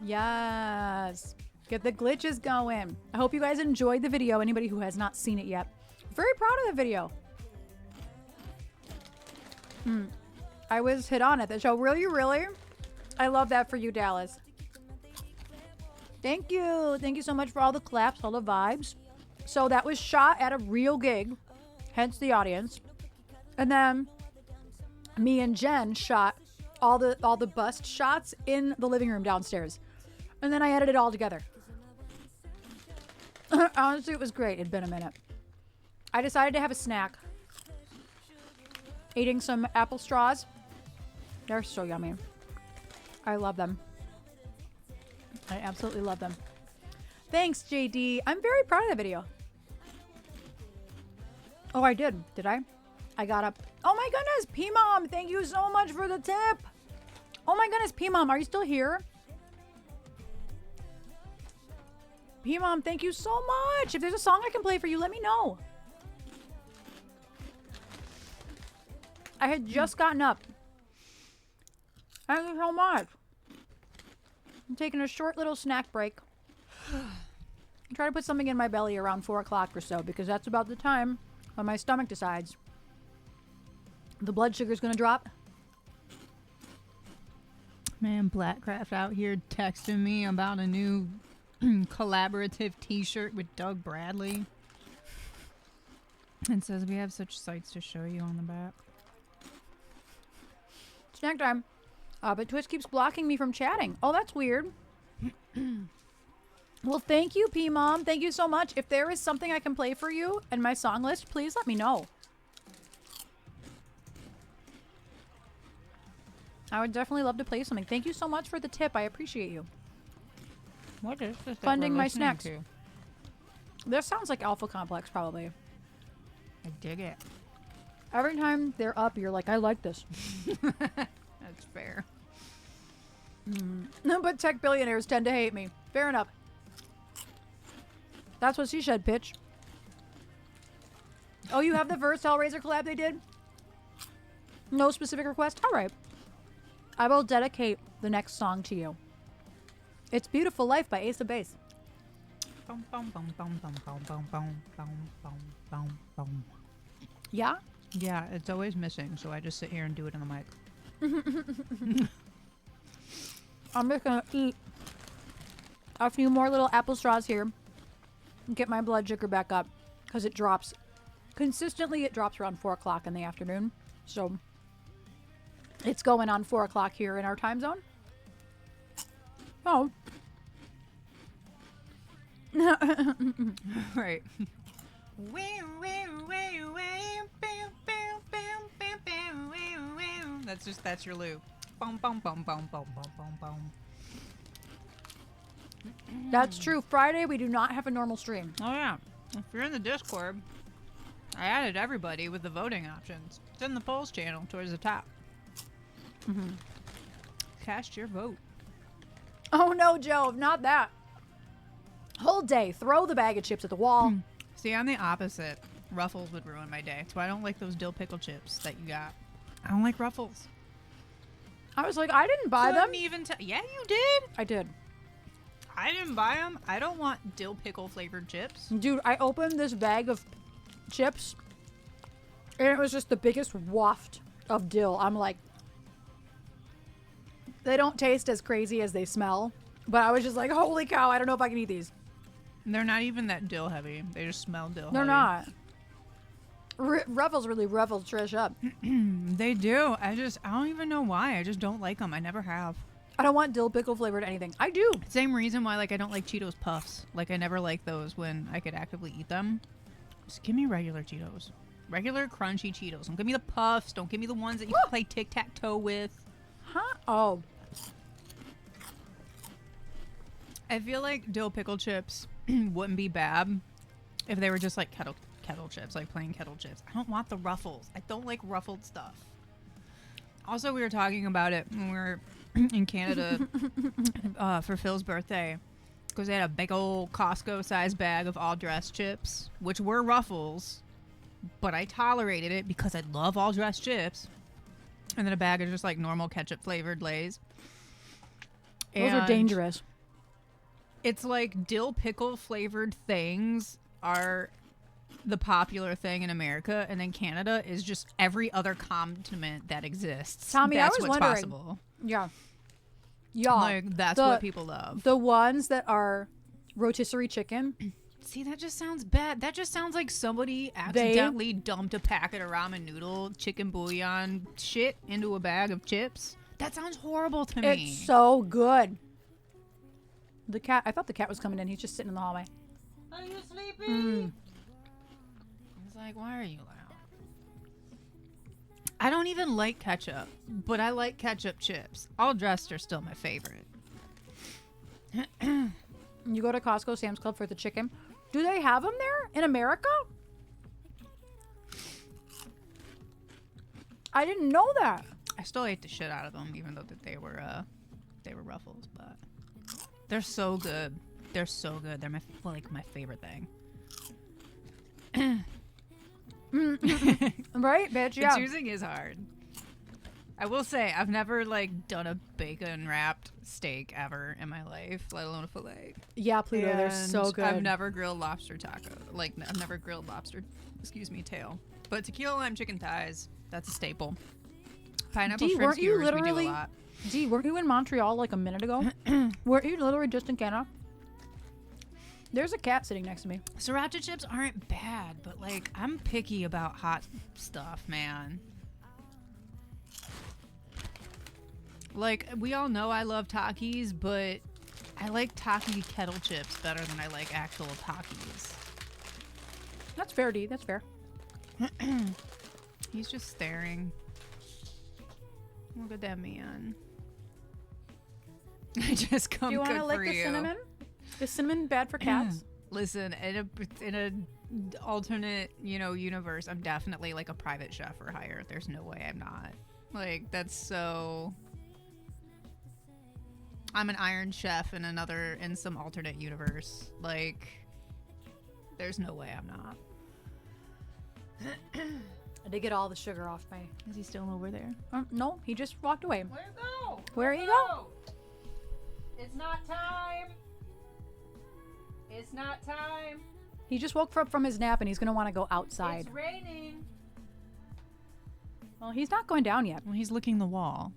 Yes. Get the glitches going. I hope you guys enjoyed the video. Anybody who has not seen it yet. Very proud of the video. I was hit on at the show. Really, really? I love that for you, Dallas. Thank you. Thank you so much for all the claps, all the vibes. So that was shot at a real gig, hence the audience. And then me and Jen shot all the bust shots in the living room downstairs. And then I edited it all together. Honestly, it was great. It'd been a minute. I decided to have a snack. Eating some apple straws. They're so yummy. I love them. I absolutely love them. Thanks, JD. I'm very proud of that video. Oh, I did. Did I? I got up. Oh my goodness, P-Mom. Thank you so much for the tip. Oh my goodness, P-Mom. Are you still here? P-Mom, thank you so much. If there's a song I can play for you, let me know. I had just gotten up. Thank you so much. I'm taking a short little snack break. Try to put something in my belly around 4 o'clock or so, because that's about the time when my stomach decides the blood sugar's gonna drop. Man, Blackcraft out here texting me about a new collaborative t-shirt with Doug Bradley. And says we have such sights to show you on the back. Snack time. But Twitch keeps blocking me from chatting. Oh, that's weird. Well, thank you, P-Mom. Thank you so much. If there is something I can play for you in my song list, please let me know. I would definitely love to play something. Thank you so much for the tip. I appreciate you. What is this? Funding my snacks. This sounds like Alpha Complex, probably. I dig it. Every time they're up, you're like, I like this. That's fair. But tech billionaires tend to hate me. Fair enough. That's what she said, pitch. Oh, you have the first Hellraiser collab they did? No specific request? All right. I will dedicate the next song to you. It's Beautiful Life by Ace of Base. Boom, boom, boom, boom, boom, boom, boom, boom, boom, boom, boom, boom. Yeah? Yeah, it's always missing, so I just sit here and do it in the mic. I'm just gonna eat a few more little apple straws here and get my blood sugar back up, because it drops consistently. It drops around 4 o'clock in the afternoon, so it's going on 4 o'clock here in our time zone. Oh. Right. That's your loop. Boom, boom, boom, boom, boom, boom, boom, boom. That's true. Friday, we do not have a normal stream. Oh yeah. If you're in the Discord, I added everybody with the voting options. It's in the polls channel towards the top. Cast your vote. Oh no, Joe, not that. Whole day, throw the bag of chips at the wall. See, I'm the opposite. Ruffles would ruin my day. That's why I don't like those dill pickle chips that you got. I don't like Ruffles. I was like, I didn't buy them. Couldn't even yeah, you did. I did. I didn't buy them. I don't want dill pickle flavored chips. Dude, I opened this bag of chips, and it was just the biggest waft of dill. I'm like, they don't taste as crazy as they smell, but I was just like, holy cow, I don't know if I can eat these. They're not even that dill heavy. They just smell dill They're heavy. not. Ruffles really ruffled Trish up. They do. I don't even know why. I just don't like them. I never have. I don't want dill pickle flavored anything. I do. Same reason why, like, I don't like Cheetos Puffs. Like, I never like those when I could actively eat them. Just give me regular Cheetos. Regular crunchy Cheetos. Don't give me the puffs. Don't give me the ones that you can play tic-tac-toe with. Huh? Oh. I feel like dill pickle chips wouldn't be bad if they were just like kettle chips, like plain kettle chips. I don't want the Ruffles. I don't like ruffled stuff. Also, we were talking about it when we were in Canada for Phil's birthday, because they had a big old Costco-sized bag of all-dressed chips, which were Ruffles, but I tolerated it because I love all-dressed chips. And then a bag of just like normal ketchup-flavored Lay's. Those are dangerous. It's like dill pickle flavored things are the popular thing in America, and then Canada is just every other condiment that exists. Tommy, that's I was what's wondering. possible. Yeah. Yeah. Like that's what people love. The ones that are rotisserie chicken. See, that just sounds bad. That just sounds like somebody accidentally dumped a packet of ramen noodle, chicken bouillon shit into a bag of chips. That sounds horrible to me. It's so good. The cat, I thought the cat was coming in. He's just sitting in the hallway. Are you sleeping? I was like, why are you loud? I don't even like ketchup, but I like ketchup chips. All dressed are still my favorite. You go to Costco, Sam's Club for the chicken. Do they have them there in America? I didn't know that. I still ate the shit out of them, even though that they were Ruffles, but they're so good. They're so good. They're my favorite thing. Right, bitch? Yeah. Choosing is hard. I will say I've never like done a bacon wrapped steak ever in my life, let alone a fillet. Yeah, Pluto, they're And so good. I've never grilled lobster taco. Like I've never grilled lobster, tail. But tequila lime chicken thighs, that's a staple. Pineapple Dee, shrimp weren't you skewers, we do literally- a lot. Dee, weren't you in Montreal like a minute ago? Weren't you literally just in Canada? There's a cat sitting next to me. Sriracha chips aren't bad, but like I'm picky about hot stuff, man. Like we all know I love Takis, but I like Taki kettle chips better than I like actual Takis. That's fair, Dee. That's fair. He's just staring. Look at that man. I just come Do you want cook to lick for the you. cinnamon? Is cinnamon bad for cats? Listen, in a alternate, universe, I'm definitely like a private chef for hire. There's no way I'm not. Like that's so. I'm an Iron Chef in some alternate universe. Like, there's no way I'm not. I did get all the sugar off my. Is he still over there? No, he just walked away. Where you go? Where you go? It's not time. It's not time. He just woke up from his nap and he's gonna want to go outside. It's raining. Well, he's not going down yet. Well, he's licking the wall.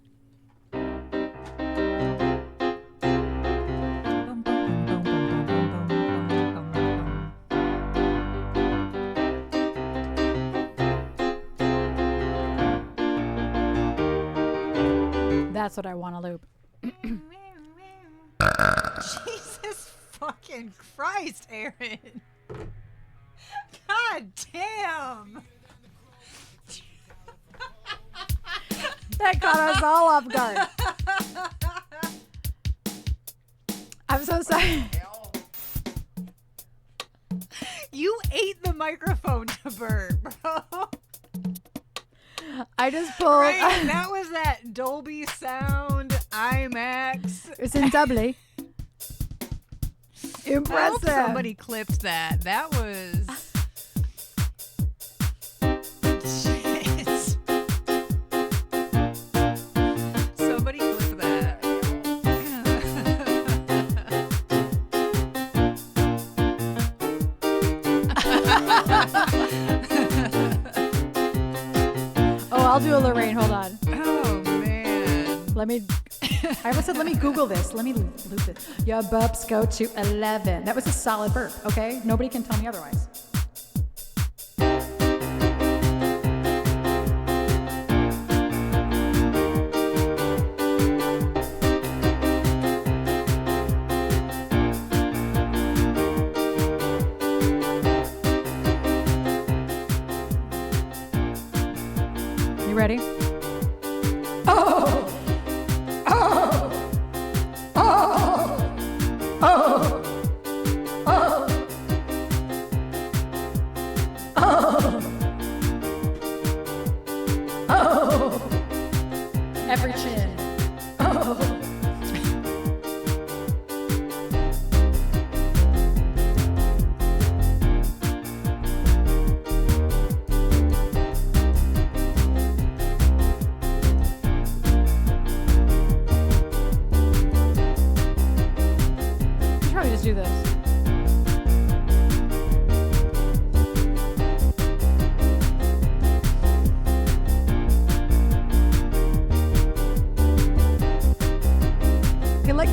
That's what I want to loop. Jesus fucking Christ, Erin. God damn. That caught us all off guard. I'm so sorry. You ate the microphone to burp, bro. I just pulled. Right, that was that Dolby Sound IMAX. It's in doubly. I hope Impressive. somebody clipped that. That was. Shit. Somebody clip that. Oh, I'll do a Lorraine. Hold on. Oh man. Let me. I almost said, let me Google this. Let me loop this. Your burps go to 11. That was a solid burp, okay? Nobody can tell me otherwise. You ready? Oh! Oh! Oh! Oh! Oh! Oh! Oh! Every chin. Oh!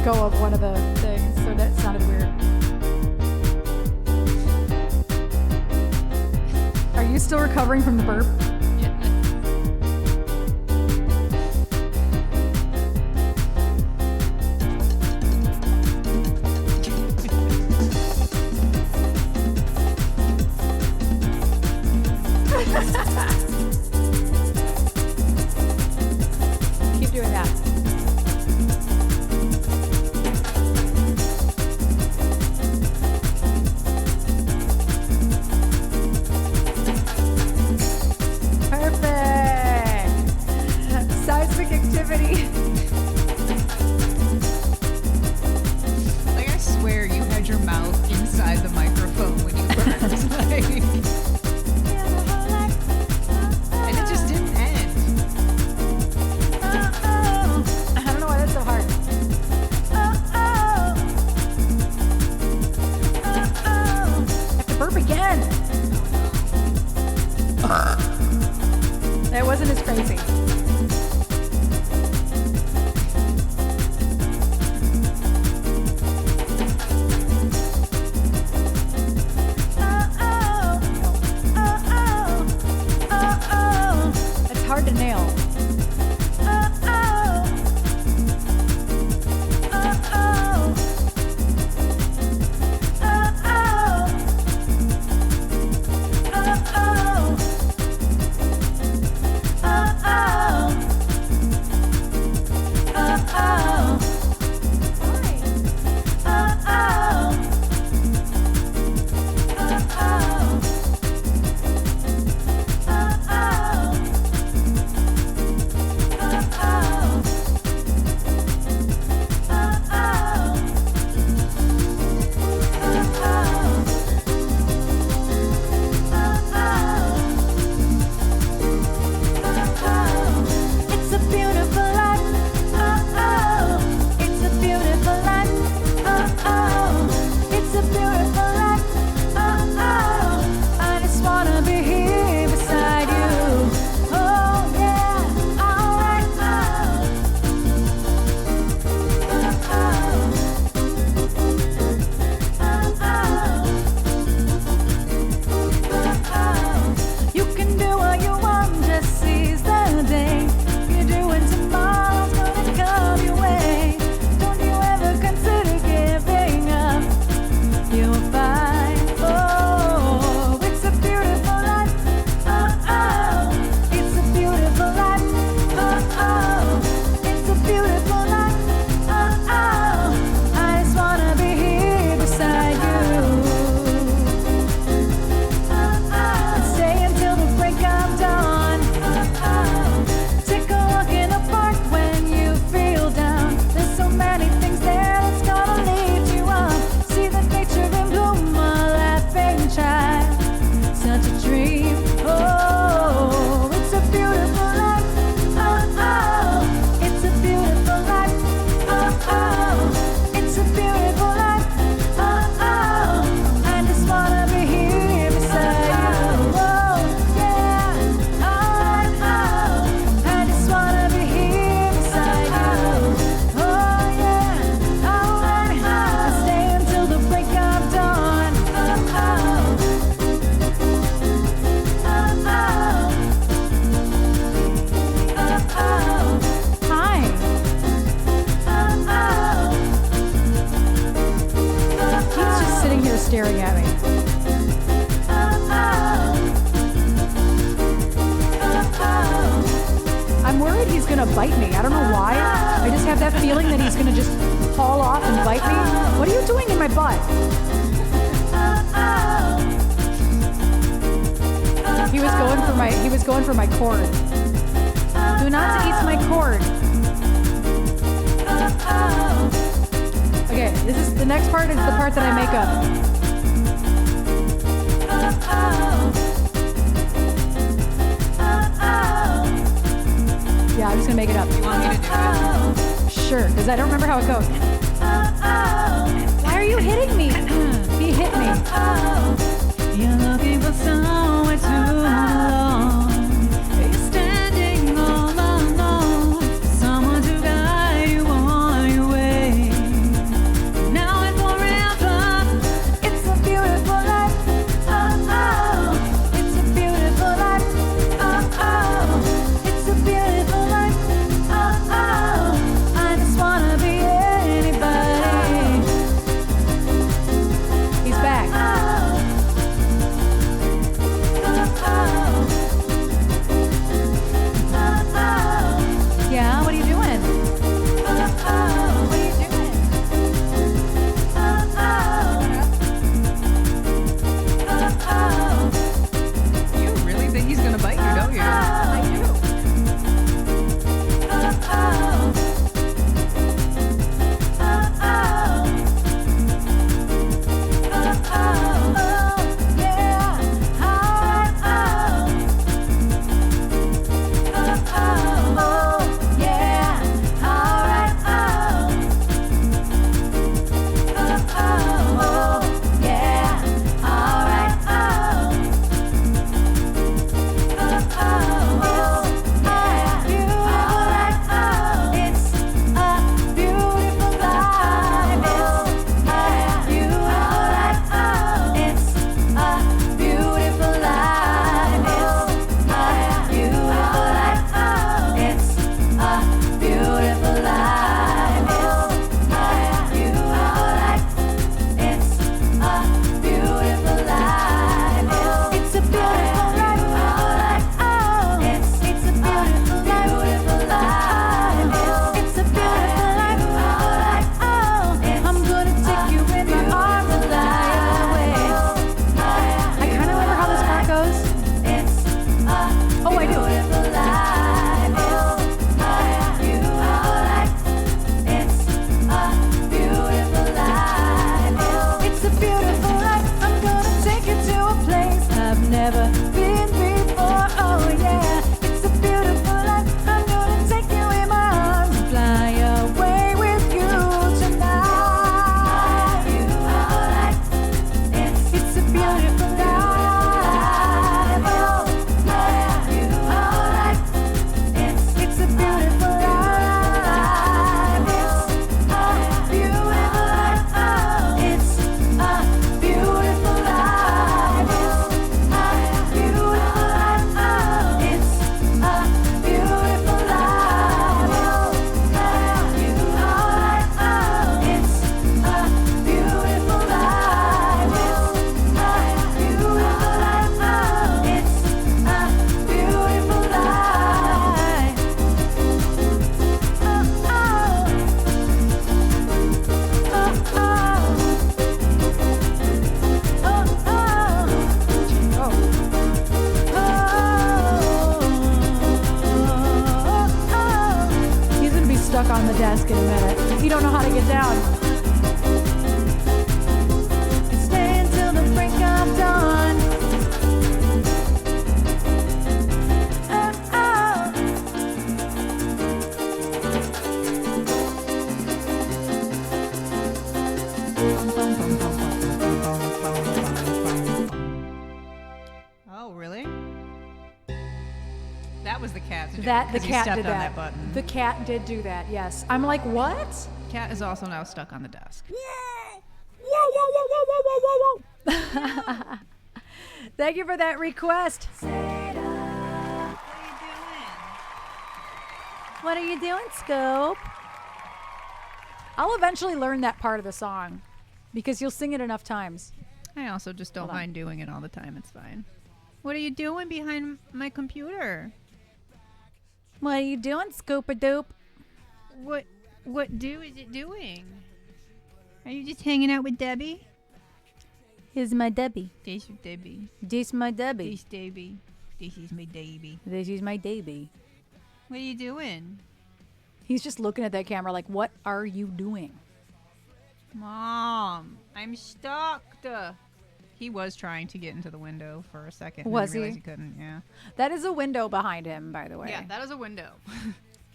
go of one of the things, so that sounded weird. Are you still recovering from the burp? Keep doing that. Perfect. Seismic activity. Like, I swear you had your mouth inside the microphone when you burped. Like, and it just didn't end. I don't know why that's so hard. I have to burp again. That wasn't as crazy. It's hard to nail. It's a beautiful life. It's a beautiful life. It's a beautiful life. I just wanna be here beside you. Oh yeah, alright. You can do what you want, just seize the day. You're doing tomorrow's gonna come your way. Don't you ever consider giving up. You'll find, oh, it's a beautiful life. It's a beautiful life. It's a beautiful life. I just wanna be here beside you. Stay until the break of dawn. Take a walk in the park when you feel down. There's so many things there that's gonna lead you on. See the nature in bloom, a laughing child. Such a dream. Oh, it's a beautiful life. It's a beautiful life. It's a beautiful life. I just wanna be here beside you. Oh, yeah, alright. I just wanna be here beside you. Oh, yeah, alright. I stay until the break of dawn. Hi. He's just sitting here staring at me. I'm worried he's gonna bite me. I don't know why. I just have that feeling that he's gonna just haul off and bite me. What are you doing in my butt? He was going for my cord. Do not eat my cord. Okay, this is the next part is the part that I make up. Yeah, I'm just gonna make it up. You want me to do it? Sure, because I don't remember how it goes. Why are you hitting me? He hit me. You're looking for somewhere to belong. You're standing all alone. Someone to guide you on your way. the desk in a minute. You don't know how to get down. Stay until the break of dawn. Oh, Oh, really? That was the cat's joke, that the 'cause he cat stepped did on that. button. The cat did do that. Yes. I'm like, what? Cat is also now stuck on the desk. Thank you for that request. What are you doing, Scope? I'll eventually learn that part of the song because you'll sing it enough times. I also just don't Hold on. mind doing it all the time. It's fine. What are you doing behind my computer? What are you doing, Scoop-a-doop? What is it doing? Are you just hanging out with Debbie? Here's my Debbie. This is Debbie. This my Debbie. This Debbie. This is my Debbie. This is my Debbie. What are you doing? He's just looking at that camera like, what are you doing? Mom, I'm stuck. He was trying to get into the window for a second. Was and then realized he? He couldn't, yeah. That is a window behind him, by the way. Yeah, that is a window.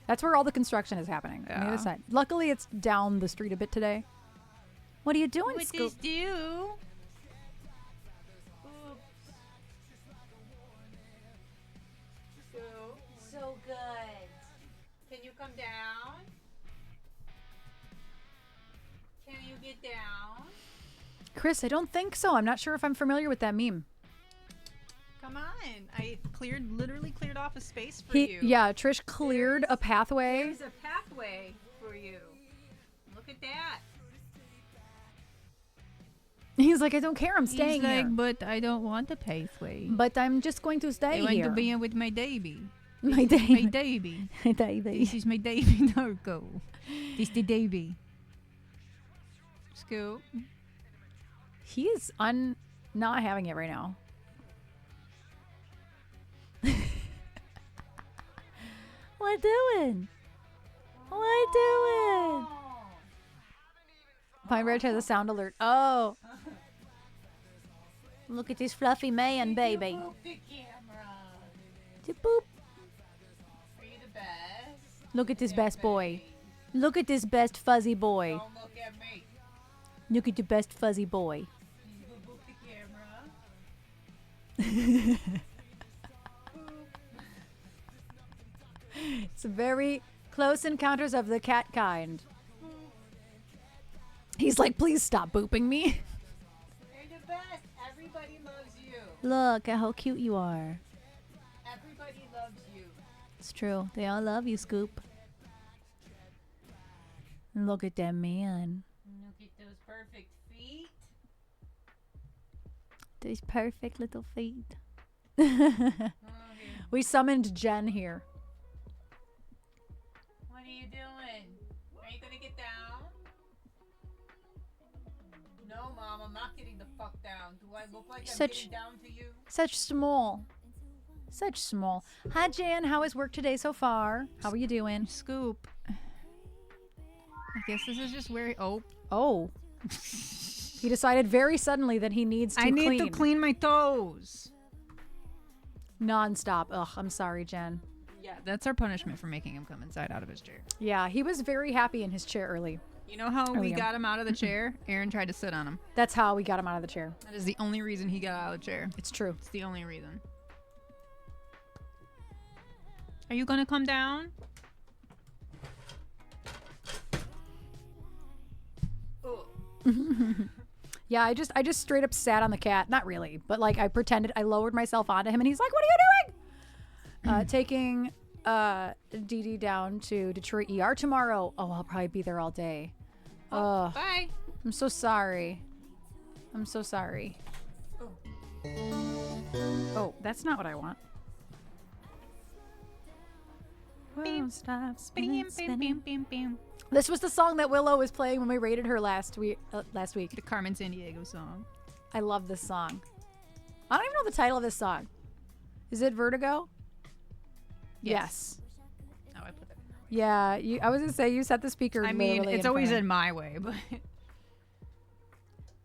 That's where all the construction is happening on the Yeah. other side. Luckily, it's down the street a bit today. What are you doing, What Scoop? does do? So good. Can you come down? Can you get down? Chris, I don't think so. I'm not sure if I'm familiar with that meme. Come on. I literally cleared off a space for you. Yeah, Trish cleared a pathway. There's a pathway for you. Look at that. He's like, I don't care. I'm staying He's here. like, but I don't want the pathway. But I'm just going to stay I want here. to be with my baby. my My Davy. baby. My Davy. This is my baby. No, go. This the baby. Scoop. He is not having it right now. What doing? What doing? Pine Ridge has a sound alert. Oh. Look at this fluffy man, baby. Move the camera. Boop. Are you the best? Look at this best boy. Look at this best fuzzy boy. Don't look at me. Look at the best fuzzy boy. You move the camera. It's very close encounters of the cat kind. He's like, please stop booping me. You're the best. Everybody loves you. Look at how cute you are. Everybody loves you. It's true. They all love you, Scoop. Look at that man. Look at those perfect feet. Those perfect little feet. Oh, here. We summoned Jen here. What are you doing? Are you gonna get down? No, Mom, I'm not getting the fuck down. Do I look like I'm Such- getting down to you? Such small. Such small. Hi, Jan. How is work today so far? How are you doing? Scoop. I guess this is just where. Oh. Oh. He decided very suddenly that he needs to I clean. need to clean my toes. Non-stop. Ugh, I'm sorry, Jen. Yeah, that's our punishment for making him come inside out of his chair. Yeah, he was very happy in his chair early. You know how There we we go. got him out of the chair? Erin tried to sit on him. That's how we got him out of the chair. That is the only reason he got out of the chair. It's true. It's the only reason. Are you gonna come down? Yeah, I just straight up sat on the cat. Not really, but like I pretended I lowered myself onto him and he's like, "What are you doing?" Taking Dee Dee down to Detroit ER tomorrow. Oh, I'll probably be there all day. Oh, Bye. I'm so sorry. I'm so sorry. Oh, that's not what I want. Won't stop spinning, spinning. This was the song that Willow was playing when we rated her last week. The Carmen Sandiego song. I love this song. I don't even know the title of this song. Is it Vertigo? Yes. Oh, I put that. Yeah, I was gonna say you set the speaker. I mean, literally it's in always front in my way, but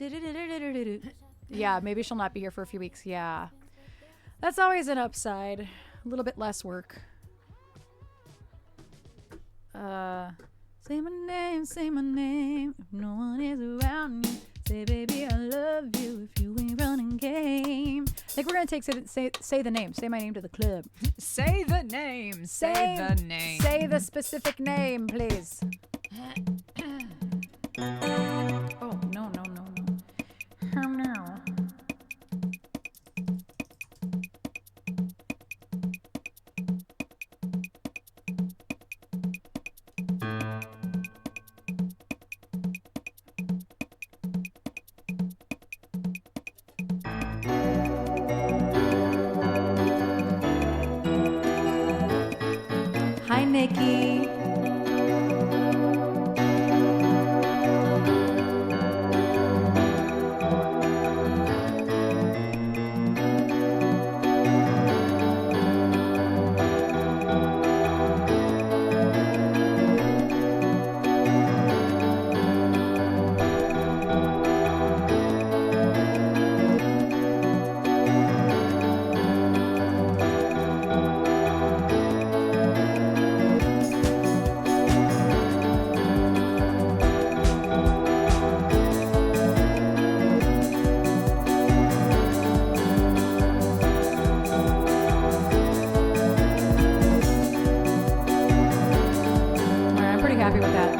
of- Yeah, maybe she'll not be here for a few weeks. Yeah, that's always an upside. A little bit less work. Say my name, say my name. If no one is around you, say baby I love you. If you ain't running game. I think we're gonna take say the name. Say my name to the club. say the name. Say the name. Say the specific name, please. Oh no. No. Hi, Nikki. Happy with that.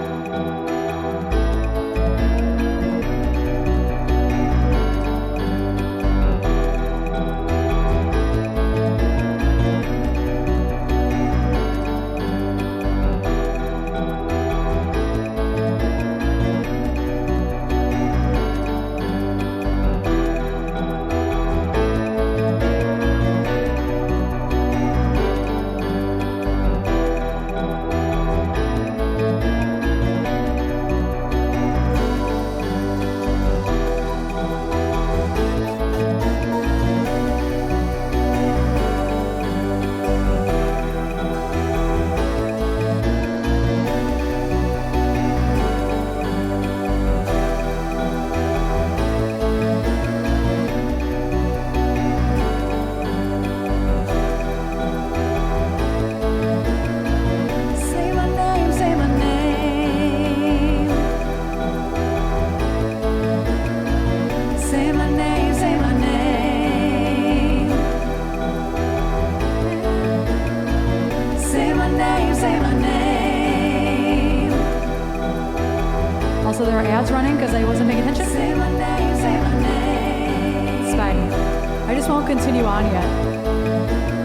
Also, there are ads running because I wasn't paying attention. Say my name, say my name. It's fine. I just won't continue on yet.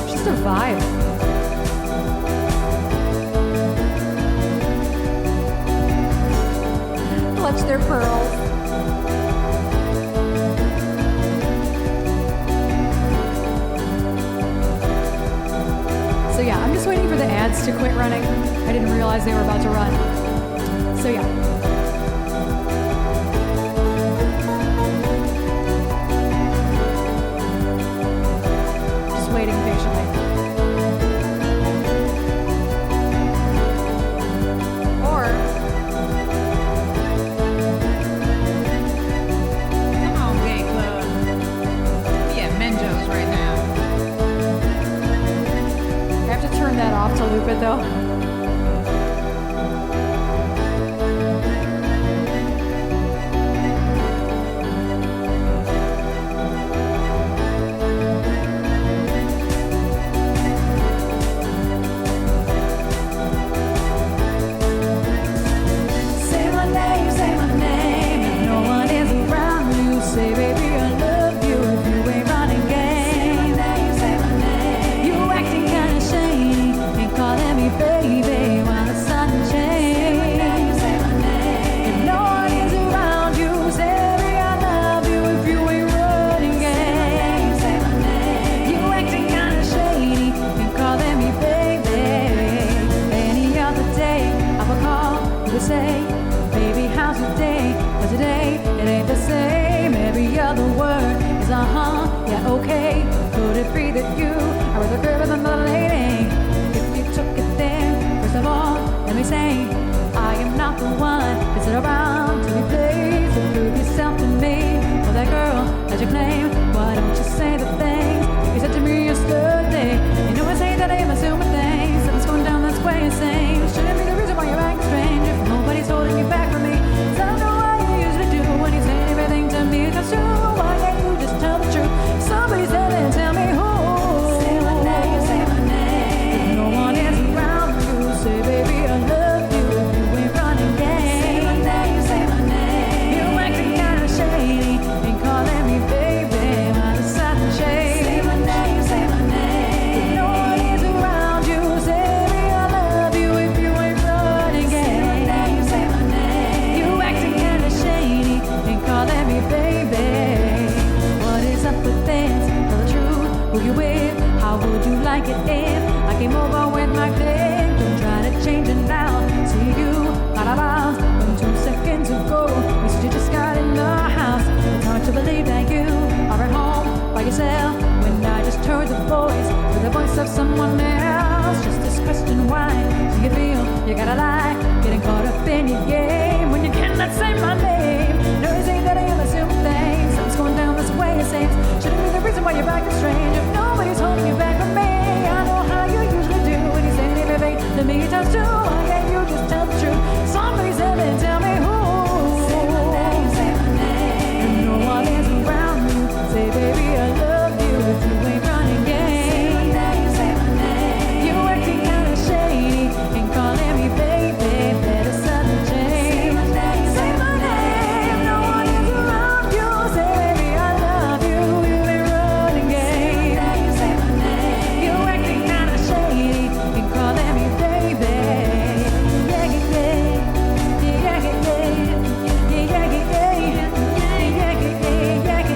Just a vibe. Clutch their pearls. So yeah, I'm just waiting for the ads to quit running. I didn't realize they were about to run. So yeah. Just waiting patiently. Or Come on, gay club. We at Menjo's right now. I have to turn that off to loop it though. Say my name, say my name. If no one is around you, say baby I love you. If you ain't running game, say my name, say my name. You acting kinda shady and calling me baby. with a curve with another lady. If you took it there, first of all, let me say, I am not the one to sit around to be played. So prove yourself to me, for that girl that you claim. Why don't you say the things you said to me yesterday? You know I say that I am assuming things. Something's going down, that's why you're saying. Shouldn't be the reason why you're acting strange. If nobody's holding you back from me, so I know what you usually do when you say everything to me comes true. Why can't you just tell the truth? Somebody said and tell me who. Say my name, say my name. If no one is around you, say baby I love you. If you ain't running game. Say my name, say my name. You acting kinda shady, ain't calling me baby. Why the sudden shade? Say my name, say my name. If no one is around you, say baby I love you. If you ain't running game. Say my name, say my name. You acting kinda shady, ain't calling me baby. What is up with this? Tell the truth, who you with? How would you like it if I came over with my clique? Don't try to change it now. See you out of bounds from 2 seconds ago. You said you just got in the house. It's hard to believe that you are at home by yourself when I just heard the voice with the voice of someone else. Just this question, why do you feel you gotta lie? Getting caught up in your game when you cannot say my name. No, you say that I am assuming things. Something's going down this way, it seems. Shouldn't be the reason why you're acting strange. If nobody's holding you back from me, I know how you usually do when you say anything to me times two. Why can't you just tell the truth? Somebody said and tell me who. Say my name, say my name. If no one is around you, say baby I love you. If you ain't running game. Say my name, say my name. You acting kinda shady, ain't calling me baby. Better sudden change. Say my name, say my name. If no one is around you, say baby I love you. You ain't running game. Say my name, say my name. You acting kinda shady, ain't calling me baby. Yeah, yeah, yeah. Yeah, yeah, yeah. Yeah, yeah, yeah.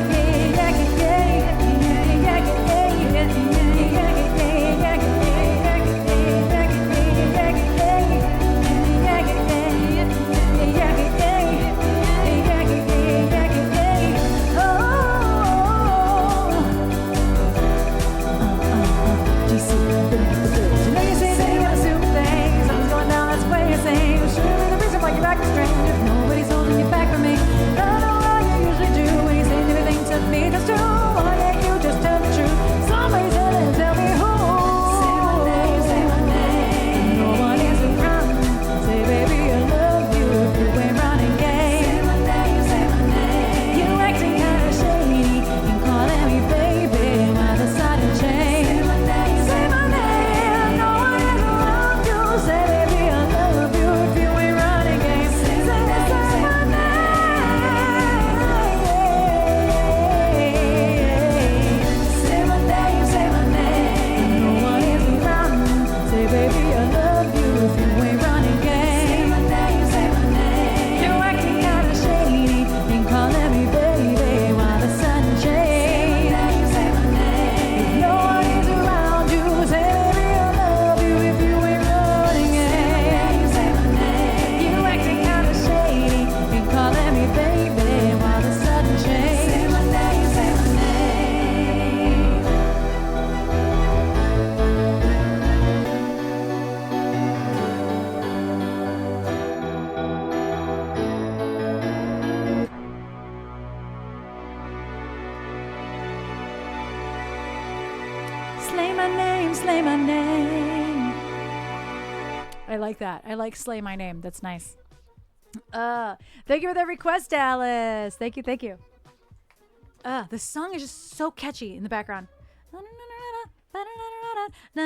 Yeah, if nobody's holding you back from me, I know how you usually do when you say everything to me that's true. Why can't you just tell the truth? Somebody said and tell me who. Say my name, say my name. No one is around you, say baby I love you. If you ain't running game. Say my name, say my name. You acting kinda shady, ain't calling me baby. Why the sudden change? Say my name, say my name. No one is around you, say baby I love you. If you ain't running game. Say my name, say my name. Say my name, say my name. No one is around you, say baby I love you. If you ain't running game. Say my name, say my name. You acting kinda shady, ain't calling me baby. Why the sudden change? Say my name, say my name. If no one is around you, say baby I love you. If you ain't running game. Say my name, you acting kinda shady, ain't calling me baby. Why the sudden change? Say my name, say my name. Slay my name, slay my name. I like that. I like slay my name. That's nice. Thank you for that request, Dallas. Thank you, thank you. This song is just so catchy in the background. It's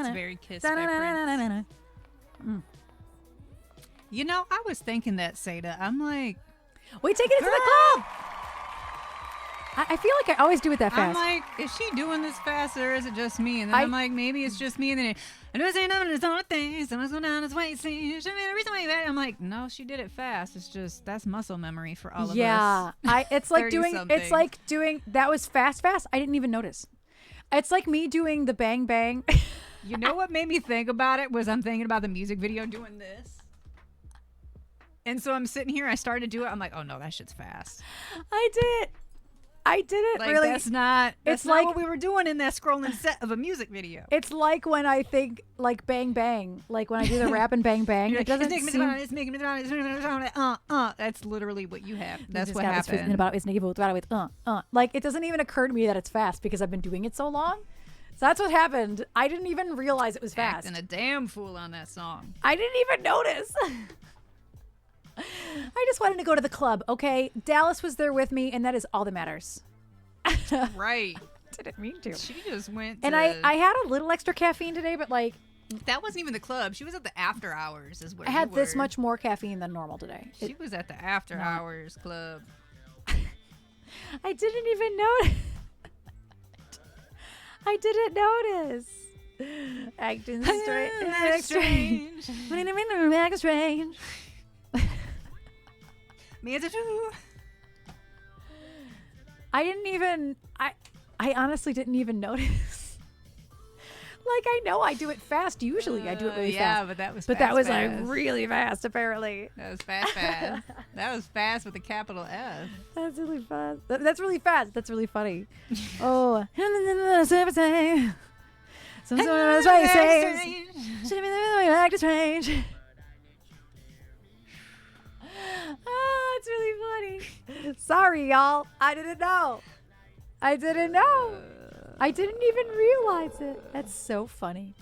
very Kiss by Prince. You know, I was thinking that, Seda. I'm like, We take it into the club. I feel like I always do it that I'm fast. like, is she doing this fast or is it just me? And then I'm like, maybe it's just me. And then I don't say nothing. It's all things. Someone's going down this way. See, should be the reason why you. I'm like, no, she did it fast. It's just that's muscle memory for all of us. Yeah, it's like doing. 30-something. It's like doing. That was fast. I didn't even notice. It's like me doing the bang bang. You know what made me think about it was I'm thinking about the music video doing this. And so I'm sitting here. I started to do it. I'm like, oh no, that shit's fast. I did. I didn't Like really. that's not like- what we were doing in that scrolling set of a music video. It's like when I think like Bang Bang, like when I do the rap and Bang Bang. You're It like, doesn't seem. it's making me That's literally what you have. That's what happened. Like it doesn't even occur to me that it's fast because I've been doing it so long. So that's what happened. I didn't even realize it was fast. Acting a damn fool on that song. I didn't even notice. I just wanted to go to the club. Okay, Dallas was there with me, and that is all that matters. Right. Didn't mean to. She just went. And to, I had a little extra caffeine today, but like That wasn't even the club. She was at the after hours. Is where I had you this were. much more caffeine than normal today. She was at the after hours club. I didn't even notice. I didn't notice. Acting straight. Acting strange. Acting strange. Me as a two. I didn't even. I honestly didn't even notice. Like I know I do it fast. Usually I do it really yeah, fast. but that was. But fast, that was fast. like really fast. Apparently. That was fast, fast. That was fast with a capital F. That's really fast. That's really fast. That's really funny. Oh. Some sort of strange. Should have been the way back to strange. Oh, it's really funny. Sorry, y'all. I didn't know. I didn't know. I didn't even realize it. That's so funny.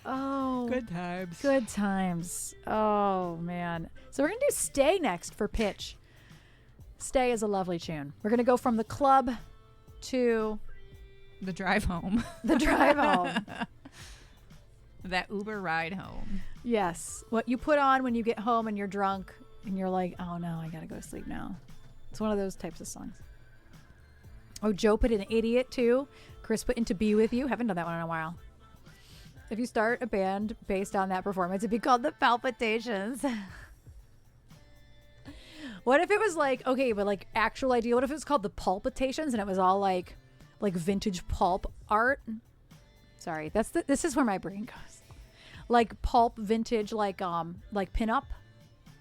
Oh. Good times. Good times. Oh, man. So we're going to do Stay next for Pitch. Stay is a lovely tune. We're going to go from the club to The drive home. the drive home. That Uber ride home. Yes. What you put on when you get home and you're drunk and you're like, oh no, I got to go to sleep now. It's one of those types of songs. Oh, Joe put in Idiot too. Chris put in To Be With You. Haven't done that one in a while. If you start a band based on that performance, it'd be called The Palpitations. What if it was like, okay, but like actual idea, what if it was called The Pulpitations and it was all like vintage pulp art? Sorry, this is where my brain goes. Like pulp vintage, like pinup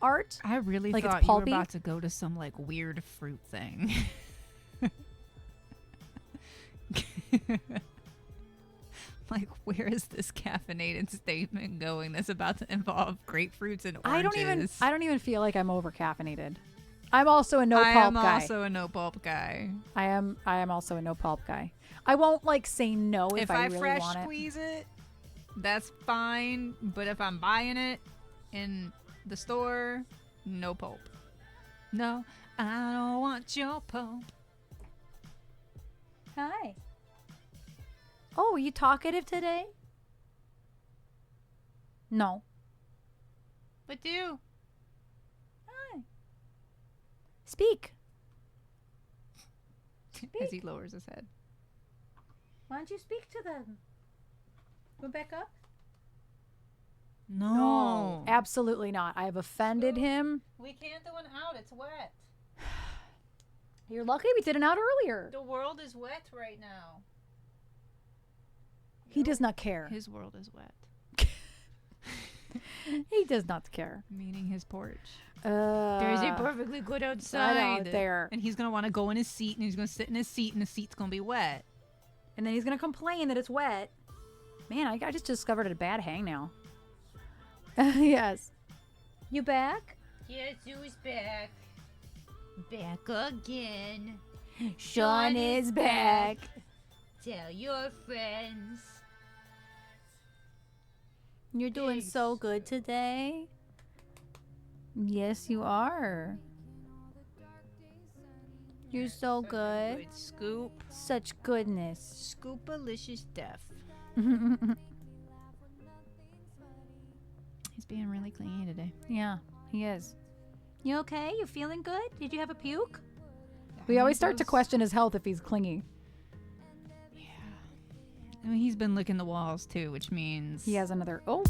art. I really Like it's thought you were pulpy? about to go to some like weird fruit thing. Like, where is this caffeinated statement going that's about to involve grapefruits and oranges? I don't even feel like I'm over caffeinated. I'm also a no I pulp am guy. also a no pulp guy. I am also a no pulp guy. I won't like say no if I really fresh want it. squeeze it, that's fine. But if I'm buying it in the store, no pulp. No, I don't want your pulp. Hi. Oh, are you talkative today? No. But do. Hi. Speak. As he lowers his head. Why don't you speak to them? Go back up? No. Absolutely not. I have offended him. We can't do an out. It's wet. You're lucky we did an out earlier. The world is wet right now. He does not care. His world is wet. He does not care. Meaning his porch. There's perfectly good out there. And he's going to want to go in his seat and he's going to sit in his seat and the seat's going to be wet. And then he's going to complain that it's wet. Man, I just discovered a bad hang now. Yes. You back? Yes, who's back? Back again. Sean is back. Tell your friends. You're doing so good today. Yes, you are. You're so good. Good scoop. Such goodness. Scoopalicious death. He's being really clingy today. Yeah, he is. You okay? You feeling good? Did you have a puke? We always start to question his health if he's clingy. Yeah. I mean, he's been licking the walls too, which means He has another. Oh.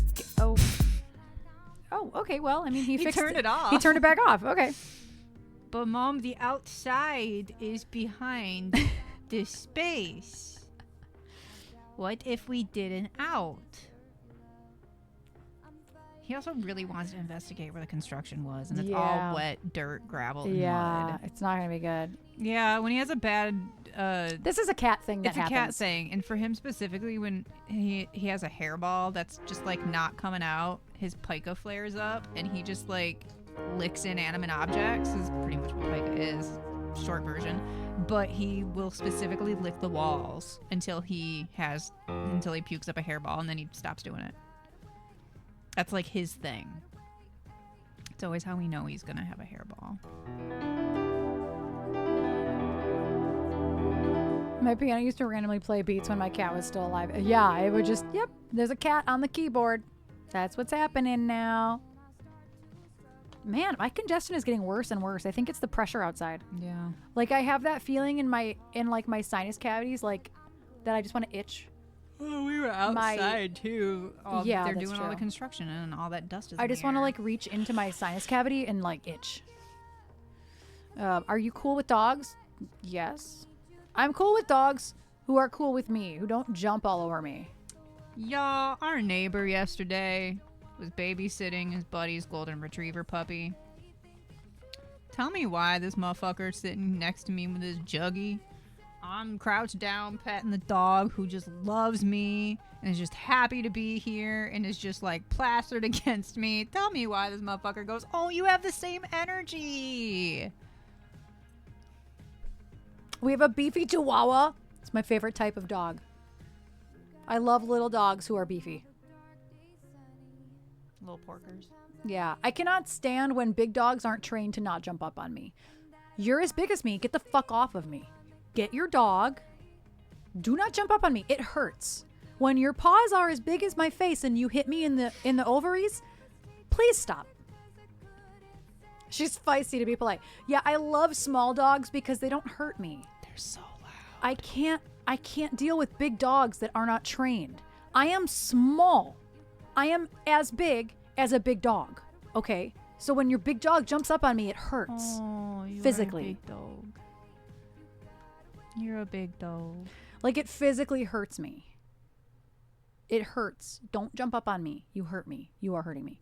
Okay. Well, I mean, he fixed turned it off. He turned it back off. Okay. But Mom, the outside is behind the space. What if we did an out? He also really wants to investigate where the construction was, and it's Yeah. all wet, dirt, gravel, and Yeah, mud. it's not gonna be good. Yeah, when he has a bad, This is a cat thing that it's a happens. cat thing, and for him specifically, when he has a hairball that's just like not coming out, his pica flares up, and he just like licks inanimate objects. Is pretty much what pica is, short version. But he will specifically lick the walls until he pukes up a hairball, and then he stops doing it. That's like his thing. It's always how we know he's gonna have a hairball. My piano used to randomly play beats when my cat was still alive. Yeah, it would just, yep, there's a cat on the keyboard. That's what's happening now. Man, my congestion is getting worse and worse. I think it's the pressure outside. Yeah. Like I have that feeling in my sinus cavities, like that I just want to itch. Well, we were outside too. Yeah, they're that's doing all the true. construction and all that dust is. I just want to like reach into my sinus cavity and like itch. Are you cool with dogs? Yes. I'm cool with dogs who are cool with me, who don't jump all over me. Y'all, our neighbor yesterday was babysitting his buddy's golden retriever puppy. Tell me why this motherfucker's sitting next to me with his juggy. I'm crouched down petting the dog who just loves me and is just happy to be here and is just like plastered against me. Tell me why this motherfucker goes, oh, you have the same energy. We have a beefy Chihuahua. It's my favorite type of dog. I love little dogs who are beefy. Little porkers. Yeah, I cannot stand when big dogs aren't trained to not jump up on me. You're as big as me. Get the fuck off of me. Get your dog. Do not jump up on me. It hurts. When your paws are as big as my face and you hit me in the ovaries, please stop. She's feisty to be polite. Yeah, I love small dogs because they don't hurt me. They're so loud. I can't deal with big dogs that are not trained. I am small. I am as big as a big dog. Okay? So when your big dog jumps up on me, it hurts. Oh, you physically. are a big dog. You're a big dog. Like it physically hurts me. It hurts. Don't jump up on me. You hurt me. You are hurting me.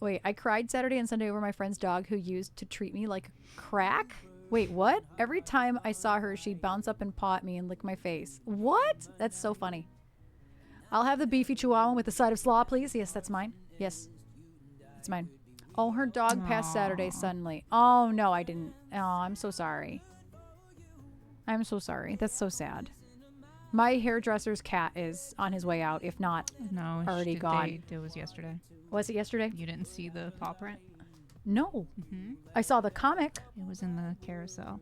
Wait, I cried Saturday and Sunday over my friend's dog who used to treat me like crack. Wait, what? Every time I saw her, she'd bounce up and paw at me and lick my face. What? That's so funny. I'll have the beefy Chihuahua with a side of slaw, please. Yes, that's mine. Yes, it's mine. Oh, her dog passed Saturday suddenly. Oh, no, I didn't. Oh, I'm so sorry. I'm so sorry. That's so sad. My hairdresser's cat is on his way out, if not No, already gone. It was yesterday. Was it yesterday? You didn't see the paw print? No. Mm-hmm. I saw the comic. It was in the carousel.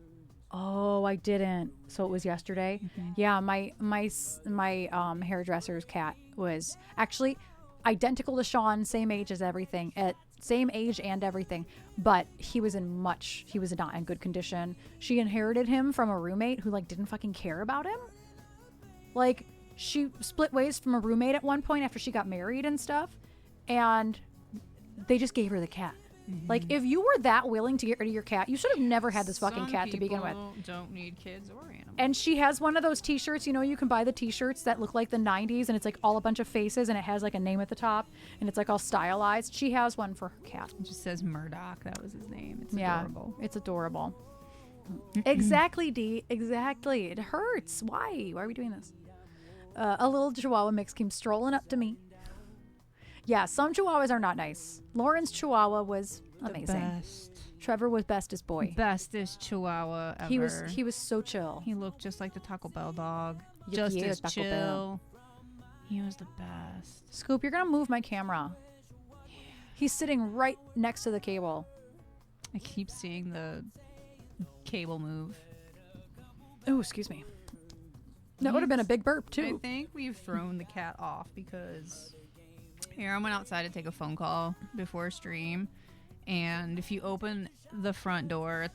Oh, I didn't. So it was yesterday. Mhm. Yeah, my hairdresser's cat was actually identical to Sean, same age as everything, at same age and everything, but he was not in good condition. She inherited him from a roommate who like didn't fucking care about him. Like she split ways from a roommate at one point after she got married and stuff, and they just gave her the cat. Like, if you were that willing to get rid of your cat, you should have never had this fucking cat to begin with. Don't need kids or animals. And she has one of those t-shirts, you know, you can buy the t-shirts that look like the 90s and it's like all a bunch of faces and it has like a name at the top and it's like all stylized. She has one for her cat. It just says Murdoch. That was his name. It's Yeah, adorable. it's adorable. Exactly, Dee. Exactly. It hurts. Why? Why are we doing this? A little Chihuahua mix came strolling up to me. Yeah, some Chihuahuas are not nice. Lauren's Chihuahua was amazing. Best. Trevor was bestest boy. Bestest Chihuahua ever. He was so chill. He looked just like the Taco Bell dog. Yucky, Just yeah, as Taco chill. Bell. He was the best. Scoop, you're gonna move my camera. He's sitting right next to the cable. I keep seeing the cable move. Oh, excuse me. That would have been a big burp I too. think we've thrown the cat off because Erin went outside to take a phone call before stream, and if you open the front door,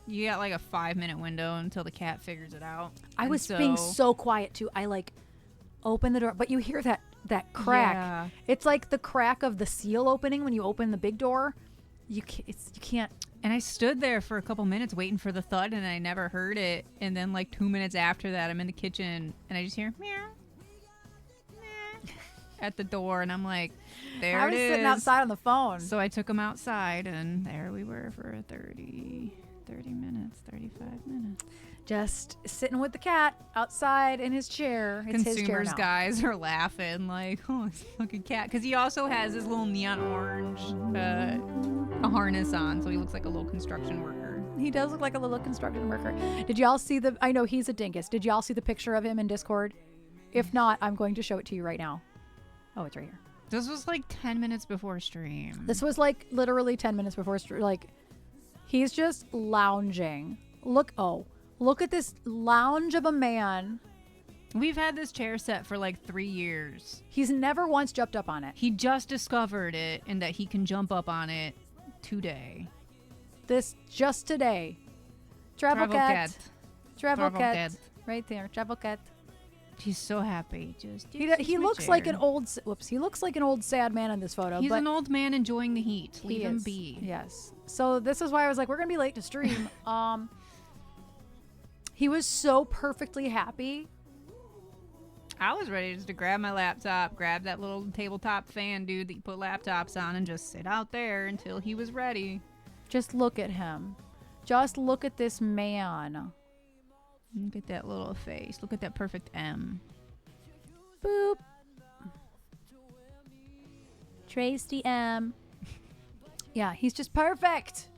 you got like a 5-minute window until the cat figures it out. I And was being so quiet too. I like open the door, but you hear that crack. Yeah. It's like the crack of the seal opening when you open the big door. You can't. And I stood there for a couple minutes waiting for the thud, and I never heard it. And then like 2 minutes after that, I'm in the kitchen, and I just hear meow. Meow. at the door, and I'm like, there I it was is. sitting outside on the phone. So I took him outside, and there we were for 30 minutes, 35 minutes. Just sitting with the cat outside in his chair. It's his chair Consumers now. guys are laughing like, oh, it's a fucking cat. Because he also has his little neon orange a harness on, so he looks like a little construction worker. He does look like a little construction worker. Did y'all see the... I know he's a dingus. Did y'all see the picture of him in Discord? If not, I'm going to show it to you right now. Oh, it's right here. This was like 10 minutes before stream. This was like literally 10 minutes before... Like, he's just lounging. Look at this lounge of a man. We've had this chair set for like 3 years. He's never once jumped up on it. He just discovered it and that he can jump up on it today. This just today. Travel cat. Right there. Travel cat. He's so happy. Just He looks like an old... Whoops. He looks like an old sad man in this photo. He's but an old man enjoying the heat. Leave him is. be. Yes. So this is why I was like, we're going to be late to stream. He was so perfectly happy. I was ready just to grab my laptop, grab that little tabletop fan, dude, that you put laptops on, and just sit out there until he was ready. Just look at him. Just look at this man. Look at that little face. Look at that perfect M. Boop. Tracy M. Yeah, he's just perfect.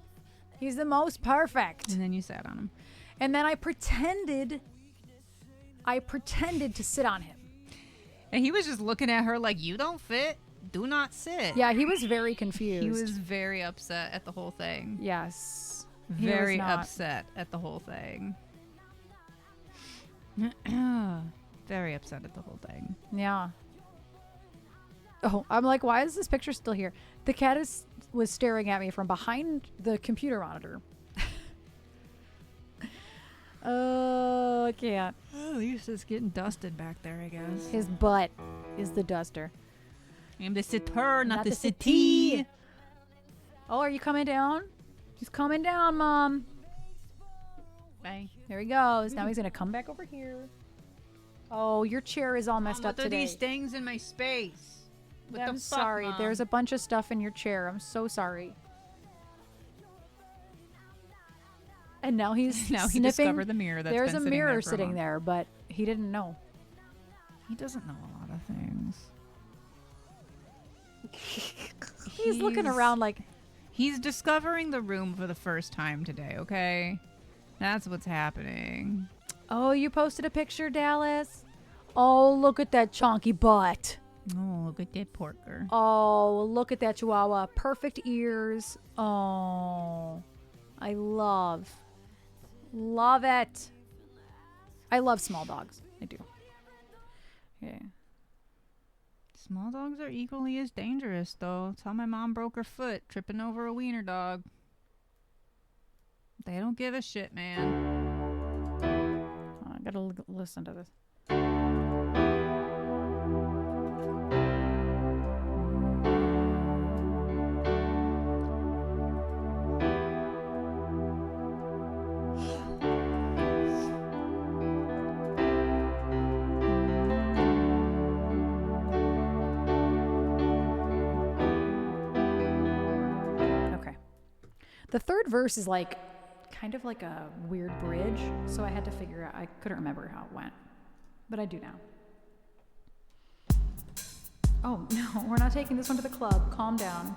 He's the most perfect. And then you sat on him. And then I pretended to sit on him. And he was just looking at her like, you don't fit. Do not sit. Yeah, he was very confused. He was very upset at the whole thing. Yes. Very upset at the whole thing. Very upset at the whole thing. Yeah. Oh, I'm like, why is this picture still here? The cat was staring at me from behind the computer monitor. Oh, I can't. Oh, at least it's getting dusted back there, I guess. His butt is the duster. I'm the sitter, not the city. city. Oh, are you coming down? He's coming down, Mom. Bye. There he goes. Now he's going to come back over here. Oh, your chair is all messed up What are today. these things in my space? What I'm the fuck, sorry. Mom? There's a bunch of stuff in your chair. I'm so sorry. And now he's Now he sniffing. discovered the mirror that's There's been a sitting mirror there for a sitting month. there, but he didn't know. He doesn't know a lot of things. He's looking around like, He's discovering the room for the first time today, okay? That's what's happening. oh, you posted a picture, Dallas? Oh, look at that chonky butt. Oh, look at that porker. Oh, look at that chihuahua. Perfect ears. Oh, I love it. I love small dogs. I do. Okay. Small dogs are equally as dangerous, though. That's how my mom broke her foot, tripping over a wiener dog. They don't give a shit, man. Oh, I gotta listen to this. Okay. The third verse is like kind of like a weird bridge, so I had to figure out. I couldn't remember how it went, but I do now. Oh no, we're not taking this one to the club. Calm down.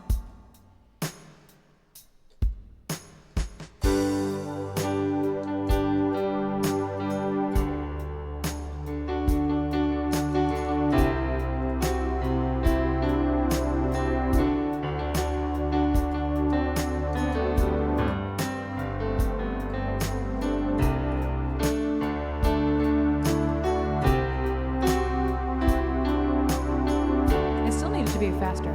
It still needed to be faster.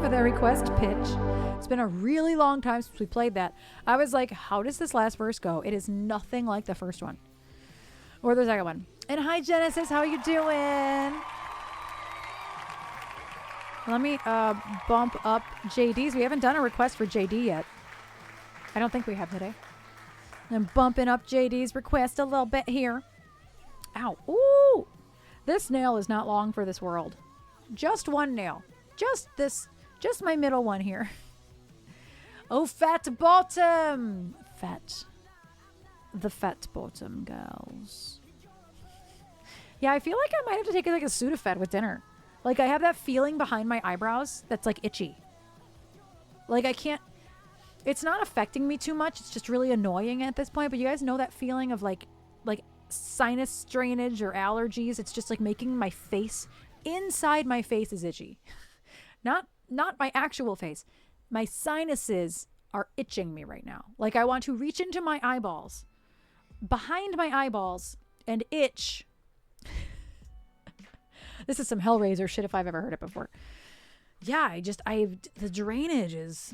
for the request pitch. It's been a really long time since we played that. I was like, how does this last verse go? It is nothing like the first one. Or the second one. And hi, Genesis. How you doing? Let me bump up JD's. We haven't done a request for JD yet. I don't think we have today. I'm bumping up JD's request a little bit here. Ow. Ooh. This nail is not long for this world. Just one nail. Just my middle one here. Oh, fat bottom. Fat. The fat bottom girls. Yeah, I feel like I might have to take like a Sudafed with dinner. Like, I have that feeling behind my eyebrows that's, like, itchy. Like, I can't... It's not affecting me too much. It's just really annoying at this point. But you guys know that feeling of, like sinus drainage or allergies? It's just, like, making my face... Inside my face is itchy. Not my actual face. My sinuses are itching me right now. Like, I want to reach into my eyeballs, behind my eyeballs, and itch... This is some Hellraiser shit if I've ever heard it before. Yeah, the drainage is...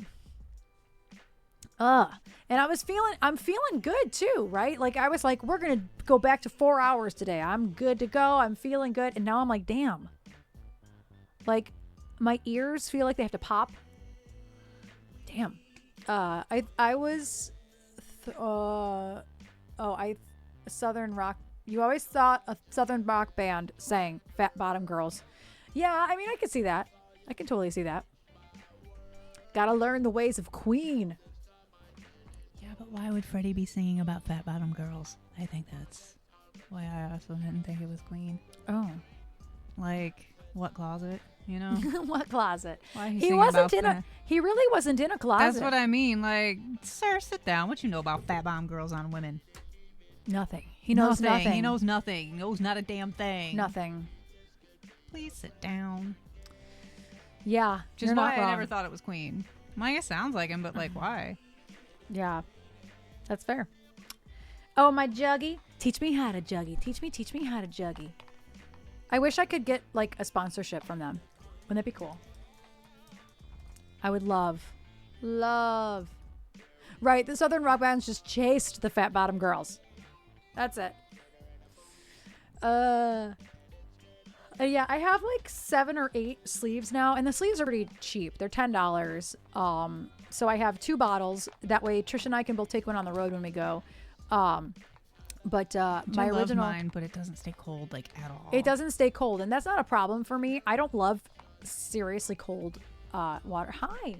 And I'm feeling good too, right? Like, I was like, we're going to go back to 4 hours today. I'm good to go. I'm feeling good. And now I'm like, damn. Like, my ears feel like they have to pop. Damn. Southern rock. You always thought a Southern rock band sang Fat Bottom Girls. Yeah, I mean, I can see that. I can totally see that. Gotta learn the ways of Queen. Yeah, but why would Freddie be singing about fat bottom girls? I think that's why I also didn't think it was Queen. Oh. Like, what closet, you know? What closet? Why He really wasn't in a closet. That's what I mean. Like, sir, sit down. What you know about fat bottom girls on women? Nothing. He knows nothing. He knows nothing. He knows not a damn thing. Nothing. Please sit down. Yeah. Which is why I never thought it was Queen. Maya sounds like him, but like, why? Yeah. That's fair. Oh, my juggy. Teach me how to juggy. Teach me how to juggy. I wish I could get like a sponsorship from them. Wouldn't that be cool? I would love. Right. The Southern rock bands just chased the fat bottom girls. That's it. Yeah, I have like 7 or 8 sleeves now, and the sleeves are pretty cheap. They're $10. So I have 2 bottles. That way Trish and I can both take one on the road when we go. But my original, mine, but it doesn't stay cold like at all. It doesn't stay cold, and that's not a problem for me. I don't love seriously cold water. Hi.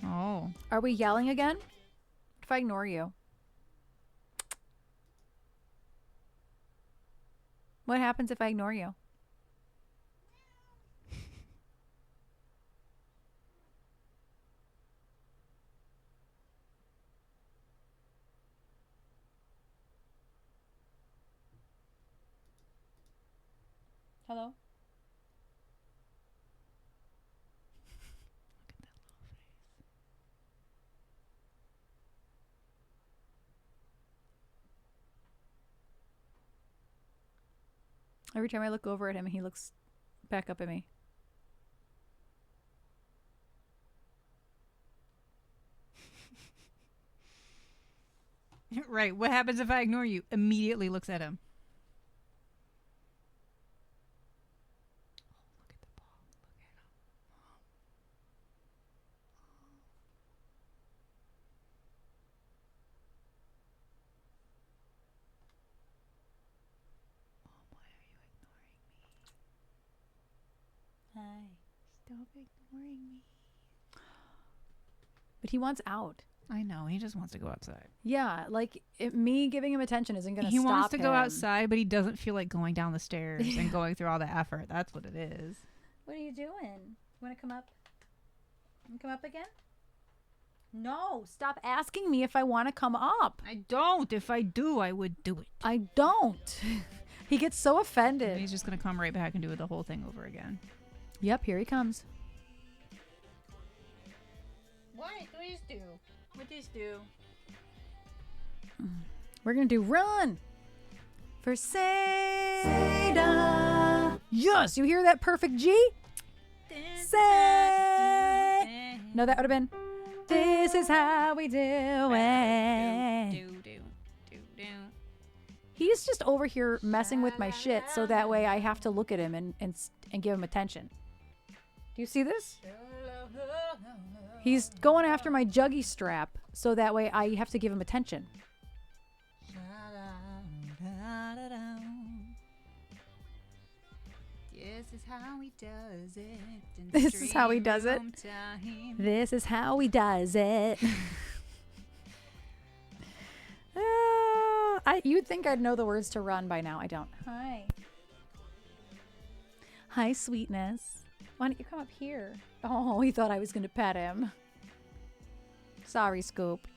Oh. Are we yelling again? If I ignore you. What happens if I ignore you? Hello? Every time I look over at him, he looks back up at me. Right. What happens if I ignore you? Immediately looks at him. Oh, look at the ball. Look at him. Oh, why are you ignoring me? Hi. Stop ignoring me. But he wants out. I know. He just wants to go outside. Yeah, like me giving him attention isn't going to stop him. He wants to go outside, but he doesn't feel like going down the stairs and going through all the effort. That's what it is. What are you doing? Want to come up? Come up again? No, stop asking me if I want to come up. I don't. If I do, I would do it. I don't. He gets so offended. And he's just going to come right back and do the whole thing over again. Yep, here he comes. What? Please do. What does do? We're going to do Run for Seda. Yes, you hear that perfect G? Say. No, that would have been. This is how we do it. Do. He's just over here messing with my shit, so that way I have to look at him and give him attention. Do you see this? He's going after my juggy strap, so that way I have to give him attention. This is how he does it. This is how he does it. This is how he does it. You'd think I'd know the words to Run by now. I don't. Hi. Hi, sweetness. Why don't you come up here? Oh, he thought I was going to pet him. Sorry, Scoop.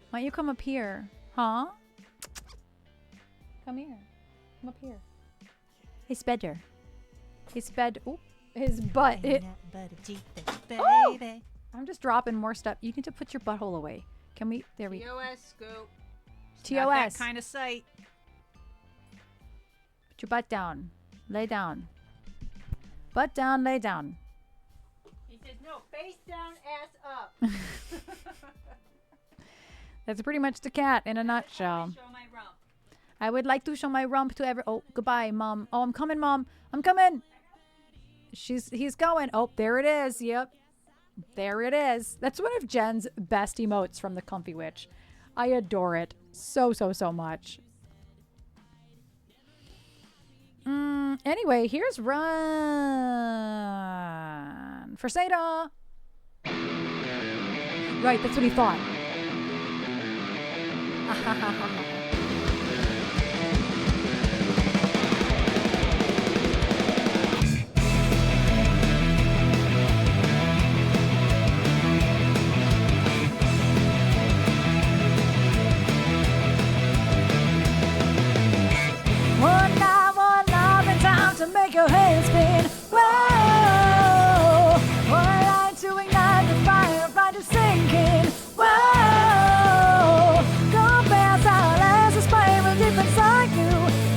Why don't you come up here? Huh? Come here. Come up here. Hey, Spedder. Hey, Sped. Ooh, his butt. Oh! I'm just dropping more stuff. You need to put your butthole away. Can we? There we go. TOS, Scoop. TOS. Not that kind of sight. Put your butt down. Lay down. Butt down, lay down. He says, no, face down, ass up. That's pretty much the cat in a nutshell. Show my rump. I would like to show my rump to every. Oh, goodbye, Mom. Oh, I'm coming, Mom. I'm coming. He's going. Oh, there it is. Yep. There it is. That's one of Jen's best emotes from the Comfy Witch. I adore it so much. Anyway, here's Run for Seda. Right, that's what he thought. One love in time to make your head spin. Whoa, one light to ignite the fire, find it sinking. Whoa, go past our last flame deep inside you.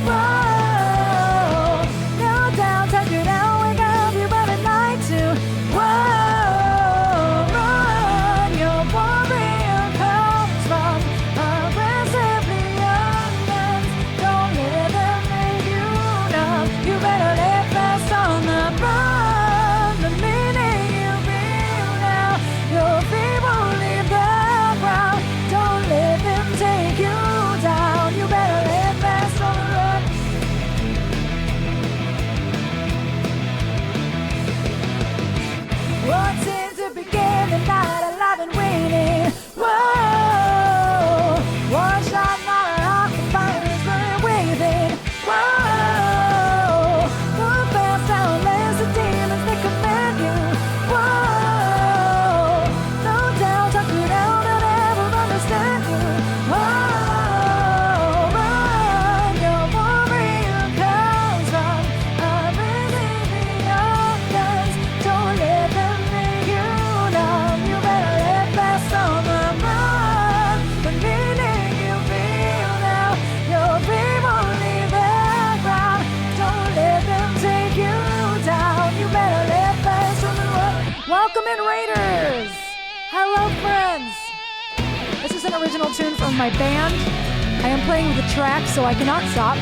Whoa, no doubt, take it out, wake up, you better night too. Whoa, run, your warrior comes from aggressively young men. Don't let them make you numb. You better let fast on the run. The meaning you feel now, your feet won't leave the ground. Don't let them take you down. You better let fast on the run. What seems to begin the night alive and waiting. Whoa, one shot, not a rock, the fire is burning waving. Whoa, go fast down, there's the demons that command you. Whoa, no doubt, talk you down and never understand you. Whoa, run, your warrior comes from everything beyond guns. Don't let them make you numb. You better let fast on the run. The meaning you feel now, your feet won't leave the ground. Don't let them take you down. You better let fast on the run. Welcome in, Raiders. Hello, friends. This is an original tune from my band. I am playing with the track, so I cannot stop.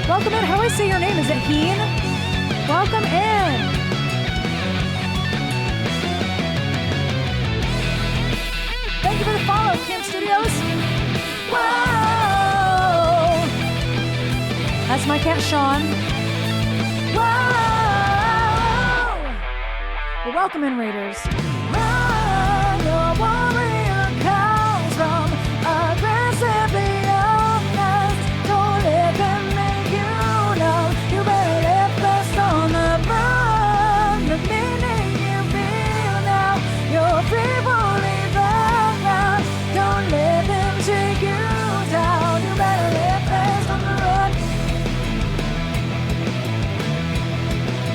Welcome in. How do I say your name? Is it Heen? Welcome in. Thank you for the follow, Camp Studios. Whoa! That's my cat, Sean. Whoa! Well, welcome in, Raiders. Run, your warrior comes from aggressively young guns. Don't let them make you numb. You better let fast on the run. The meaning you feel now, your feet won't leave the ground. Don't let them take you down. You better let fast on the run.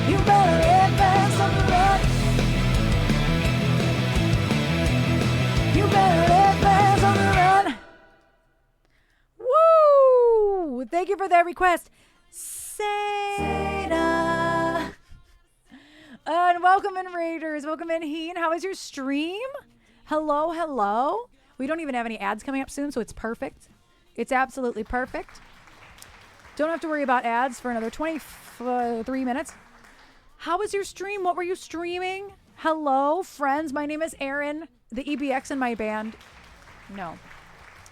You better let fast on the run. You better let fast on the run. Woo! Thank you for that request, Seda. And welcome in, Raiders. Welcome in, Heen. How is your stream? Hello, hello. We don't even have any ads coming up soon, so it's perfect. It's absolutely perfect. Don't have to worry about ads for another 23 minutes. How was your stream? What were you streaming? Hello, friends. My name is Erin. The EBX in my band. No.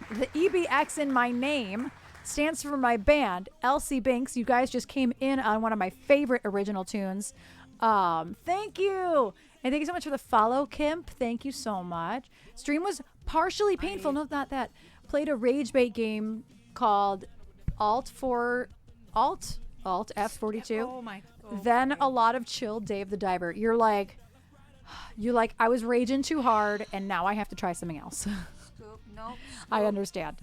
The EBX in my name stands for my band, LC Binks. You guys just came in on one of my favorite original tunes. Thank you. And thank you so much for the follow, Kimp. Thank you so much. Stream was partially painful. No, not that. Played a rage bait game called Alt F42. Oh my. Then a lot of chill Dave the Diver. You're like, I was raging too hard and now I have to try something else. Nope. I understand.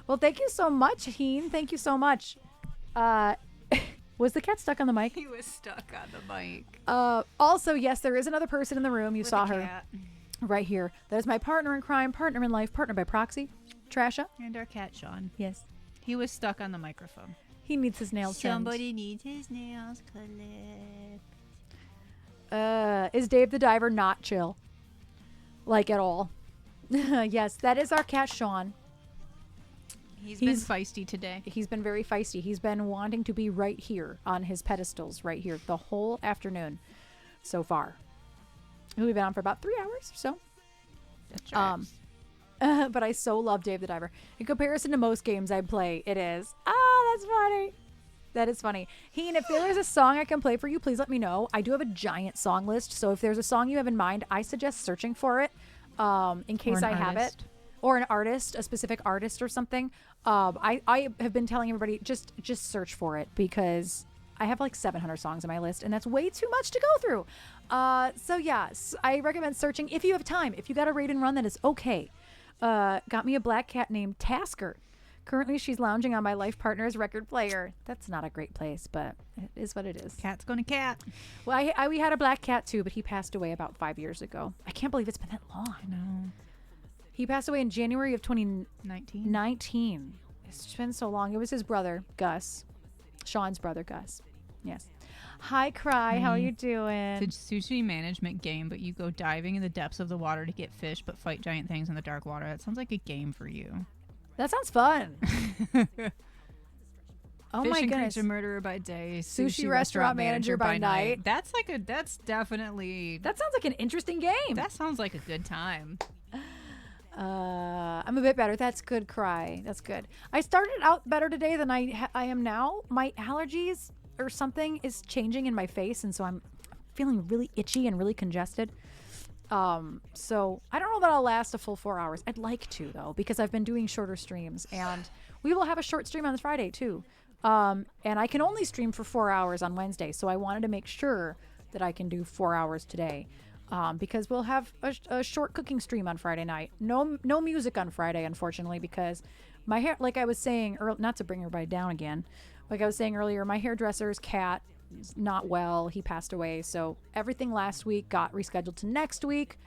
Well, thank you so much, Heen. Thank you so much. Was the cat stuck on the mic? He was stuck on the mic. Also, yes, there is another person in the room. You With saw a her cat. right here. That is my partner in crime, partner in life, partner by proxy, Trasha. And our cat, Sean. Yes. He was stuck on the microphone. He needs his nails trimmed. Somebody needs his nails clipped. Is Dave the Diver not chill? Like at all? Yes, that is our cat, Sean. He's been feisty today. He's been very feisty. He's been wanting to be right here on his pedestals right here the whole afternoon so far. We've been on for about 3 hours or so. That's right. But I so love Dave the Diver. In comparison to most games I play, it is. Oh, that's funny. That is funny. Heen, if there is a song I can play for you, please let me know. I do have a giant song list. So if there's a song you have in mind, I suggest searching for it in case I have it. Or an artist, a specific artist or something. I have been telling everybody, just search for it because I have like 700 songs on my list and that's way too much to go through. So yes, I recommend searching if you have time. If you got a raid and run, that is okay. Got me a black cat named Tasker. Currently, she's lounging on my life partner's record player. That's not a great place, but it is what it is. Cat's gonna cat. Well, we had a black cat too, but he passed away about 5 years ago. I can't believe it's been that long. I know. He passed away in January of 2019. It's been so long. It was his brother, Gus. Sean's brother, Gus. Yes. Hi, Cry. How are you doing? It's a sushi management game, but you go diving in the depths of the water to get fish, but fight giant things in the dark water. That sounds like a game for you. That sounds fun. Oh Fish my and goodness. creature murderer by day, Sushi restaurant manager by night. That's definitely. That sounds like an interesting game. That sounds like a good time. I'm a bit better. That's good, Cry. That's good. I started out better today than I am now. My allergies or something is changing in my face, and so I'm feeling really itchy and really congested. So I don't know that I'll last a full 4 hours. I'd like to, though, because I've been doing shorter streams, and we will have a short stream on this Friday, too. And I can only stream for 4 hours on Wednesday, so I wanted to make sure that I can do 4 hours today. Because we'll have a short cooking stream on Friday night. No music on Friday, unfortunately, because my hair, like I was saying, not to bring everybody down again, like I was saying earlier, my hairdresser's cat is not well. He passed away. So everything last week got rescheduled to next week.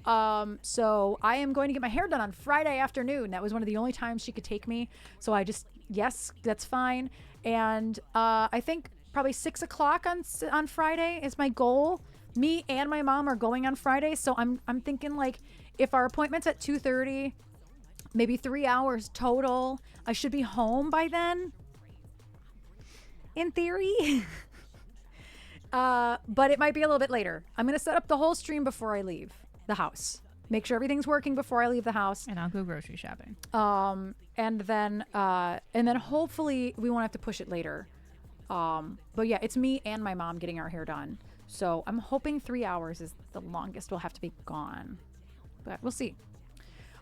So I am going to get my hair done on Friday afternoon. That was one of the only times she could take me. So yes, that's fine. And I think probably 6 o'clock on Friday is my goal. Me and my mom are going on Friday, so I'm thinking like if our appointment's at 2:30, maybe 3 hours total, I should be home by then. In theory. But it might be a little bit later. I'm gonna set up the whole stream before I leave the house. Make sure everything's working before I leave the house. And I'll go grocery shopping. And then hopefully we won't have to push it later. But yeah, it's me and my mom getting our hair done. So I'm hoping 3 hours is the longest we'll have to be gone. But we'll see.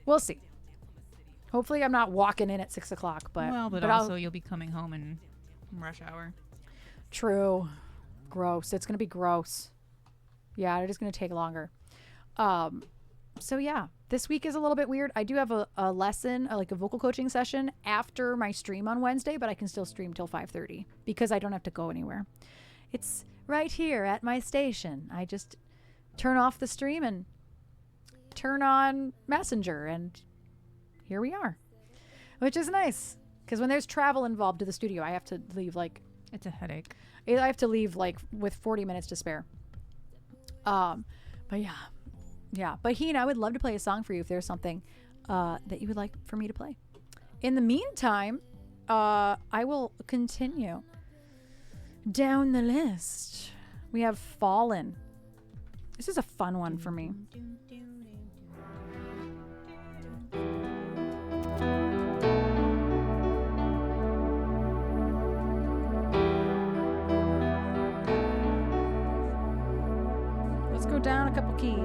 We'll see. Hopefully I'm not walking in at 6 o'clock. But also you'll be coming home in rush hour. True. Gross. It's going to be gross. Yeah, it is going to take longer. So yeah, this week is a little bit weird. I do have a lesson, like a vocal coaching session after my stream on Wednesday, but I can still stream till 5:30 because I don't have to go anywhere. It's right here at my station. I just turn off the stream and turn on Messenger, and here we are, which is nice because when there's travel involved to the studio, I have to leave It's a headache. I have to leave like with 40 minutes to spare. But yeah. But Heen, I would love to play a song for you if there's something that you would like for me to play. In the meantime, I will continue down the list. We have Fallen. This is a fun one for me. Let's go down a couple keys.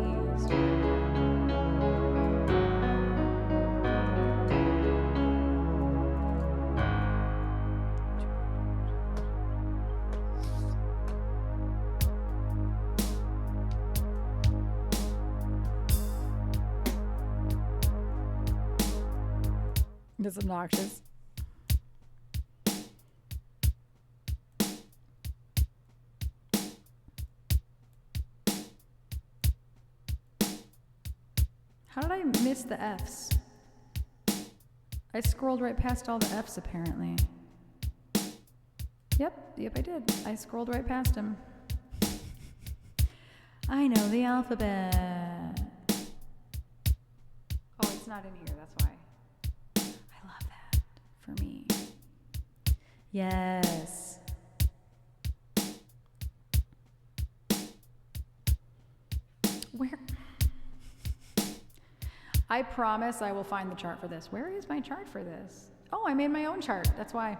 That's obnoxious. How did I miss the F's? I scrolled right past all the F's apparently. Yep, I did. I scrolled right past him. I know the alphabet. Oh, it's not in here, that's why. I love that for me. Yes. Where? I promise I will find the chart for this. Where is my chart for this? Oh, I made my own chart. That's why.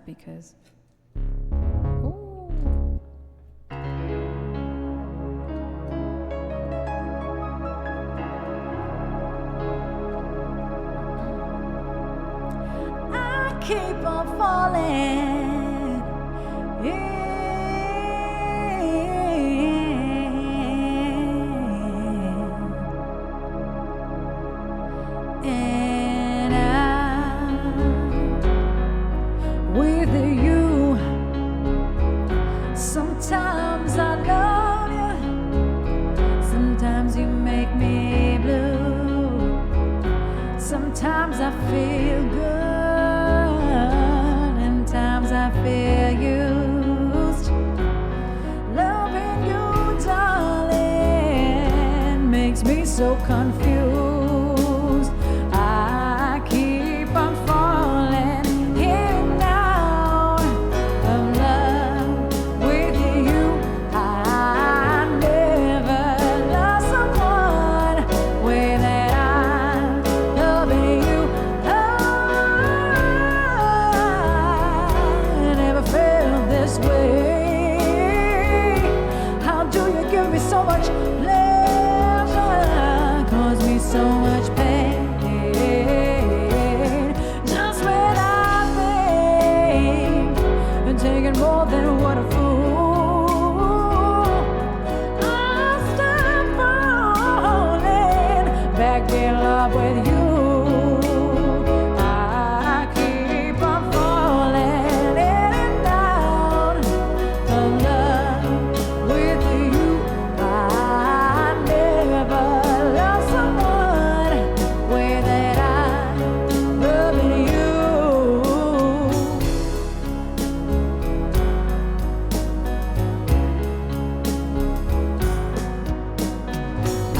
Because I keep on falling. And with you, sometimes I love you, sometimes you make me blue, sometimes I feel good, and times I feel used. Loving you, darling, makes me so confused. I keep on falling. So much pain, just when I think I'm taking more than what a fool. I stop falling back in love with you. I keep on falling in and out of love with you. I never lost someone way that I love you. I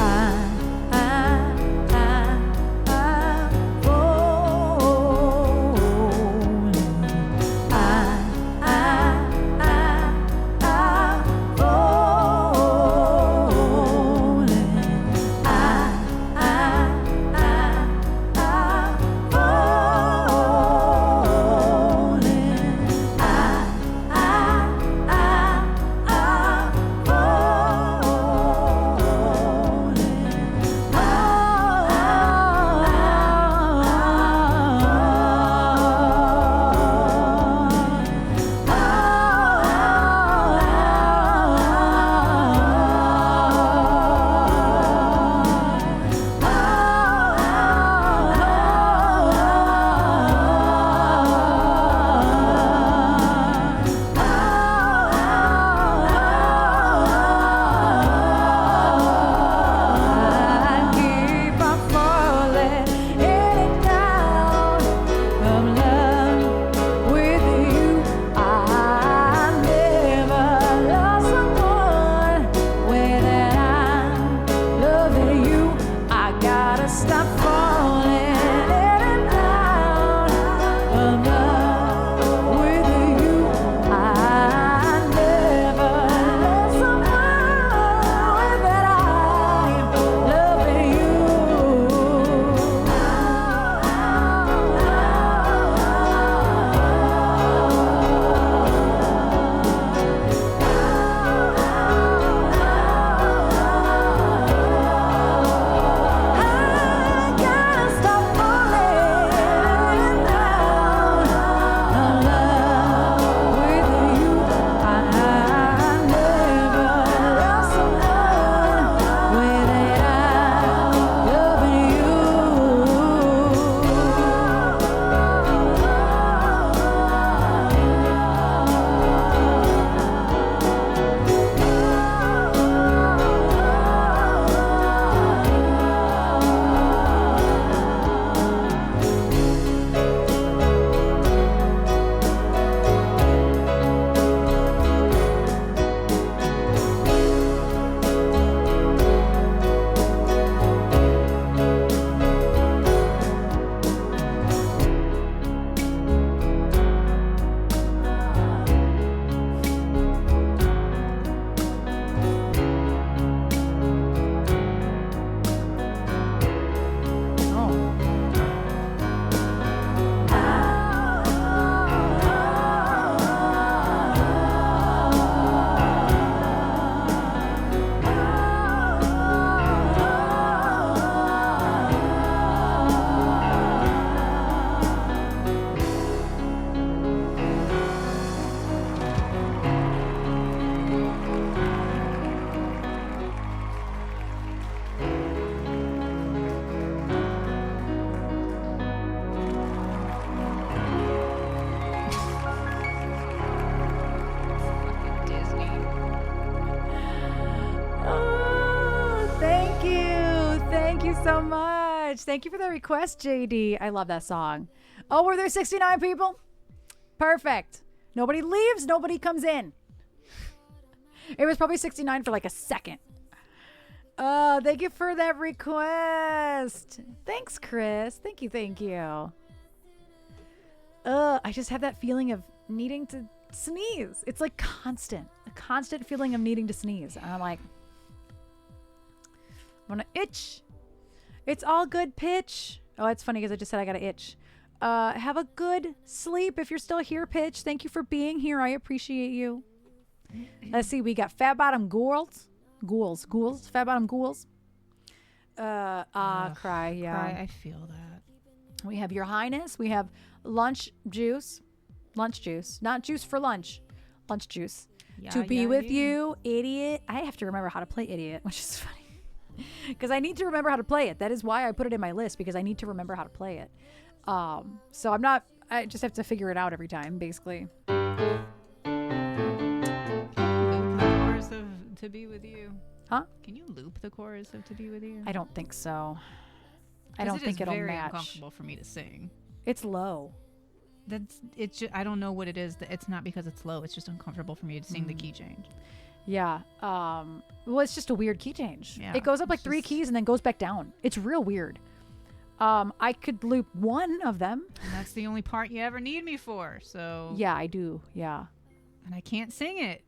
so much. Thank you for the request, JD. I love that song. Oh, were there 69 people? Perfect. Nobody leaves, nobody comes in. It was probably 69 for like a second. Oh, thank you for that request. Thanks, Chris. Thank you, thank you. I just have that feeling of needing to sneeze. It's like a constant feeling of needing to sneeze. And I'm like, I'm gonna itch. It's all good, Pitch. Oh, it's funny because I just said I got to itch. Have a good sleep if you're still here, Pitch. Thank you for being here. I appreciate you. Let's see. We got Fat Bottom Ghouls. Fat Bottom Ghouls. Cry. Yeah. Cry, I feel that. We have Your Highness. We have Lunch Juice. Not juice for lunch. Lunch Juice. To be with you, Idiot. I have to remember how to play Idiot, which is funny. Because I need to remember how to play it. That is why I put it in my list, because I need to remember how to play it. So I just have to figure it out every time, basically. The chorus of To Be With You. Huh? Can you loop the chorus of To Be With You? I don't think so. I don't think it'll It's very match. uncomfortable for me to sing. It's low. It's just, I don't know what it is. It's not because it's low. It's just uncomfortable for me to sing the key change. Yeah. Well, it's just a weird key change. Yeah, It goes up like it's 3 just- keys and then goes back down. It's real weird. I could loop one of them. And that's the only part you ever need me for. So Yeah, I do. Yeah. and I can't sing it.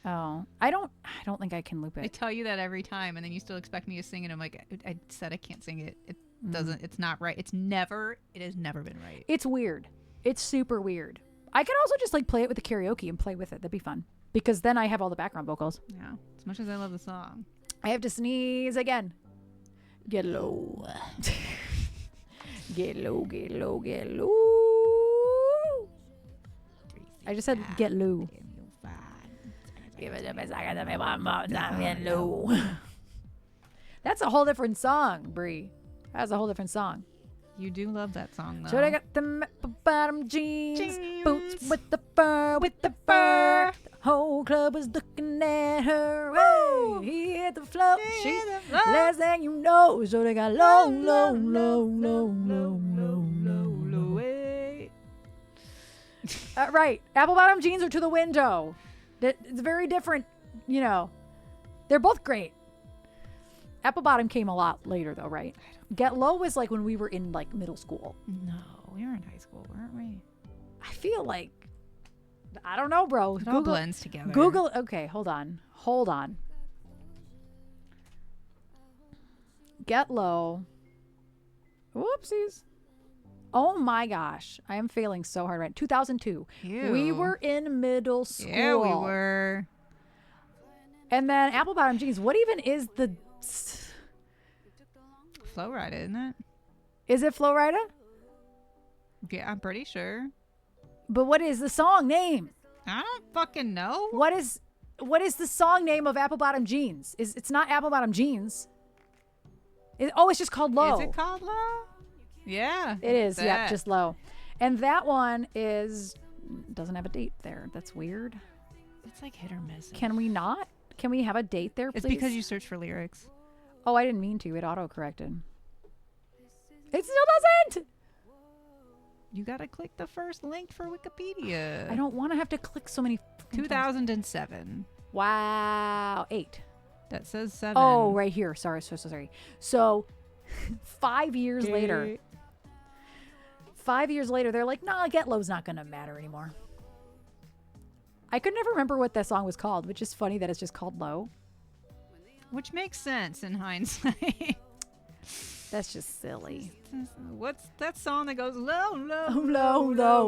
Oh, I don't think I can loop I it. tell you that every time, and then you still expect me to sing it. I'm like, I said I can't sing it. It doesn't. It's not right. It has never been right. It's weird. It's super weird. I could also just like play it with the karaoke and play with it. That'd be fun. Because then I have all the background vocals. Yeah. As much as I love the song. I have to sneeze again. Get low. Get low, get low, get low. I just said get low. Give it a second to me one more time, get low. That's a whole different song, Bree. That's a whole different song. You do love that song, though. Should I got the bottom jeans, boots with the fur, The whole club was looking at her. Hey, he hit the floor. She, last thing you know, so they got low, low, low, low, low, low, low, low. Right. Apple bottom jeans are to the window. It's very different, you know. They're both great. Apple bottom came a lot later, though, right? Get Low was like when we were in like middle school. No, we were in high school, weren't we? I feel like, I don't know, bro. It all blends together. Google. Okay, hold on. Get Low. Whoopsies. Oh my gosh. I am failing so hard right. 2002. Ew. We were in middle school. Yeah, we were. And then Apple bottom jeans. What even is the... Flow Rida, isn't it? Is it Flo Rida? Yeah, I'm pretty sure. But what is the song name? I don't fucking know. What is the song name of Apple bottom jeans? It's not Apple bottom jeans. It's just called Low. Is it called Low? Yeah. It is. that. Yep, just Low. And that one doesn't have a date there. That's weird. It's like hit or miss. Can we not? Can we have a date there, please? It's because you search for lyrics. Oh, I didn't mean to. It auto-corrected. It still doesn't! You gotta click the first link for Wikipedia. I don't want to have to click so many... 2007. Wow. 8. That says 7. Oh, right here. Sorry. So 5 years later. 5 years later, they're like, nah, Get Low's not going to matter anymore. I could never remember what that song was called, which is funny that it's just called Low. Which makes sense in hindsight. That's just silly. What's that song that goes low, low, Low, low,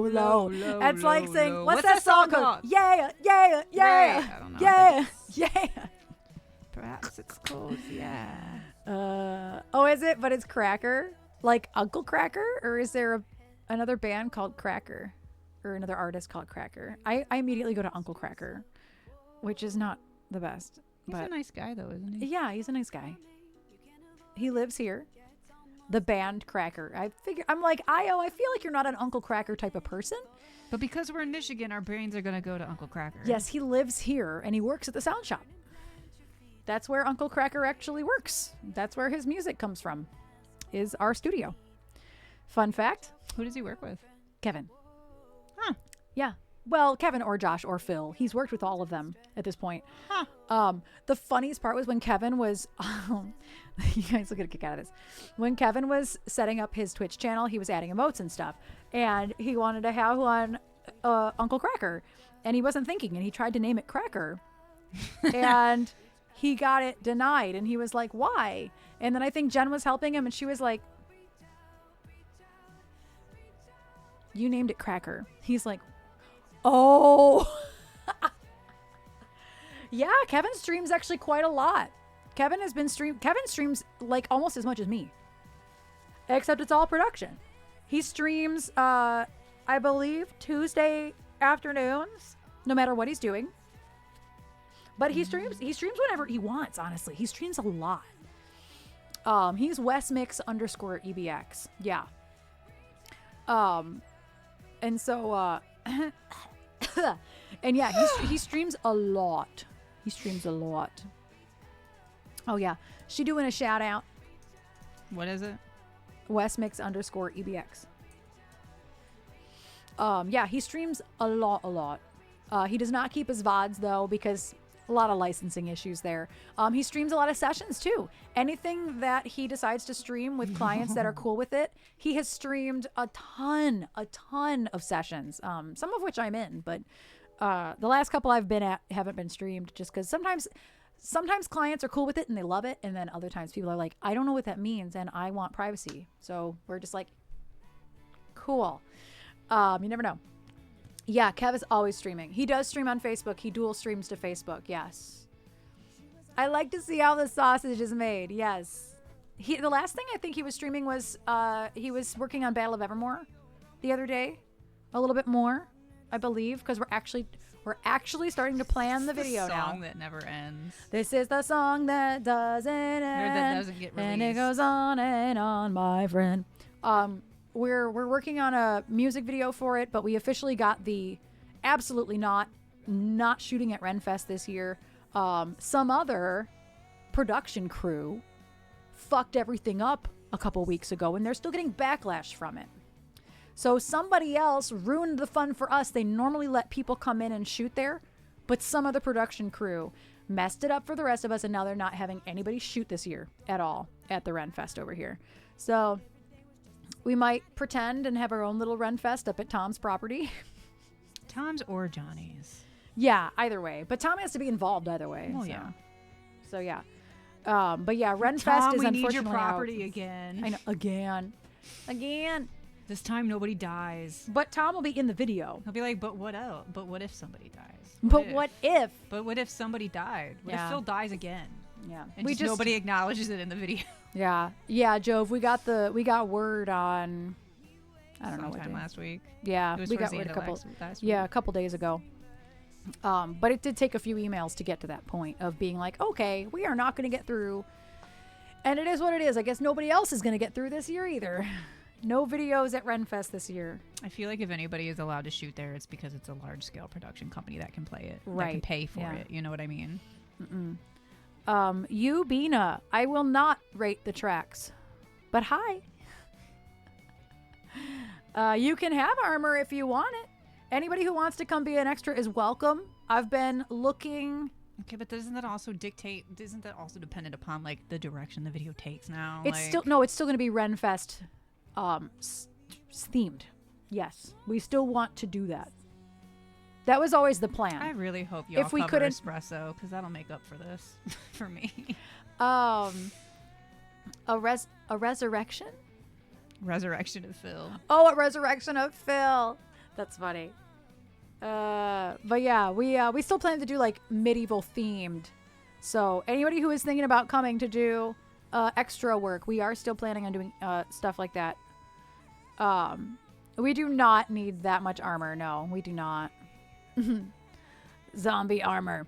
low. That's like saying, what's that song called? Yeah, yeah, yeah. Right, I don't know. Yeah, yeah. Perhaps it's called, yeah. Oh, is it? But it's Cracker? Like Uncle Cracker? Or is there another band called Cracker? Or another artist called Cracker? I immediately go to Uncle Cracker, which is not the best. He's a nice guy, though, isn't he? Yeah, he's a nice guy. He lives here. The band Cracker. I'm like, I feel like you're not an Uncle Cracker type of person. But because we're in Michigan, our brains are going to go to Uncle Cracker. Yes, he lives here and he works at the sound shop. That's where Uncle Cracker actually works. That's where his music comes from, is our studio. Fun fact. Who does he work with? Kevin. Huh. Yeah. Well, Kevin or Josh or Phil. He's worked with all of them at this point. Huh. The funniest part was when Kevin was, you guys will get a kick out of this. When Kevin was setting up his Twitch channel, he was adding emotes and stuff. And he wanted to have one Uncle Cracker. And he wasn't thinking. And he tried to name it Cracker. And he got it denied. And he was like, why? And then I think Jen was helping him. And she was like, you named it Cracker. He's like, oh. Yeah, Kevin streams actually quite a lot. Kevin streams like almost as much as me. Except it's all production. He streams I believe Tuesday afternoons, no matter what he's doing. But he streams whenever he wants, honestly. He streams a lot. He's westmix_EBX. Yeah. And so and yeah, he streams a lot. He streams a lot. Oh yeah. She doing a shout out. What is it? westmix_EBX. Yeah, he streams a lot. He does not keep his VODs though, because a lot of licensing issues there. He streams a lot of sessions too. Anything that he decides to stream with clients that are cool with it, he has streamed a ton of sessions. Some of which I'm in, but the last couple I've been at haven't been streamed just because sometimes clients are cool with it and they love it, and then other times people are like, I don't know what that means and I want privacy. So we're just like, cool. You never know. Yeah, Kev is always streaming. He does stream on Facebook. He dual streams to Facebook. Yes. I like to see how the sausage is made. Yes. The last thing I think he was streaming was he was working on Battle of Evermore the other day. A little bit more, I believe, because we're actually starting to plan the video now. The song that never ends. This is the song that doesn't end. Or that doesn't get released. And it goes on and on, my friend. We're working on a music video for it, but we officially got the absolutely not shooting at Renfest this year. Some other production crew fucked everything up a couple weeks ago, and they're still getting backlash from it. So somebody else ruined the fun for us. They normally let people come in and shoot there, but some other production crew messed it up for the rest of us, and now they're not having anybody shoot this year at all at the Renfest over here. So we might pretend and have our own little Renfest up at Tom's property. Tom's or Johnny's. Yeah, either way. But Tom has to be involved either way. Well, so. yeah. So yeah. But yeah, Renfest Tom, is we unfortunately need your out. property again. I know, again. This time nobody dies. But Tom will be in the video. He'll be like, but what else? But what if somebody dies? What if? But what if somebody died? What if Phil dies again? Yeah. And just nobody acknowledges it in the video. Yeah. Yeah, Jove, we got word on I don't know what day. Last week. Yeah, It was we towards got the word end a of couple last week. Yeah, a couple days ago. But it did take a few emails to get to that point of being like, okay, we are not going to get through. And it is what it is. I guess nobody else is going to get through this year either. No videos at Renfest this year. I feel like if anybody is allowed to shoot there, it's because it's a large-scale production company that can play it. Right. That can pay for Yeah. it. You know what I mean? You, Bina, I will not rate the tracks. But hi. You can have armor if you want it. Anybody who wants to come be an extra is welcome. I've been looking. Okay, but doesn't that also dependent upon like the direction the video takes now? It's still going to be Renfest themed. Yes, we still want to do that. That was always the plan. I really hope y'all If we cover couldn't- espresso, because that'll make up for this for me. A resurrection? Resurrection of Phil. Oh, a resurrection of Phil. That's funny. But yeah, we still plan to do like medieval themed. So anybody who is thinking about coming to do extra work, we are still planning on doing stuff like that. We do not need that much armor. No, we do not. Zombie armor.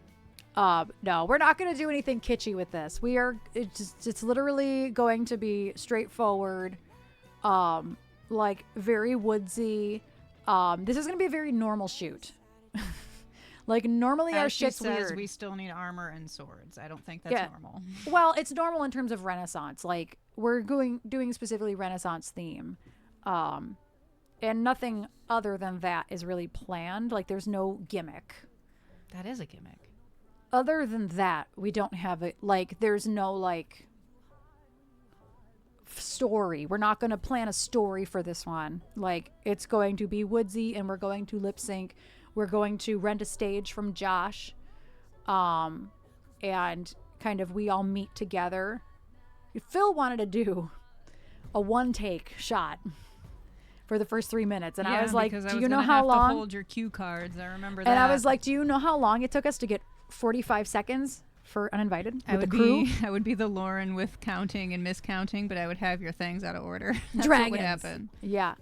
No, we're not going to do anything kitschy with this. It's literally going to be straightforward, like very woodsy. This is going to be a very normal shoot. Like normally our As she shit's says, weird. we still need armor and swords. I don't think that's Yeah. normal. Well, it's normal in terms of Renaissance. Like we're doing specifically Renaissance theme. And nothing other than that is really planned. Like there's no gimmick. That is a gimmick. Other than that, we don't have it. Like there's no like story. We're not going to plan a story for this one. Like it's going to be woodsy and we're going to lip sync. We're going to rent a stage from Josh. And kind of we all meet together. Phil wanted to do a one take shot for the first 3 minutes. And I was like, do you know how long? To hold your cue cards. I remember that. And I was like, do you know how long it took us to get 45 seconds for Uninvited with the crew? I would be the Lauren with counting and miscounting, but I would have your things out of order. That's Dragons. what would happen. Yeah.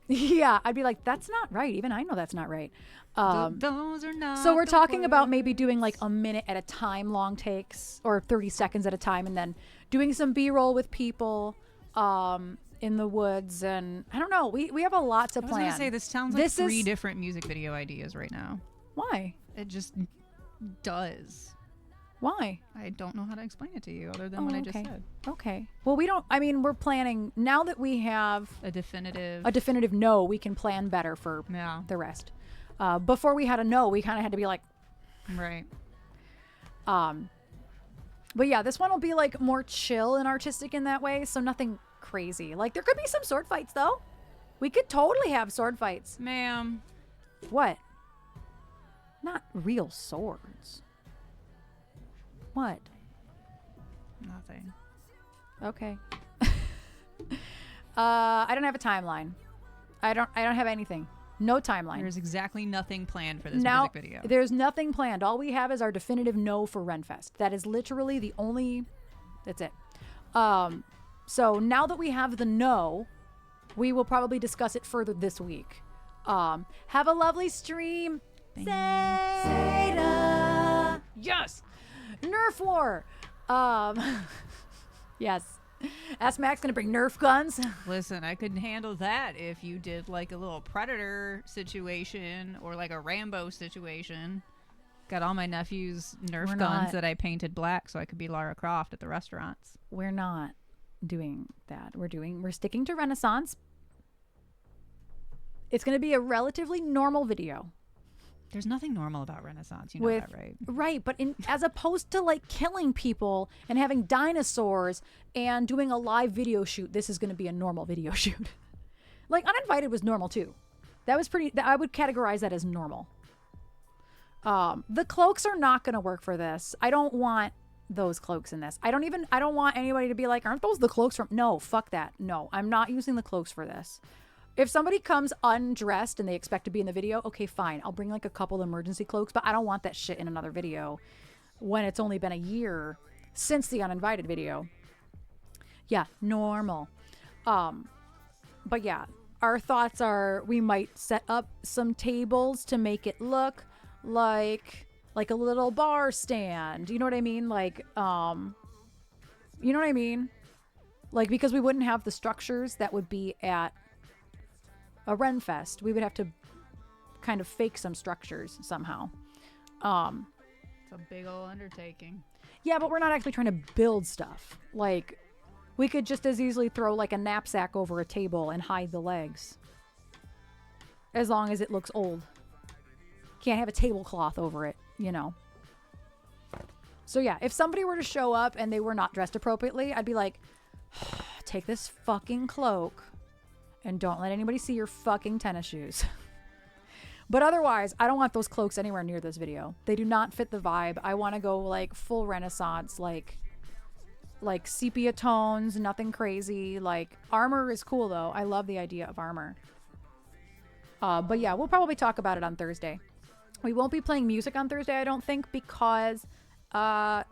Yeah, I'd be like, that's not right. Even I know that's not right. Those are not. So we're the talking about maybe words. doing like a minute at a time long takes or 30 seconds at a time and then doing some B-roll with people in the woods. And I don't know. We have a lot to I was plan. gonna say this sounds like This three is- different music video ideas right now. Why? It just does. Why? I don't know how to explain it to you other than what I just said. Okay. Well, we're planning now that we have A definitive. a definitive no, we can plan better for Yeah. the rest. Before we had a no, we kind of had to be like, Right. but yeah, this one will be like more chill and artistic in that way. So nothing crazy. Like there could be some sword fights though. We could totally have sword fights. Ma'am. What? Not real swords. What? Nothing. Okay. I don't have a timeline. I don't have anything. No timeline. There's exactly nothing planned for this Now, music video. there's nothing planned. All we have is our definitive no for Renfest. That is literally the only. That's it. So now that we have the no, we will probably discuss it further this week. Have a lovely stream. Zeta. Yes. Nerf war. Yes. Ask Max gonna bring Nerf guns. Listen, I could handle that if you did like a little Predator situation or like a Rambo situation. Got all my nephew's Nerf We're guns not. that I painted black so I could be Lara Croft at the restaurants. We're not doing that. We're sticking to Renaissance. It's gonna be a relatively normal video. There's nothing normal about Renaissance. You know With that, right? right, but as opposed to like killing people and having dinosaurs and doing a live video shoot, this is going to be a normal video shoot. Like Uninvited was normal too. That was pretty. I would categorize that as normal. The cloaks are not going to work for this. I don't want those cloaks in this. I don't want anybody to be like, aren't those the cloaks from? No, fuck that. No, I'm not using the cloaks for this. If somebody comes undressed and they expect to be in the video, okay, fine. I'll bring like a couple emergency cloaks, but I don't want that shit in another video when it's only been a year since the Uninvited video. Yeah, normal. But yeah, our thoughts are we might set up some tables to make it look like a little bar stand. You know what I mean? Like, you know what I mean? Like, because we wouldn't have the structures that would be at a Renfest. We would have to kind of fake some structures somehow. It's a big old undertaking. Yeah, but we're not actually trying to build stuff. Like, we could just as easily throw like a knapsack over a table and hide the legs. As long as it looks old. Can't have a tablecloth over it, you know. So yeah, if somebody were to show up and they were not dressed appropriately, I'd be like, take this fucking cloak and don't let anybody see your fucking tennis shoes. But otherwise, I don't want those cloaks anywhere near this video. They do not fit the vibe. I want to go like full Renaissance, like sepia tones, nothing crazy. Like armor is cool though. I love the idea of armor. But yeah, we'll probably talk about it on Thursday. We won't be playing music on Thursday, I don't think, because Darren's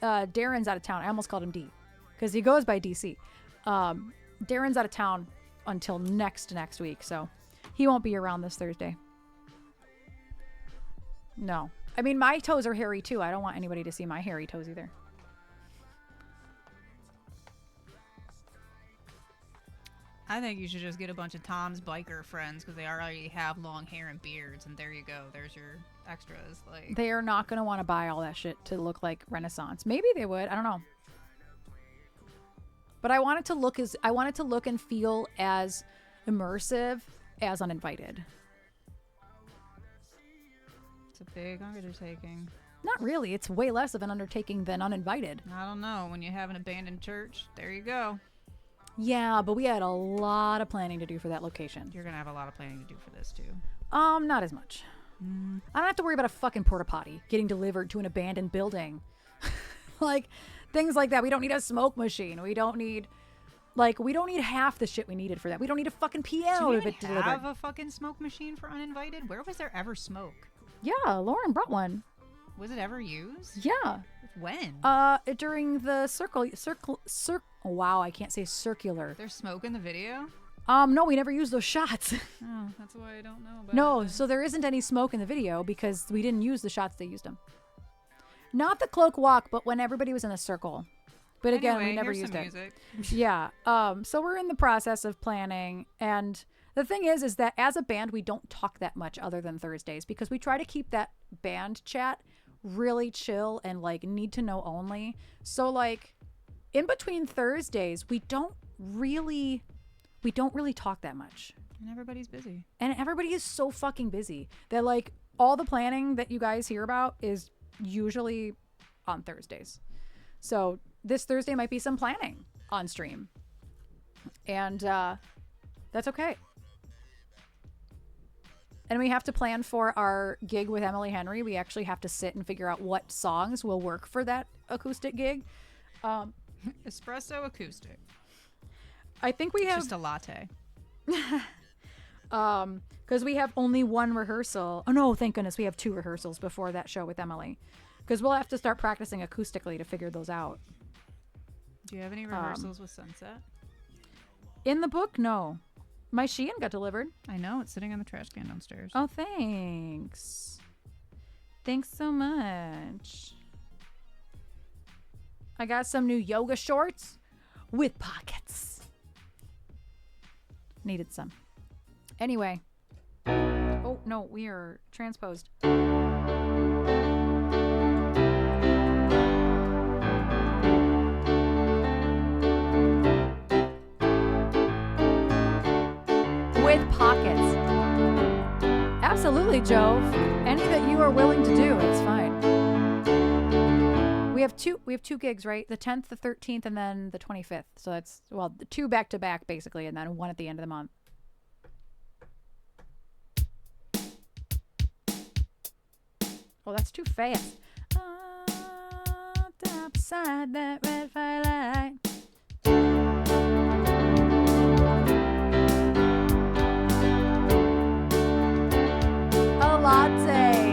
out of town. I almost called him D because he goes by DC. Darren's out of town until next week, so he won't be around this Thursday. No. I mean, my toes are hairy too. I don't want anybody to see my hairy toes either. I think you should just get a bunch of Tom's biker friends because they already have long hair and beards, and there you go. There's your extras. Like, They are not going to want to buy all that shit to look like Renaissance. Maybe they would. I don't know. But I want it to look and feel as immersive as Uninvited. it's a big undertaking. Not really. It's way less of an undertaking than Uninvited. I don't know. When you have an abandoned church, there you go. Yeah, but we had a lot of planning to do for that location. You're gonna have a lot of planning to do for this too. Not as much. I don't have to worry about a fucking porta potty getting delivered to an abandoned building. Like, things like that. We don't need a smoke machine. We don't need half the shit we needed for that. We don't need a fucking Do piano you to even be delivered. have a fucking smoke machine for Uninvited? Where was there ever smoke? Yeah, Lauren brought one. Was it ever used? Yeah. When? During the circle. Wow, I can't say circular. There's smoke in the video? No, we never used those shots. Oh, that's why I don't know about No, it. so there isn't any smoke in the video because we didn't use the shots. They used them. Not the cloak walk, but when everybody was in a circle. But again, Anyway, we never here's used some it. music. Yeah. So we're in the process of planning, and the thing is that as a band, we don't talk that much other than Thursdays because we try to keep that band chat really chill and like need to know only. So like in between Thursdays, we don't really talk that much. And everybody's busy. And everybody is so fucking busy that like all the planning that you guys hear about is usually on Thursdays. So this Thursday might be some planning on stream. And that's okay. And we have to plan for our gig with Emily Henry. We actually have to sit and figure out what songs will work for that acoustic gig. Espresso acoustic. I think we have Just a latte. because we have only one rehearsal. Oh no, thank goodness we have 2 rehearsals before that show with Emily. Because we'll have to start practicing acoustically to figure those out. Do you have any rehearsals with Sunset? In the book, no. My Shein got delivered. I know, it's sitting on the trash can downstairs. Oh, thanks. Thanks so much. I got some new yoga shorts with pockets. Needed some. Anyway. Oh, no, we are transposed. With pockets. Absolutely, Jove. Any that you are willing to do, it's fine. We have two gigs, right? The 10th, the 13th, and then the 25th. So that's, well, the 2 back to back basically, and then 1 at the end of the month. Oh, that's too fast. Stop beside that red firelight. A latte.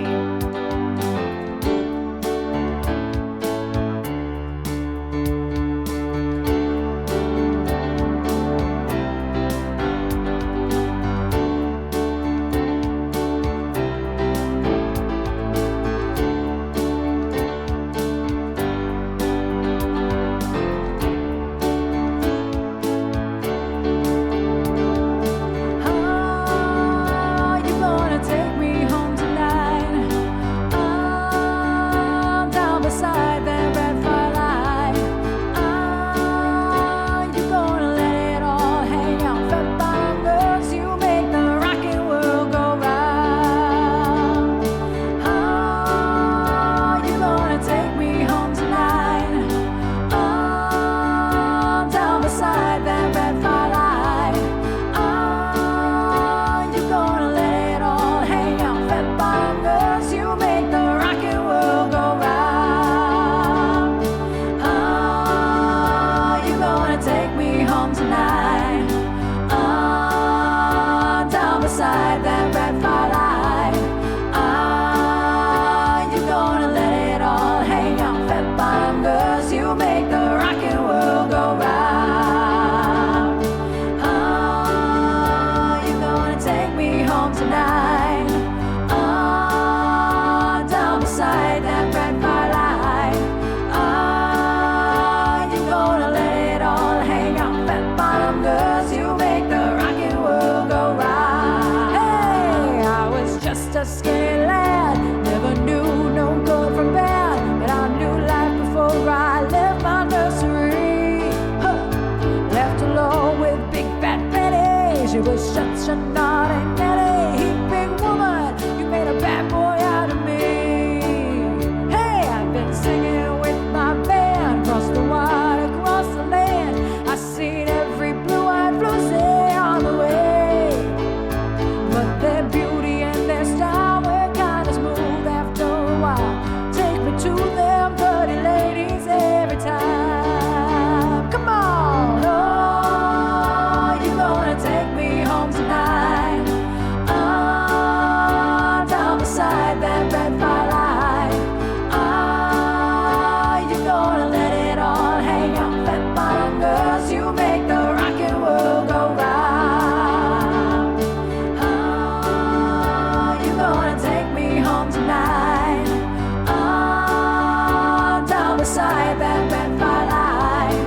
while. Take me to them pretty ladies every time. Come on, oh, you're gonna take me home tonight. Oh, down beside that red firelight. Oh, you're gonna let it all hang out. Fat bottom girls, you make the rockin' world go round. Oh, you're gonna take me home tonight. Oh, down beside that red firelight.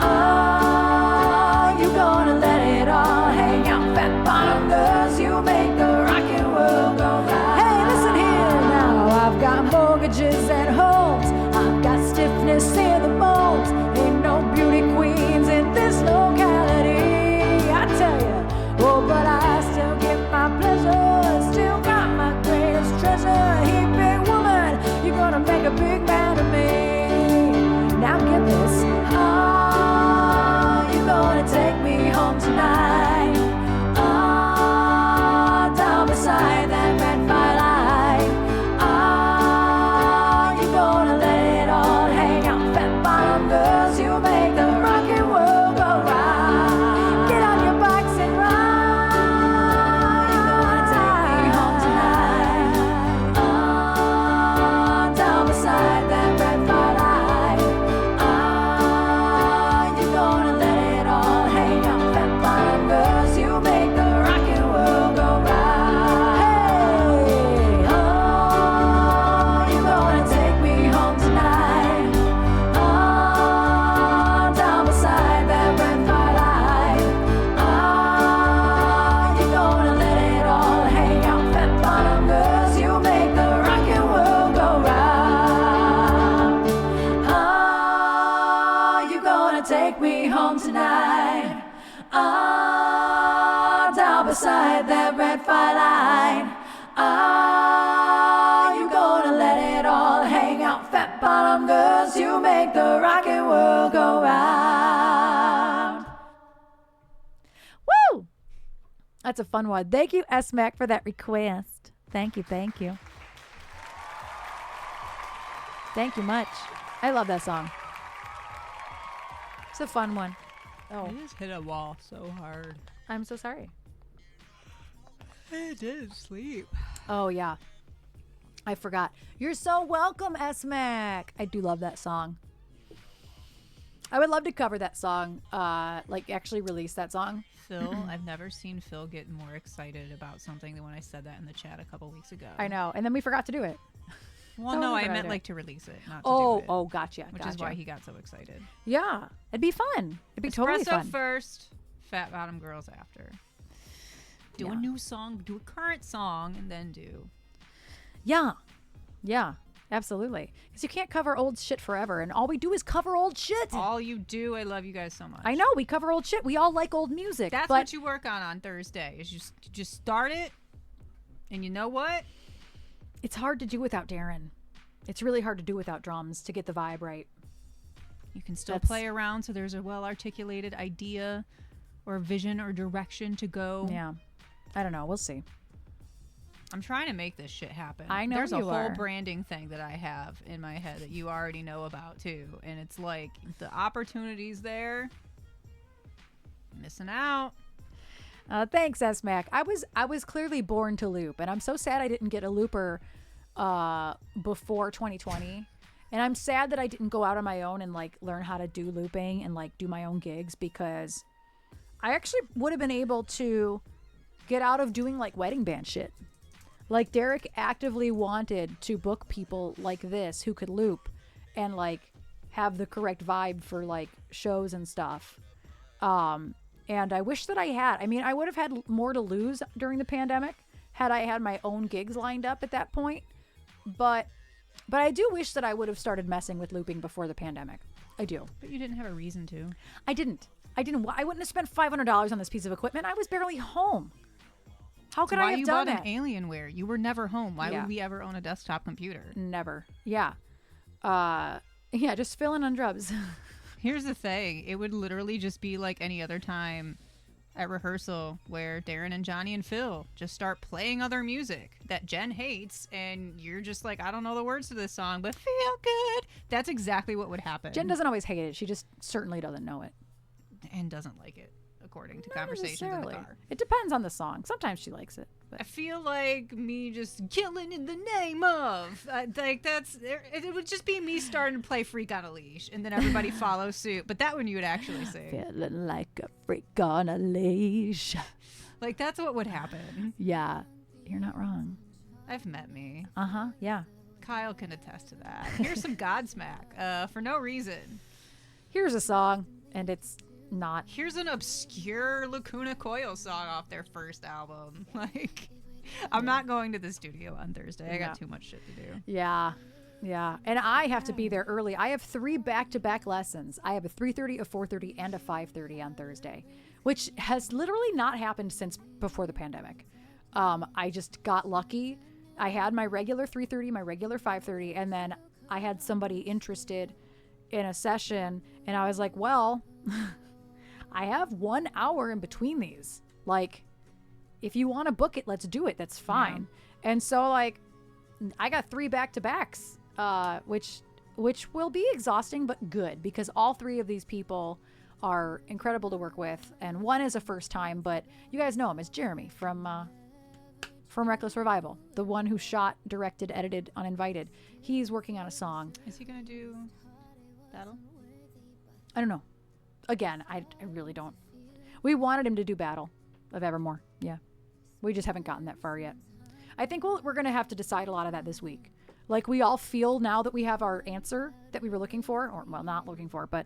Oh, you're gonna let it all hang out. Fat bottom girls, you make the rockin' world go round. Hey, listen here now. I've got mortgages and homes. I've got stiffness in the bones. Ain't no beauty queens in this locality, I tell you. Oh, but I still get my pleasure. Still got my greatest treasure. Hey, big woman, you're gonna make a big man of me. Now get this. Oh, you're gonna take me home tonight. Oh, down beside that red firelight. Oh, you're gonna let it all hang out. Fat bottom girls, you make the rockin' world go round. Get on your bikes and ride. You're gonna take me home tonight. Oh, down beside that red firelight. Oh, you're gonna let it all hang out. Fat bottom girls, you make the rockin' world go round. Hey, oh, you're gonna take me home tonight. Oh, down beside that red firelight. Oh, you're gonna let it all hang out. Fat bottom girls, you make the rockin' world go round. Oh, you're gonna take me home tonight. Oh, down beside that red firelight. Oh, you're gonna let it all hang out. Fat bottom girls, you make the rockin' world go round. Woo! That's a fun one. Thank you, S-Mac, for that request. Thank you, thank you. Thank you much. I love that song. It's a fun one. Oh, I just hit a wall so hard. I'm so sorry. I did sleep. Oh, yeah. I forgot. You're so welcome, S-Mac. I do love that song. I would love to cover that song, like actually release that song. Phil, I've never seen Phil get more excited about something than when I said that in the chat a couple weeks ago. I know. And then we forgot to do it. Well, no, I meant like to release it, not to Oh, do it. oh, gotcha. Which gotcha. is why he got so excited. Yeah. It'd be fun. It'd be totally Espresso fun. first, Fat Bottom Girls after. Do Yeah. a new song, do a current song, and then do. Yeah. Yeah. Absolutely. Because you can't cover old shit forever. And all we do is cover old shit. All you do. I love you guys so much. I know. We cover old shit. We all like old music. That's but what you work on Thursday. Is just start it, and you know what? it's hard to do without Darren. It's really hard to do without drums to get the vibe right. You can still That's- play around, so there's a well-articulated idea or vision or direction to go. Yeah. I don't know. We'll see. I'm trying to make this shit happen. I know There's a you whole are. branding thing that I have in my head that you already know about too, and it's like the opportunities there. Missing out. Thanks, S-Mac. I was clearly born to loop, and I'm so sad I didn't get a looper before 2020. And I'm sad that I didn't go out on my own and like learn how to do looping and like do my own gigs, because I actually would have been able to get out of doing like wedding band shit. Like Derek actively wanted to book people like this who could loop and like have the correct vibe for like shows and stuff. And I wish that I had. I mean, I would have had more to lose during the pandemic had I had my own gigs lined up at that point. But I do wish that I would have started messing with looping before the pandemic. I do. But you didn't have a reason to. I didn't. I wouldn't have spent $500 on this piece of equipment. I was barely home. How could I have done Why that? you bought an Alienware? You were never home. Why Yeah. would we ever own a desktop computer? Never. Yeah. Yeah, just filling on drums. Here's the thing. It would literally just be like any other time at rehearsal where Darren and Johnny and Phil just start playing other music that Jen hates, and you're just like, I don't know the words to this song, but feel good. That's exactly what would happen. Jen doesn't always hate it. She just certainly doesn't know it. And doesn't like it, according to Not conversations in the necessarily. car. It depends on the song. Sometimes she likes it. But I feel like me just killing in the name of. It would just be me starting to play Freak on a Leash, and then everybody follows suit. But that one you would actually sing. feeling like a freak on a leash. Like, that's what would happen. Yeah, you're not wrong. I've met me. Uh-huh, yeah. Kyle can attest to that. Here's some Godsmack for no reason. Here's a song, and it's not. Here's an obscure Lacuna Coil song off their first album. Like, I'm not going to the studio on Thursday. I got too much shit to do. Yeah. Yeah. And I have to be there early. I have 3 back-to-back lessons. I have a 3:30, a 4:30, and a 5:30 on Thursday, which has literally not happened since before the pandemic. I just got lucky. I had my regular 3:30, my regular 5:30, and then I had somebody interested in a session, and I was like, well, I have 1 hour in between these. Like, if you want to book it, let's do it. That's fine. Yeah. And so, like, I got 3 back-to-backs, which will be exhausting, but good, because all 3 of these people are incredible to work with. And one is a first time, but you guys know him as Jeremy from Reckless Revival, the one who shot, directed, edited Uninvited. He's working on a song. Is he going to do Battle? I don't know. Again, I really don't. We wanted him to do Battle of Evermore. Yeah. We just haven't gotten that far yet. I think we're going to have to decide a lot of that this week. Like, we all feel now that we have our answer that we were looking for, or, well, not looking for, but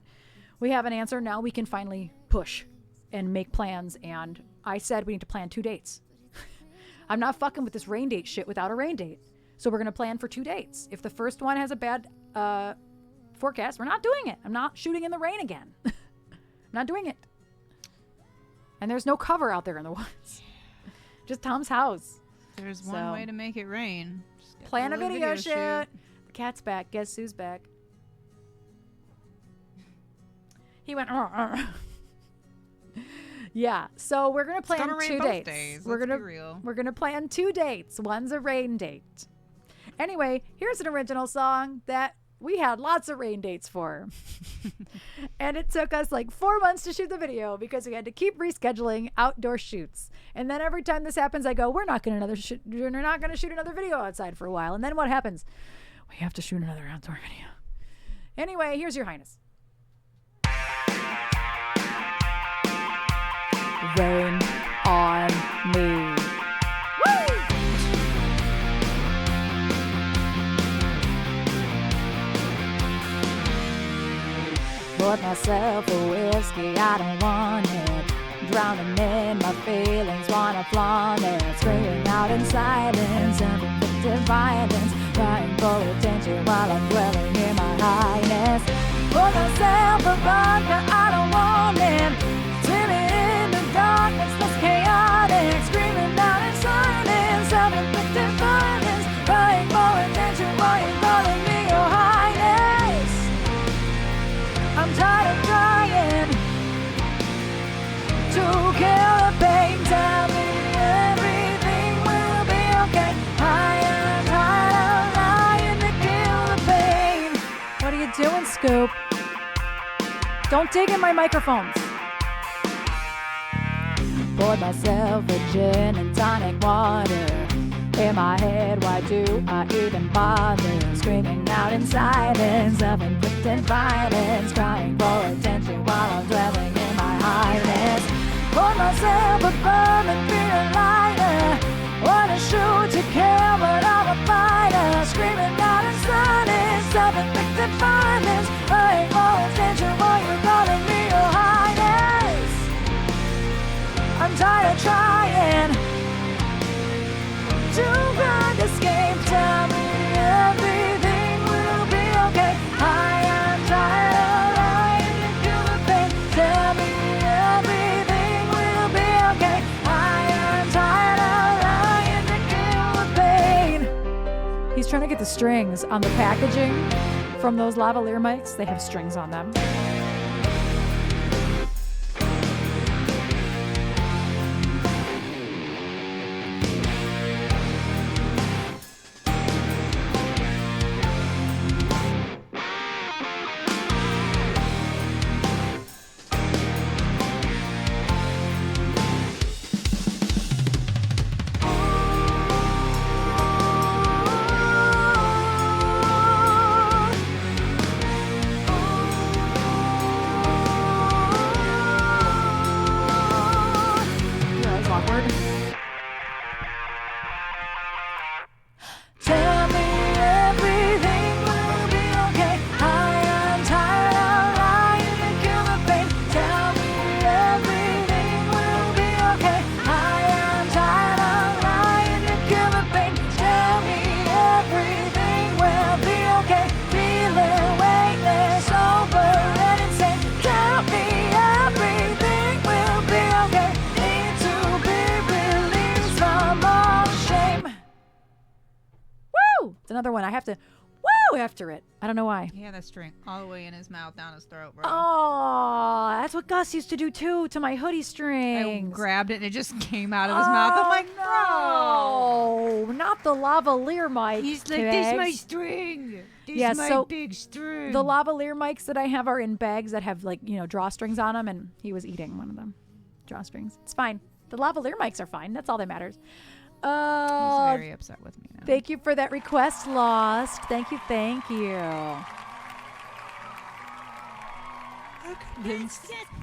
we have an answer. Now we can finally push and make plans. And I said we need to plan 2 dates. I'm not fucking with this rain date shit without a rain date. So we're going to plan for 2 dates. If the first one has a bad forecast, we're not doing it. I'm not shooting in the rain again. I'm not doing it. And there's no cover out there in the woods. Just Tom's house. There's one way to make it rain. Plan a video shoot. The cat's back. Guess who's back? He went. Yeah. So we're gonna plan 2 dates. We're gonna plan 2 dates. One's a rain date. Anyway, here's an original song that we had lots of rain dates for. And it took us like 4 months to shoot the video because we had to keep rescheduling outdoor shoots. And then every time this happens, I go, we're not going to shoot another video outside for a while. And then what happens? We have to shoot another outdoor video. Anyway, here's Your Highness. Rain on me. Poured myself a whiskey, I don't want it. Drowning in my feelings, wanna flaunt it. Screaming out in silence, unconflicted violence. Crying for attention while I'm dwelling in my highness. Poured myself a vodka, I don't want it. Swimming in the darkness, less chaotic. Screaming out in silence, unconflicted violence. Crying for attention while you're calling me your highness. I'm tired of trying to kill the pain. Tell me everything will be okay. I am tired of lying to kill the pain. What are you doing, Scoop? Don't dig in my microphones. Poured myself a gin and tonic water. In my head, why do I even bother? Screaming out in silence of inflicted violence. Crying for attention while I'm dwelling in my highness. Poured myself a bourbon and feeling lighter. Wanna shoot to kill, but I'm a fighter. Screaming out in silence of inflicted violence. Crying for attention while you're calling me your highness. I'm tired of trying to run this game. Tell me everything will be okay. I am tired of lying to kill the pain. Tell me everything will be okay. I am tired of lying to kill the pain. He's trying to get the strings on the packaging from those lavalier mics. They have strings on them. another one. I have to woo after it. I don't know why. He had that string all the way in his mouth, down his throat, bro. Oh, that's what Gus used to do too to my hoodie I strings. grabbed it and it just came out of his mouth. I'm like, no, not the lavalier mic. he's like, this is my string. This Yeah, is my so big string. The lavalier mics that I have are in bags that have like, drawstrings on them, and he was eating one of them. Drawstrings. It's fine. The lavalier mics are fine. That's all that matters. He's very upset with me now. Thank you for that request, Lost. Thank you. Yes, oh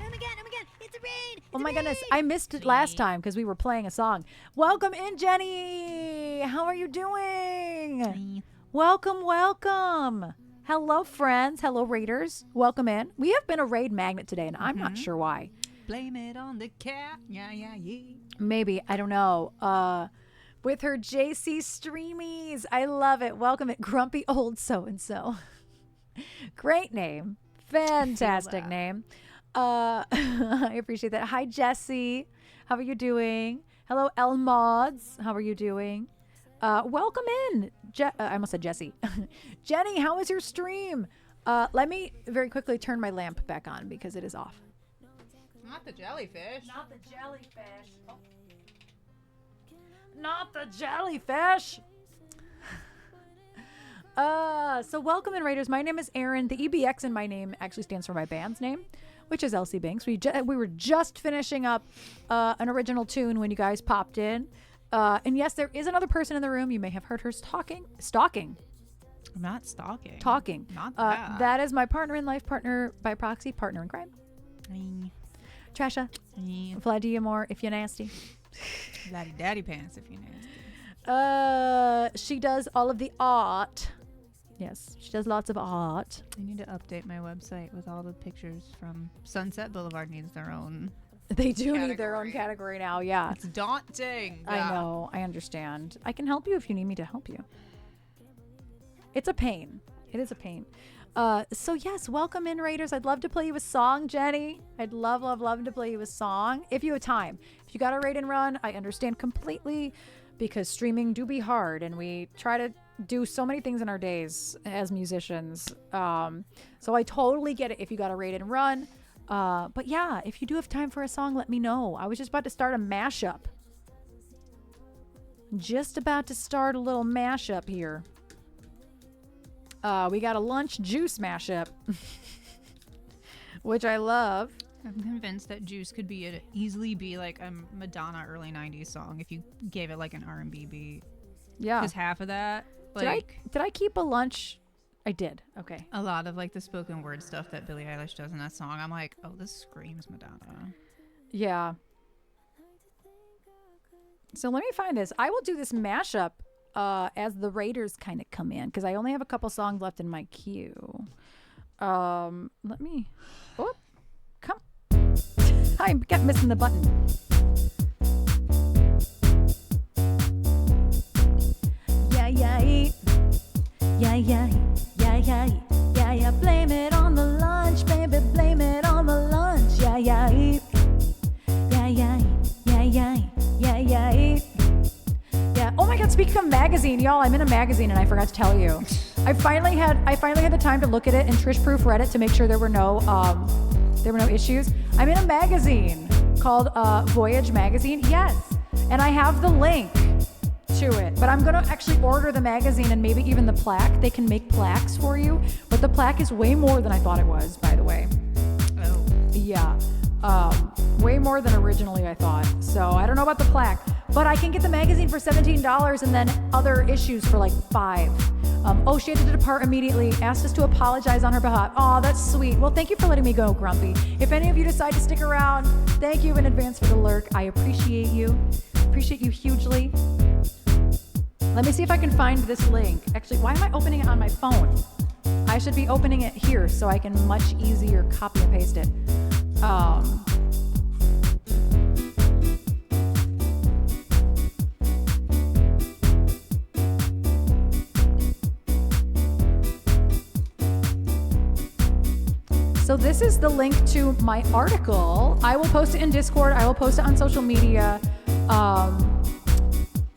my god, it's a rain. Oh my goodness, I missed it last time because we were playing a song. Welcome in, Jenny. How are you doing? Welcome. Hello, friends. Hello, raiders. Welcome in. We have been a raid magnet today, and I'm not sure why. Blame it on the cat. Yeah. Maybe. I don't know. With her JC Streamies. I love it. Welcome it. Grumpy old so-and-so. Great name. Fantastic name. I appreciate that. Hi, Jesse. How are you doing? Hello, L Mods. How are you doing? Welcome in. I almost said Jesse. Jenny, how was your stream? Let me very quickly turn my lamp back on because it is off. Not the jellyfish. Not the jellyfish. Oh. Not the jellyfish. So welcome in, Raiders. My name is Erin. The EBX in my name actually stands for my band's name, which is Elsie Banks. We were just finishing up an original tune when you guys popped in. And yes, there is another person in the room. You may have heard her stalking. I'm not stalking. Talking. Not that. That is my partner in life, partner by proxy, partner in crime. Trisha. Vladimir, if you're nasty. Laddie daddy pants if you nasty. She does all of the art. Yes, she does lots of art. I need to update my website with all the pictures from Sunset Boulevard needs their own. They do need their own category now, yeah. It's daunting. I know, I understand. I can help you if you need me to help you. It's a pain. It is a pain. So yes, welcome in, Raiders. I'd love to play you a song, Jenny. I'd love to play you a song if you have time. If you got a raid and run, I understand completely because streaming do be hard and we try to do so many things in our days as musicians. So I totally get it if you got a raid and run. But yeah, if you do have time for a song, let me know. I was just about to start a mashup. Just about to start a little mashup here. We got a lunch juice mashup, which I love. I'm convinced that Juice could easily be like a Madonna early 90s song if you gave it like an R&B beat. Yeah. Because half of that, like... Did I keep a lunch? I did. Okay. A lot of like the spoken word stuff that Billie Eilish does in that song, I'm like, oh, this screams Madonna. Yeah. So let me find this. I will do this mashup as the Raiders kind of come in because I only have a couple songs left in my queue. Let me... Oh, come. I kept missing the button. Yeah. Blame it on the lunch, baby. Blame it on the lunch. Yeah. Oh my God! Speaking of magazine, y'all, I'm in a magazine and I forgot to tell you. I finally had the time to look at it and Trish proofread it to make sure there were no issues. I'm in a magazine called Voyage Magazine. Yes, and I have the link to it, but I'm gonna actually order the magazine and maybe even the plaque. They can make plaques for you, but the plaque is way more than I thought it was, by the way. Oh. Yeah, way more than originally I thought. So I don't know about the plaque, but I can get the magazine for $17 and then other issues for like $5. She had to depart immediately, asked us to apologize on her behalf. Oh, that's sweet. Well, thank you for letting me go, Grumpy. If any of you decide to stick around, thank you in advance for the lurk. I appreciate you. Appreciate you hugely. Let me see if I can find this link. Actually, why am I opening it on my phone? I should be opening it here so I can much easier copy and paste it. So this is the link to my article. I will post it in Discord. I will post it on social media.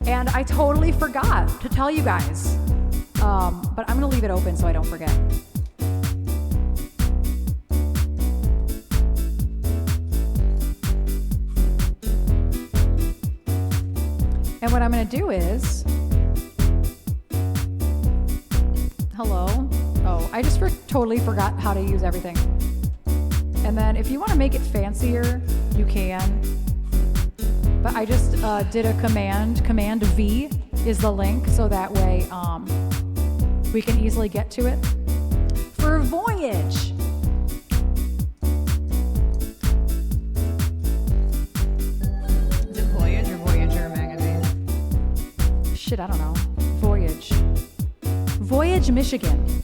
And I totally forgot to tell you guys. But I'm going to leave it open so I don't forget. And what I'm going to do is, hello. Oh, I just totally forgot how to use everything. And then if you want to make it fancier, you can. But I just did a command. Command V is the link, so that way we can easily get to it. For Voyage. Is it Voyage or Voyager magazine? Shit, I don't know. Voyage. Voyage, Michigan.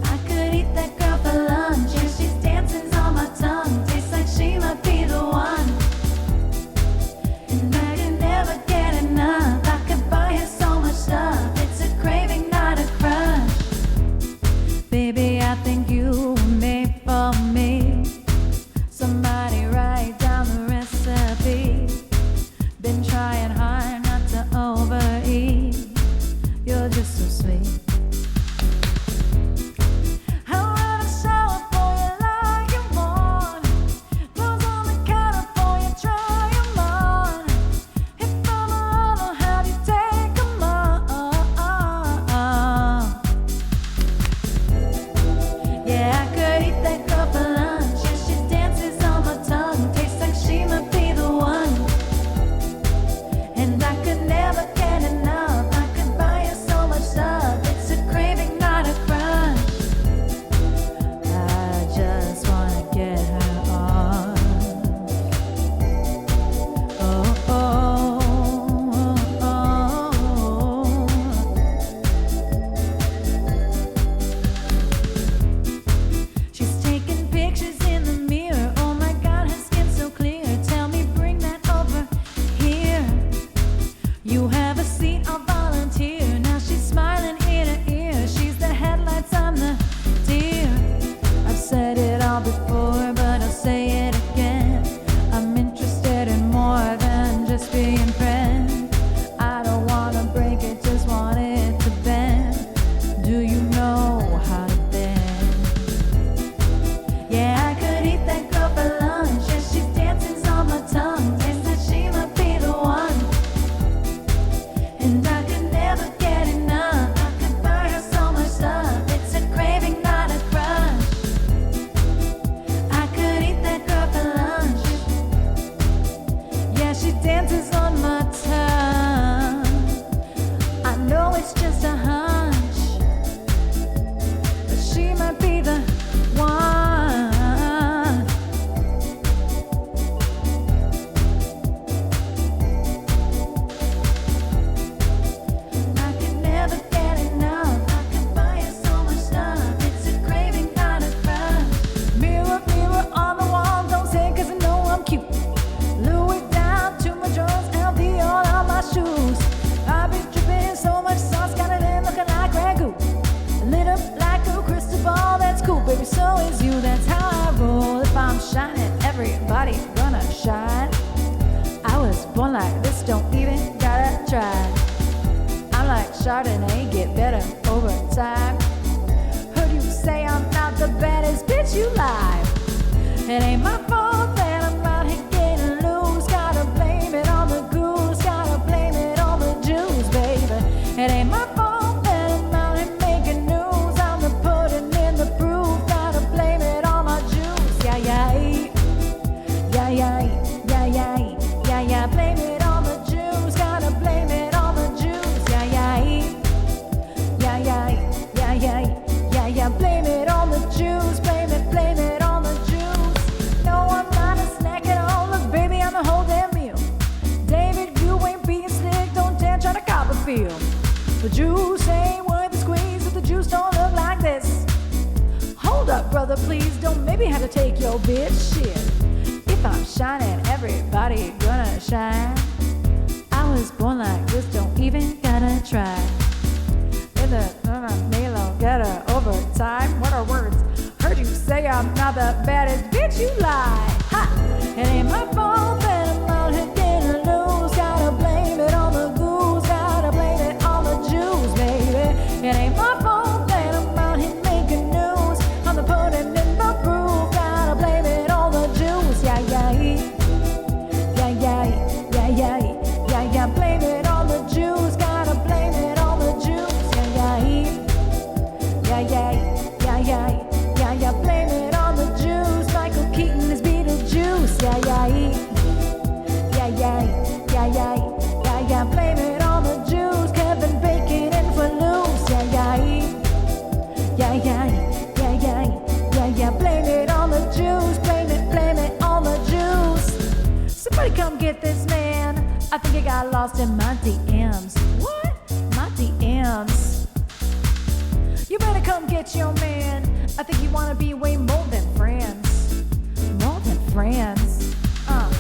I could eat that girl for lunch. Yeah, she's dancing on my tongue. Tastes like she might be the one. And I can never get enough. I could buy her so much stuff. It's a craving, not a crush. Baby, I think you were made for me. Somebody write down the recipe. Been trying hard not to overeat. You're just so sweet. I'll run a shower for you like you want. Clothes on the counter for you, try 'em on. If I'm around, I'll have you take 'em on. Yeah, I could eat that girl for lunch. Yeah, she dances on my tongue. Tastes like she might be the one. And I could never get enough. I could buy her so much stuff. It's a craving, not a crush. I just wanna get her on. Oh, oh, oh, oh. She's taking pictures in the mirror. Oh my God, her skin's so clear. Tell me, bring that over here. You have a seat, I'll volunteer. Now she's smiling ear to ear. She's the headlights, I'm the deer. I've said it all before, but I'll say it again. I'm interested in more than just being friends. I don't wanna break it, just want it to bend. Do you know how to bend? Yeah, I could eat that girl for lunch. Yeah, she's dancing on my tongue. Tastes like she might be the one. And I could never get enough. I could buy her so much stuff. It's a craving, not a crush. I could eat that girl for lunch. Yeah, she dances on my tongue. I know it's just a hunch, but she might be the one. I could never get enough. I could buy her so much stuff. It's a craving, not a crush. Mirror, mirror on the wall. Don't say 'cause I know I'm cute. Louis down to my drawers, LV all on my shoes. I've been dripping so much sauce, got it in looking like ragu. Lit up like a crystal ball, that's cool, baby, so is you. That's how I roll. If I'm shining, everybody gonna shine. I was born like this, don't even gotta try. I'm like Chardonnay, get better over time. Heard you say I'm not the baddest bitch, you lie. It ain't my fault that I'm out here getting loose. Gotta blame it on the goose, gotta blame it on the juice, baby. It ain't my fault that I'm out here making news. I'm the pudding in the proof, gotta blame it on my juice. Yeah, yeah, yeah, yeah, yeah, yeah, yeah, yeah. Blame it on the juice, gotta blame it on the juice. Yeah, yeah, yeah, yeah, yeah, yeah, yeah, yeah. Blame it on the juice, blame it on the juice. No, I'm not a snack at all. Look, baby, I'm the whole damn meal. David, you ain't being slick, don't dare try to cop a feel. The juice ain't worth the squeeze if the juice don't look like this. Hold up, brother, please, don't maybe have to take your bitch shit. If I'm shining, everybody gonna shine. I was born like this, don't even gotta try. In the Milo, get her over time. What are words? Heard you say I'm not the baddest bitch, you Yeah, yeah, yeah, yeah, yeah, yeah, yeah, yeah. Blame it on the Jews, Kevin Bacon and Footloose. Yeah, yeah, yeah, yeah, yeah, yeah, yeah, yeah. Blame it on the Jews, blame it on the Jews. Somebody come get this man. I think he got lost in my DMs. What? My DMs. You better come get your man. I think you wanna be way more than friends. More than friends.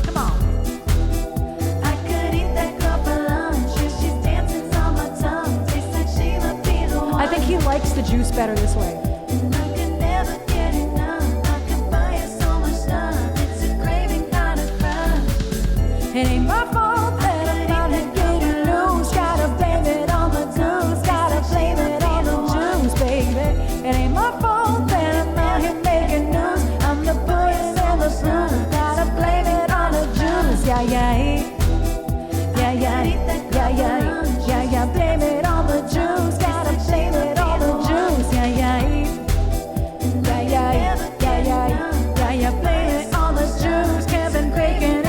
Come on. I could eat that girl for lunch. If she's dancing on my tongue. Tastes like she would be the one. I think he likes the juice better this way. And I could never get enough. I could buy her so much stuff. It's a craving kind of crush. It ain't my fault that I'm out here getting loose. Gotta blame it on the Jews. Gotta blame it on the Jews, baby. It ain't my fault that I'm out here making news. I'm the boys and the blues. Gotta blame it on the Jews. Yeah, yeah, yeah, yeah, yeah, yeah, yeah, yeah. Blame it on the Jews. Gotta blame it on the Jews. Yeah, yeah, yeah, yeah, yeah, yeah, yeah, yeah. Blame it on the Jews. Kevin Bacon and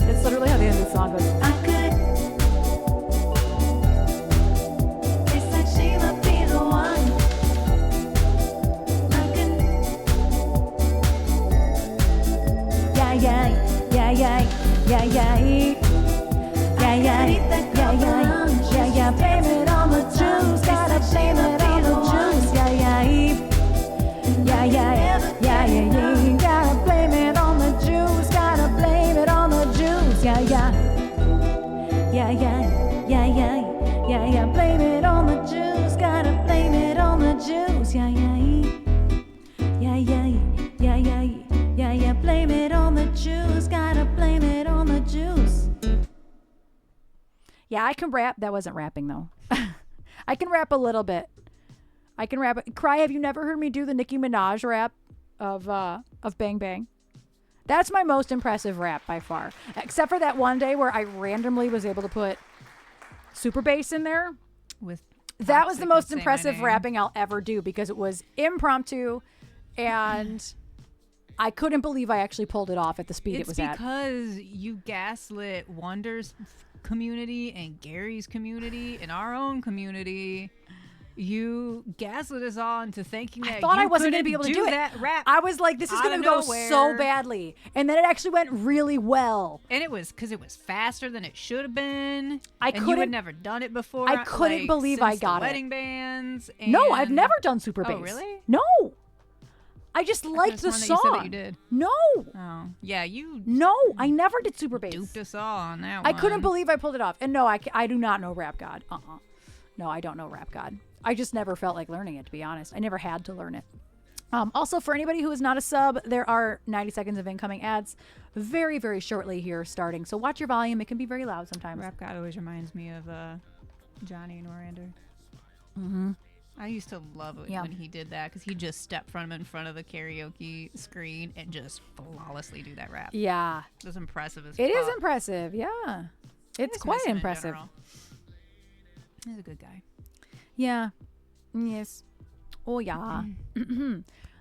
That's literally how the end of the song goes. I could. It's like she would be the one. I could. Yeah, yeah, yeah, yeah, yeah, yeah, yeah, yeah, yeah, yeah. Blame it on the Jews. Gotta blame it on the Jews. Yeah, yeah, yeah, yeah, yeah, yeah, yeah. Gotta blame it on the Jews. Gotta blame it on the Jews. Yeah, yeah, yeah, yeah, yeah, yeah, yeah, yeah. Blame it on the Jews. Gotta blame it on the Jews. Yeah, yeah, yeah, yeah, yeah, yeah, yeah, yeah. Blame it on the Jews. Gotta blame it on the Jews. Yeah, I can rap. That wasn't rapping though. I can rap a little bit. I can rap. Cry, have you never heard me do the Nicki Minaj rap of Bang Bang? That's my most impressive rap by far. Except for that one day where I randomly was able to put super bass in there. That was the most impressive rapping I'll ever do because it was impromptu and I couldn't believe I actually pulled it off at the speed it was at. It's because you gaslit Wonder's community and Gary's community and our own community. You gaslit us all into thinking that I thought you I wasn't going to couldn't be able to do that it. rap. I was like, this is going to go so badly. And then it actually went really well. And it was because it was faster than it should have been. And you had never done it before. I couldn't believe I got the it. wedding bands. No, I've never done super bass. Oh, really? No. I just liked the song. That you said that you did. No. Oh, yeah, you. No, I never did super bass. Duped us all on that one. I couldn't believe I pulled it off. And no, I do not know Rap God. No, I don't know Rap God. I just never felt like learning it, to be honest. I never had to learn it. Also, for anybody who is not a sub, there are 90 seconds of incoming ads very, very shortly here starting. So watch your volume. It can be very loud sometimes. Rap God always reminds me of Johnny and Orander. Mm-hmm. I used to love it when he did that because he just stepped from him in front of the karaoke screen and just flawlessly do that rap. Yeah. It was impressive as It fuck. is impressive, yeah. It's quite impressive. He's a good guy. Yeah. Yes. Oh, yeah.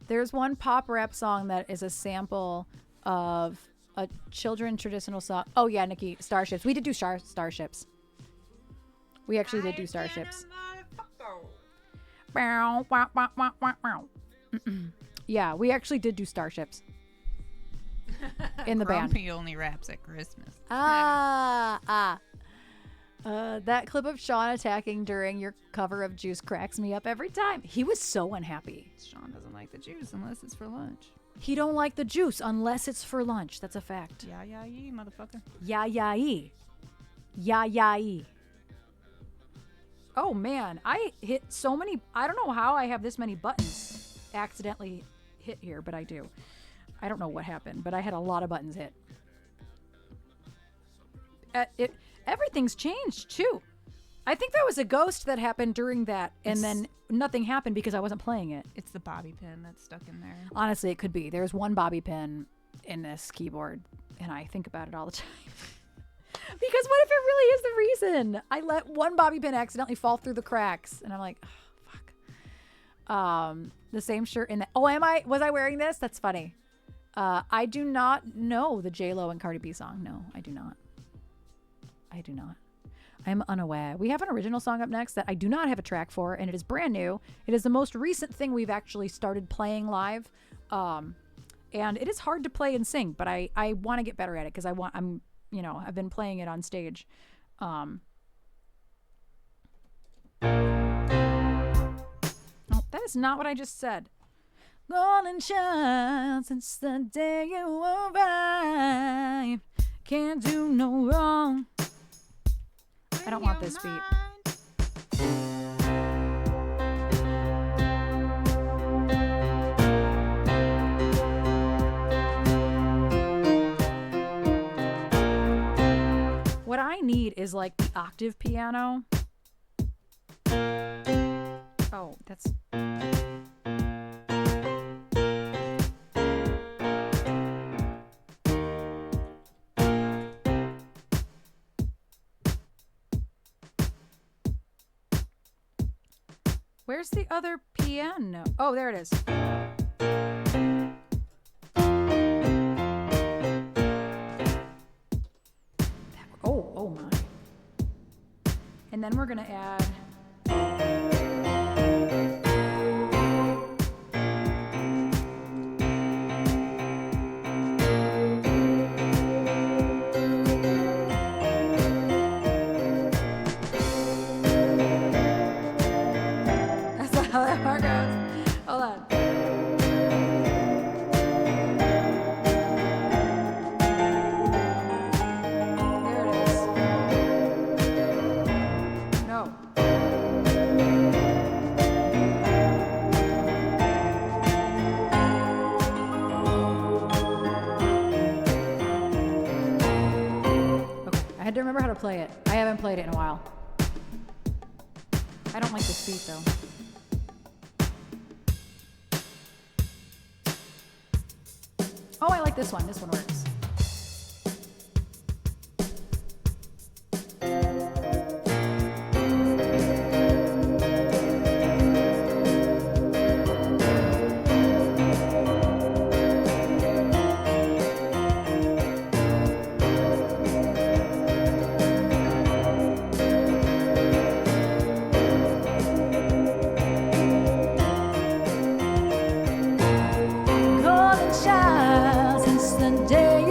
There's one pop rap song that is a sample of a children traditional song. Oh, yeah, Nikki. Starships. We did do Starships. We actually did do Starships. Yeah, we actually did do Starships. In the band. Grumpy only raps at Christmas. That clip of Sean attacking during your cover of Juice cracks me up every time. He was so unhappy. Sean doesn't like the juice unless it's for lunch. He don't like the juice unless it's for lunch. That's a fact. Yeah, yeah, yeah, motherfucker. Yeah, yeah, yeah. Yeah, yeah. Oh, man. I hit so many. I don't know how I have this many buttons accidentally hit here, but I do. I don't know what happened, but I had a lot of buttons hit. Everything's changed too. I think there was a ghost that happened during that, and then nothing happened because I wasn't playing it. It's the bobby pin that's stuck in there. Honestly, it could be. There's one bobby pin in this keyboard, and I think about it all the time. Because what if it really is the reason? I let one bobby pin accidentally fall through the cracks, and I'm like, oh, fuck. The same shirt in that. Oh, was I wearing this? That's funny. I do not know the J-Lo and Cardi B song. No, I do not. I'm unaware. We have an original song up next that I do not have a track for, and it is brand new. It is the most recent thing we've actually started playing live. And it is hard to play and sing, but I want to get better at it because I've been playing it on stage. Oh, that is not what I just said. Golden child, since the day you arrived, can't do no wrong. I don't want this beat. What I need is like the octave piano. Oh, that's... Where's the other piano? Oh, there it is. Oh my. And then we're gonna add... how that part goes. Hold on. There it is. No. Okay, I had to remember how to play it. I haven't played it in a while. I don't like this beat though. Oh, I like this one. This one works. Golden child, since the day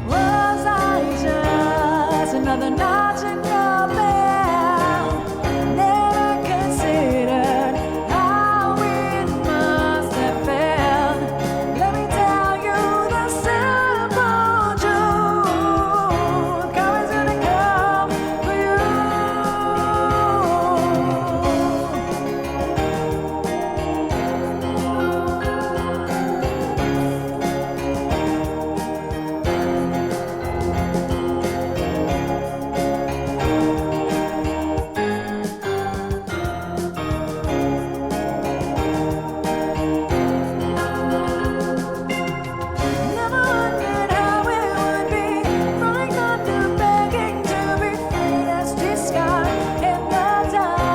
Was I just another notch in your belt? Never considered how it must have felt. Let me tell you the simple truth. Karma's gonna come for you. Never wondered how it would be, rolling thunder, begging to be free. That's just sky in the dark.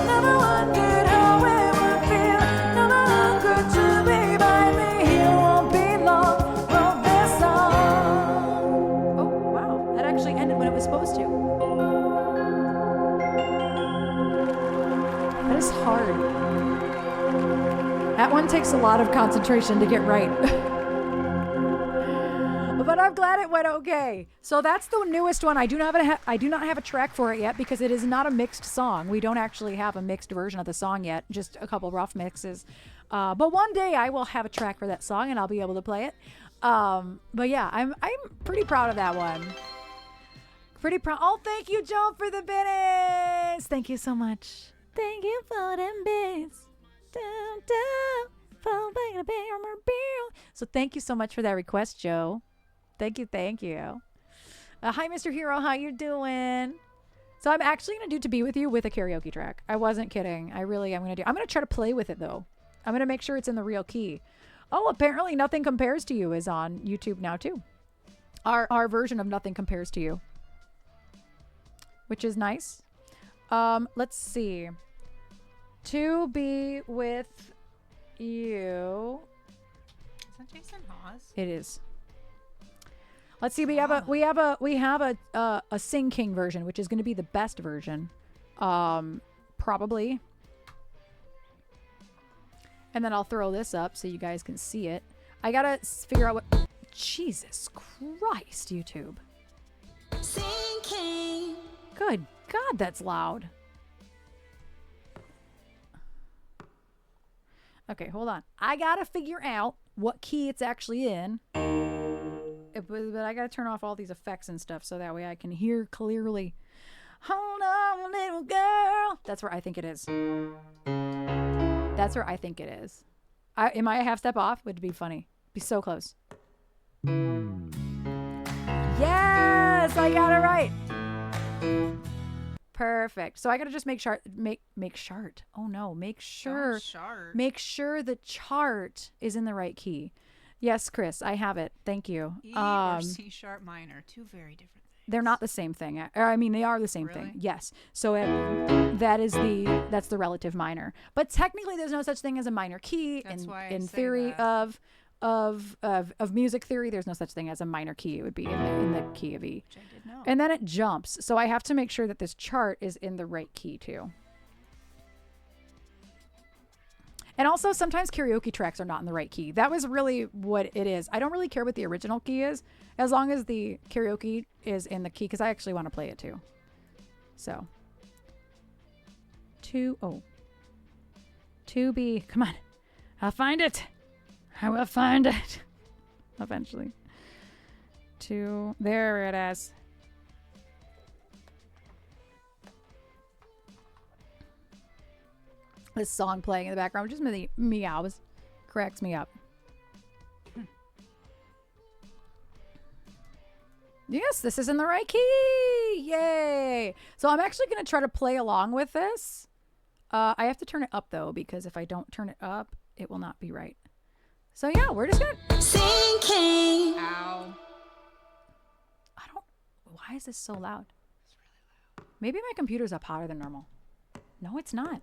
Never wondered how it would feel, never hungered to be by me. It won't be long, wrote this song. Oh wow, that actually ended when it was supposed to. That is hard. That one takes a lot of concentration to get right. But I'm glad it went okay. So that's the newest one. I do not have a track for it yet because it is not a mixed song. We don't actually have a mixed version of the song yet, just a couple rough mixes. But one day I will have a track for that song and I'll be able to play it. But yeah, I'm pretty proud of that one. Pretty proud. Oh, thank you, Joe, for the biddies. Thank you so much. Thank you for them bits. So thank you so much for that request, Joe. Thank you. Hi, Mr. Hero. How you doing? So I'm actually going to do To Be With You with a karaoke track. I wasn't kidding. I really am going to do. I'm going to try to play with it, though. I'm going to make sure it's in the real key. Oh, apparently Nothing Compares to You is on YouTube now, too. Our version of Nothing Compares to You. Which is nice. Let's see. To Be With You. Is that Jason Hawes? It is. Let's see. We have a Sing King version, which is going to be the best version, probably. And then I'll throw this up so you guys can see it. I gotta figure out what. Jesus Christ, YouTube. Sinking. Good God, that's loud. Okay, hold on. I gotta figure out what key it's actually in. But I gotta turn off all these effects and stuff so that way I can hear clearly. Hold on, little girl. That's where I think it is. That's where I think it is. Am I a half step off? Would be funny. Be so close. Yes, I got it right. Perfect. So I gotta just make sure. Oh no, make sure the chart is in the right key. Yes, Chris, I have it. Thank you. E or C sharp minor, two very different things. They're not the same thing. I mean, they are the same thing. Yes. So that's the relative minor. But technically, there's no such thing as a minor key. In theory of music theory, there's no such thing as a minor key. It would be in the key of E. Which I did know. And then it jumps. So I have to make sure that this chart is in the right key too. And also, sometimes karaoke tracks are not in the right key. That was really what it is. I don't really care what the original key is, as long as the karaoke is in the key, because I actually want to play it too. So, 2-0. 2B. Come on. I'll find it. I will find it. Eventually. 2. There it is. This song playing in the background just meows. Cracks me up. Yes, this is in the right key. Yay. So I'm actually going to try to play along with this. I have to turn it up, though, because if I don't turn it up, it will not be right. So, yeah, we're just going to... Sinking. Ow. Why is this so loud? It's really loud. Maybe my computer's up hotter than normal. No, it's not.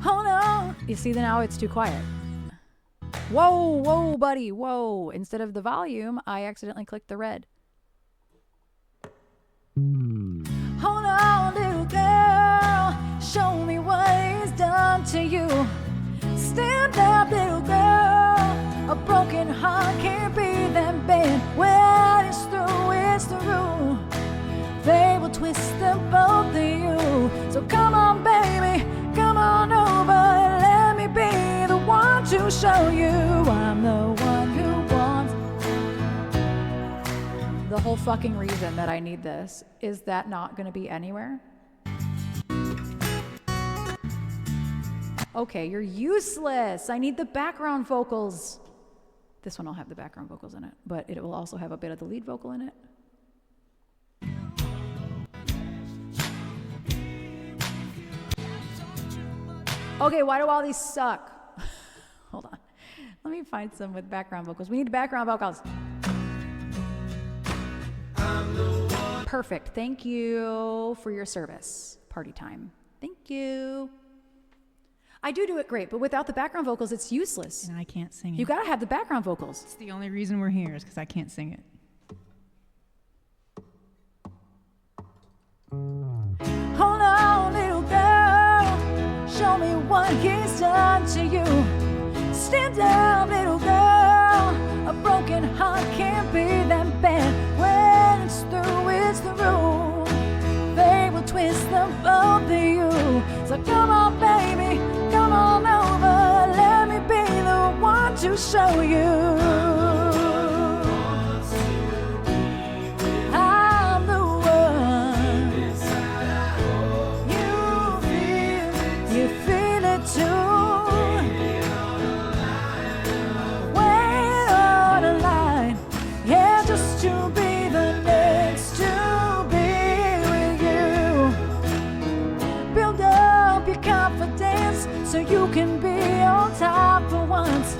Hold on. You see, now it's too quiet. Whoa, buddy, whoa. Instead of the volume, I accidentally clicked the red. Hold on, little girl. Show me what he's done to you. broken heart can't be that bad. When it's through. They will twist the both of you. So come on, baby, come on over and let me be the one to show you I'm the one who wants. The whole fucking reason that I need this is that not going to be anywhere. Okay, you're useless. I need the background vocals. This one will have the background vocals in it, but it will also have a bit of the lead vocal in it. Okay, why do all these suck? Hold on. Let me find some with background vocals. We need background vocals. Perfect. Thank you for your service. Party time. Thank you. I do it great, but without the background vocals, it's useless. And I can't sing it. You gotta have the background vocals. It's the only reason we're here is because I can't sing it. Hold on, little girl. Show me what he's done to you. Stand up, little girl. A broken heart can't be that bad. When it's through. They will twist the both of you. So come on, baby, come on over. Let me be the one to show you. I'm the one. You feel it too. Wait on the line, yeah, just to be the next to be with you. Build up your confidence so you can be on top for once.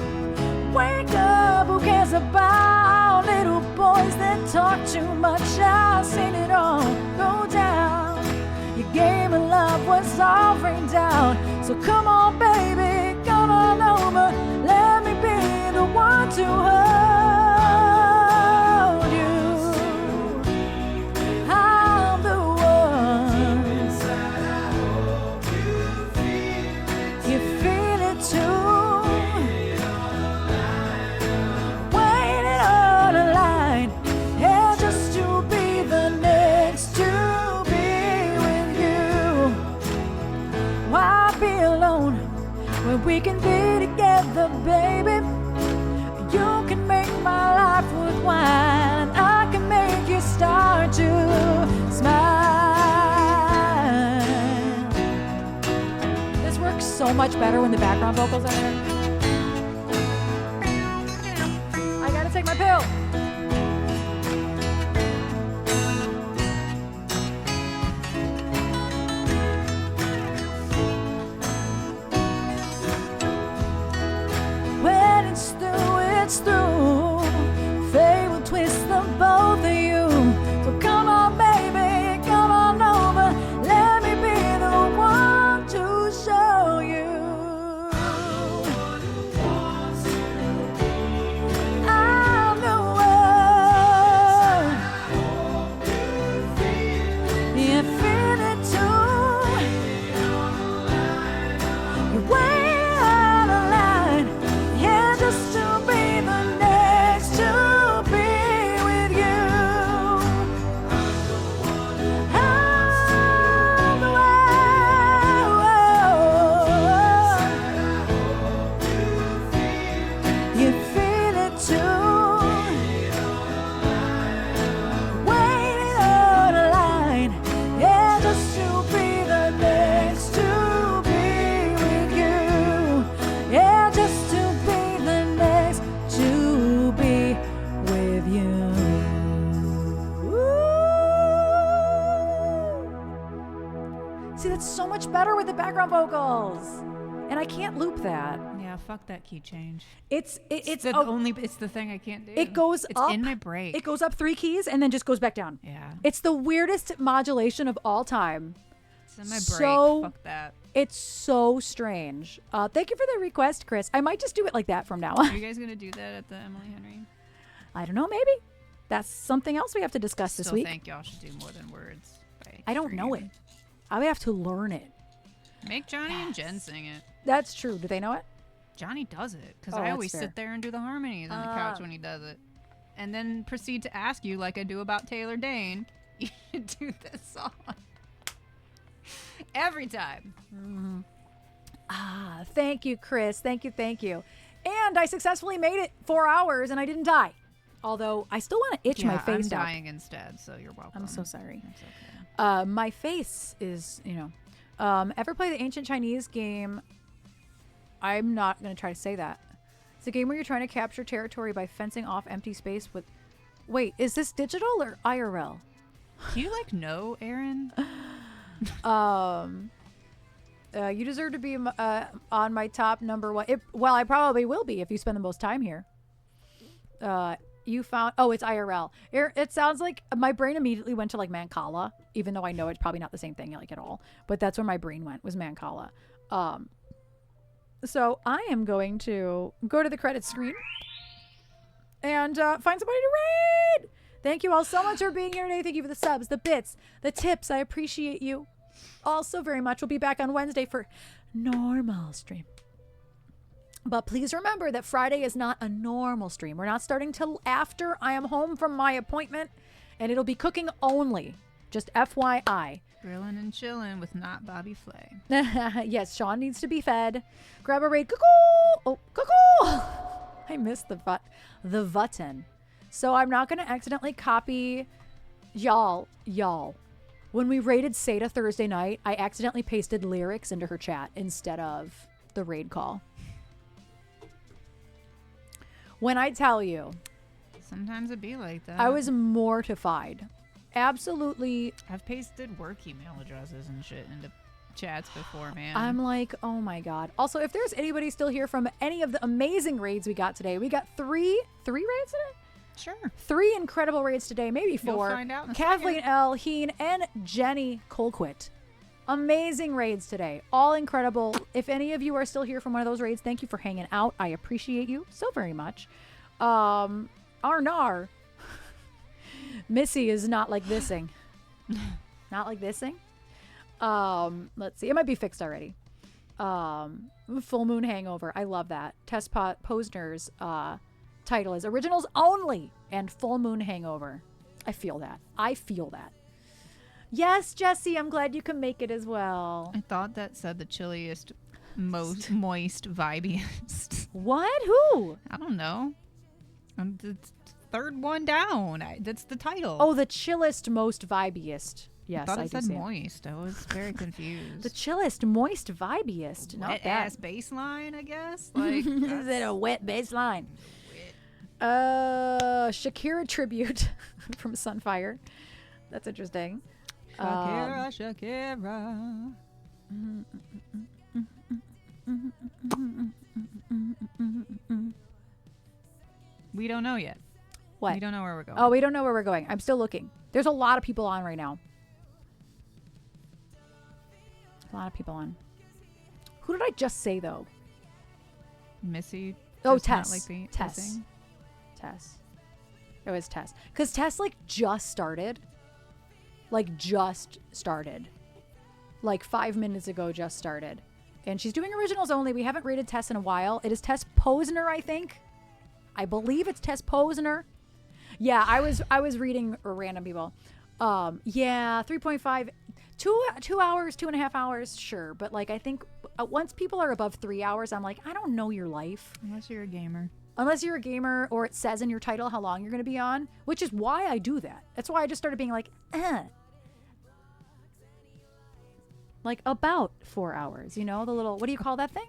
Wake up, who cares about little boys that talk too much? I've seen it all go down. Your game of love was all rained out. So come on, baby, come on over. Let me be the one to hold you. I'm the one. You feel it too. Waiting on a line, yeah, just to be the next to be with you. Why be alone when we can be together, baby? You can make my life worthwhile, and I can make you start to smile. This works so much better when the background vocals are there. I gotta take my pill. When it's through, they will twist them both of you. So come on, baby, come on over. Let me be the one to show you. I'm the one. You feel it too. You wait on a line, yeah, just to be the next to be with you. I'm the one. You feel it too. Waiting on a line, yeah, just to be the next to be with you. Yeah, just to be the next to be with you. Ooh. See, that's so much better with the background vocals. And I can't loop that. Yeah, fuck that key change. It's It's the oh, only. It's the thing I can't do. it goes It's up. in my break. It goes up 3 keys and then just goes back down. Yeah. It's the weirdest modulation of all time. It's in my break. so- Fuck that. It's so strange. Thank you for the request, Chris. I might just do it like that from now Are on. you guys gonna do that at the Emily Henry? I don't know, maybe. That's something else we have to discuss this Still week. think y'all should do more than words. by I don't know it. Scream. I would have to learn it. Make Johnny and Jen sing it. That's true. Do they know it? Johnny does it because Oh, I that's always fair. sit there and do the harmonies on the couch when he does it, and then proceed to ask you like I do about Taylor Dane. You should do this song every time. Thank you, Chris. Thank you. And I successfully made it 4 hours and I didn't die. Although I still want to itch my face I'm out. dying instead, so you're welcome. I'm so sorry. That's okay. My face is, ever play the ancient Chinese game? I'm not going to try to say that. It's a game where you're trying to capture territory by fencing off empty space with... Wait, is this digital or IRL? Do you know Erin? You deserve to be on my top number one. Well, I probably will be if you spend the most time here. You found... Oh, it's IRL. It sounds like... My brain immediately went to Mancala, even though I know it's probably not the same thing at all. But that's where my brain went, was Mancala. So I am going to go to the credits screen and find somebody to raid. Thank you all so much for being here today. Thank you for the subs, the bits, the tips. I appreciate you all so very much. We'll be back on Wednesday for normal stream. But please remember that Friday is not a normal stream. We're not starting till after I am home from my appointment, and it'll be cooking only. Just FYI. Grilling and chilling with not Bobby Flay. Yes, Sean needs to be fed. Grab a raid. Cuckoo! Oh, cuckoo! I missed the button. So I'm not going to accidentally copy y'all. When we raided Seda Thursday night, I accidentally pasted lyrics into her chat instead of the raid call. When I tell you, Sometimes it be like that. I was mortified. Absolutely. I've pasted work email addresses and shit into chats before, man. I'm like, oh my God. Also, if there's anybody still here from any of the amazing raids we got today, we got three raids today? Sure. 3 incredible raids today, maybe 4. You'll find out in a Kathleen second. L, Heen, and Jenny Colquitt. Amazing raids today. All incredible. If any of you are still here from one of those raids, thank you for hanging out. I appreciate you so very much. Arnar. Missy is not like thising. Not like thising? Let's see. It might be fixed already. Full Moon Hangover. I love that. Tess Posner's title is Originals Only and Full Moon Hangover. I feel that. Yes, Jesse, I'm glad you can make it as well. I thought that said the chilliest, most moist, vibiest. What? Who? I don't know. The third one down. That's the title. Oh, the chillest, most vibiest. Yes, I thought I it do said see it. moist. I was very confused. The chillest, moist, vibiest. Not Wet bad. ass baseline, I guess. Like, Is it a wet baseline? Shakira tribute from Sunfire. That's interesting. Shakira. We don't know yet. What? We don't know where we're going. Oh, we don't know where we're going. I'm still looking. There's a lot of people on right now. A lot of people on. Who did I just say, though? Missy. Oh, just not Tess. Like the Tess. thing? Tess. It was Tess. Because Tess, just started. Just started. 5 minutes ago, just started. And she's doing originals only. We haven't rated Tess in a while. It is Tess Posner, I think. I believe it's Tess Posner. Yeah, I was reading random people. Yeah, 3.5, 2 hours, 2.5 hours, sure. But I think once people are above 3 hours, I'm like, I don't know your life. Unless you're a gamer. Unless you're a gamer or it says in your title how long you're going to be on, which is why I do that. That's why I just started being about 4 hours, the little, what do you call that thing?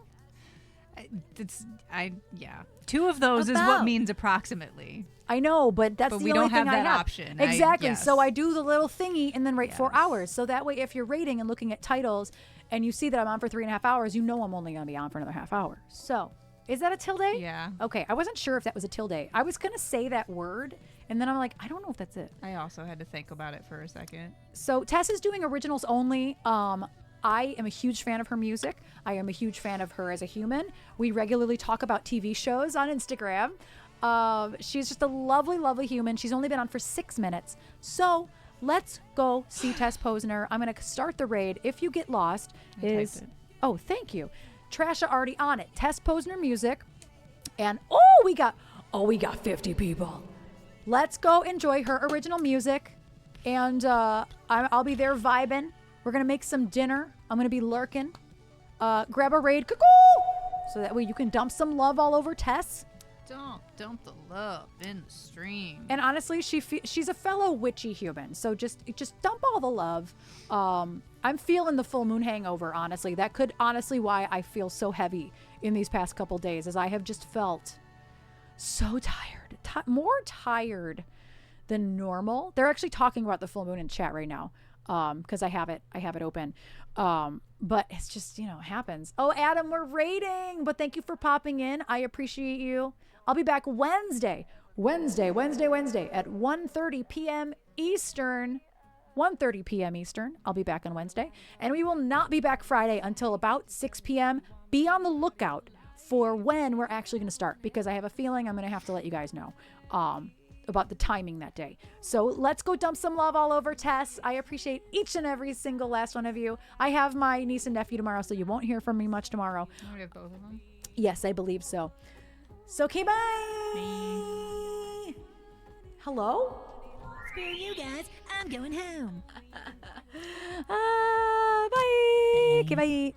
Yeah. 2 of those is what means approximately. I know, but that's But the we only don't thing have I that have. option. Exactly. Yes. So I do the little thingy and then rate 4 Yes. hours. So that way, if you're rating and looking at titles and you see that I'm on for 3.5 hours, I'm only going to be on for another half hour. So is that a tilde? Yeah. Okay. I wasn't sure if that was a tilde. I was going to say that word and then I'm like, I don't know if that's it. I also had to think about it for a second. So Tess is doing originals only. I am a huge fan of her music. I am a huge fan of her as a human. We regularly talk about TV shows on Instagram. She's just a lovely, lovely human. She's only been on for 6 minutes. So let's go see Tess Posner. I'm going to start the raid. If you get lost, I typed it. Oh, thank you. Trasha already on it. Tess Posner Music. And we got 50 people. Let's go enjoy her original music. And I'll be there vibing. We're going to make some dinner. I'm going to be lurking. Grab a raid. Cuckoo! So that way you can dump some love all over Tess. Dump the love in the stream. And honestly, she's a fellow witchy human. So just dump all the love. I'm feeling the full moon hangover, honestly. That could honestly why I feel so heavy in these past couple days, as I have just felt so tired. More tired than normal. They're actually talking about the full moon in chat right now. Because I have it open. But it's just, it happens. Oh, Adam, we're raiding, but thank you for popping in. I appreciate you. I'll be back Wednesday at 1:30 p.m. Eastern. 1:30 p.m. Eastern. I'll be back on Wednesday. And we will not be back Friday until about 6 p.m. Be on the lookout for when we're actually going to start, because I have a feeling I'm going to have to let you guys know about the timing that day. So let's go dump some love all over Tess. I appreciate each and every single last one of you. I have my niece and nephew tomorrow, so you won't hear from me much tomorrow. We have both of them? Yes, I believe so. So, okay, bye. Hello? Screw you guys, I'm going home. Bye. Okay, bye.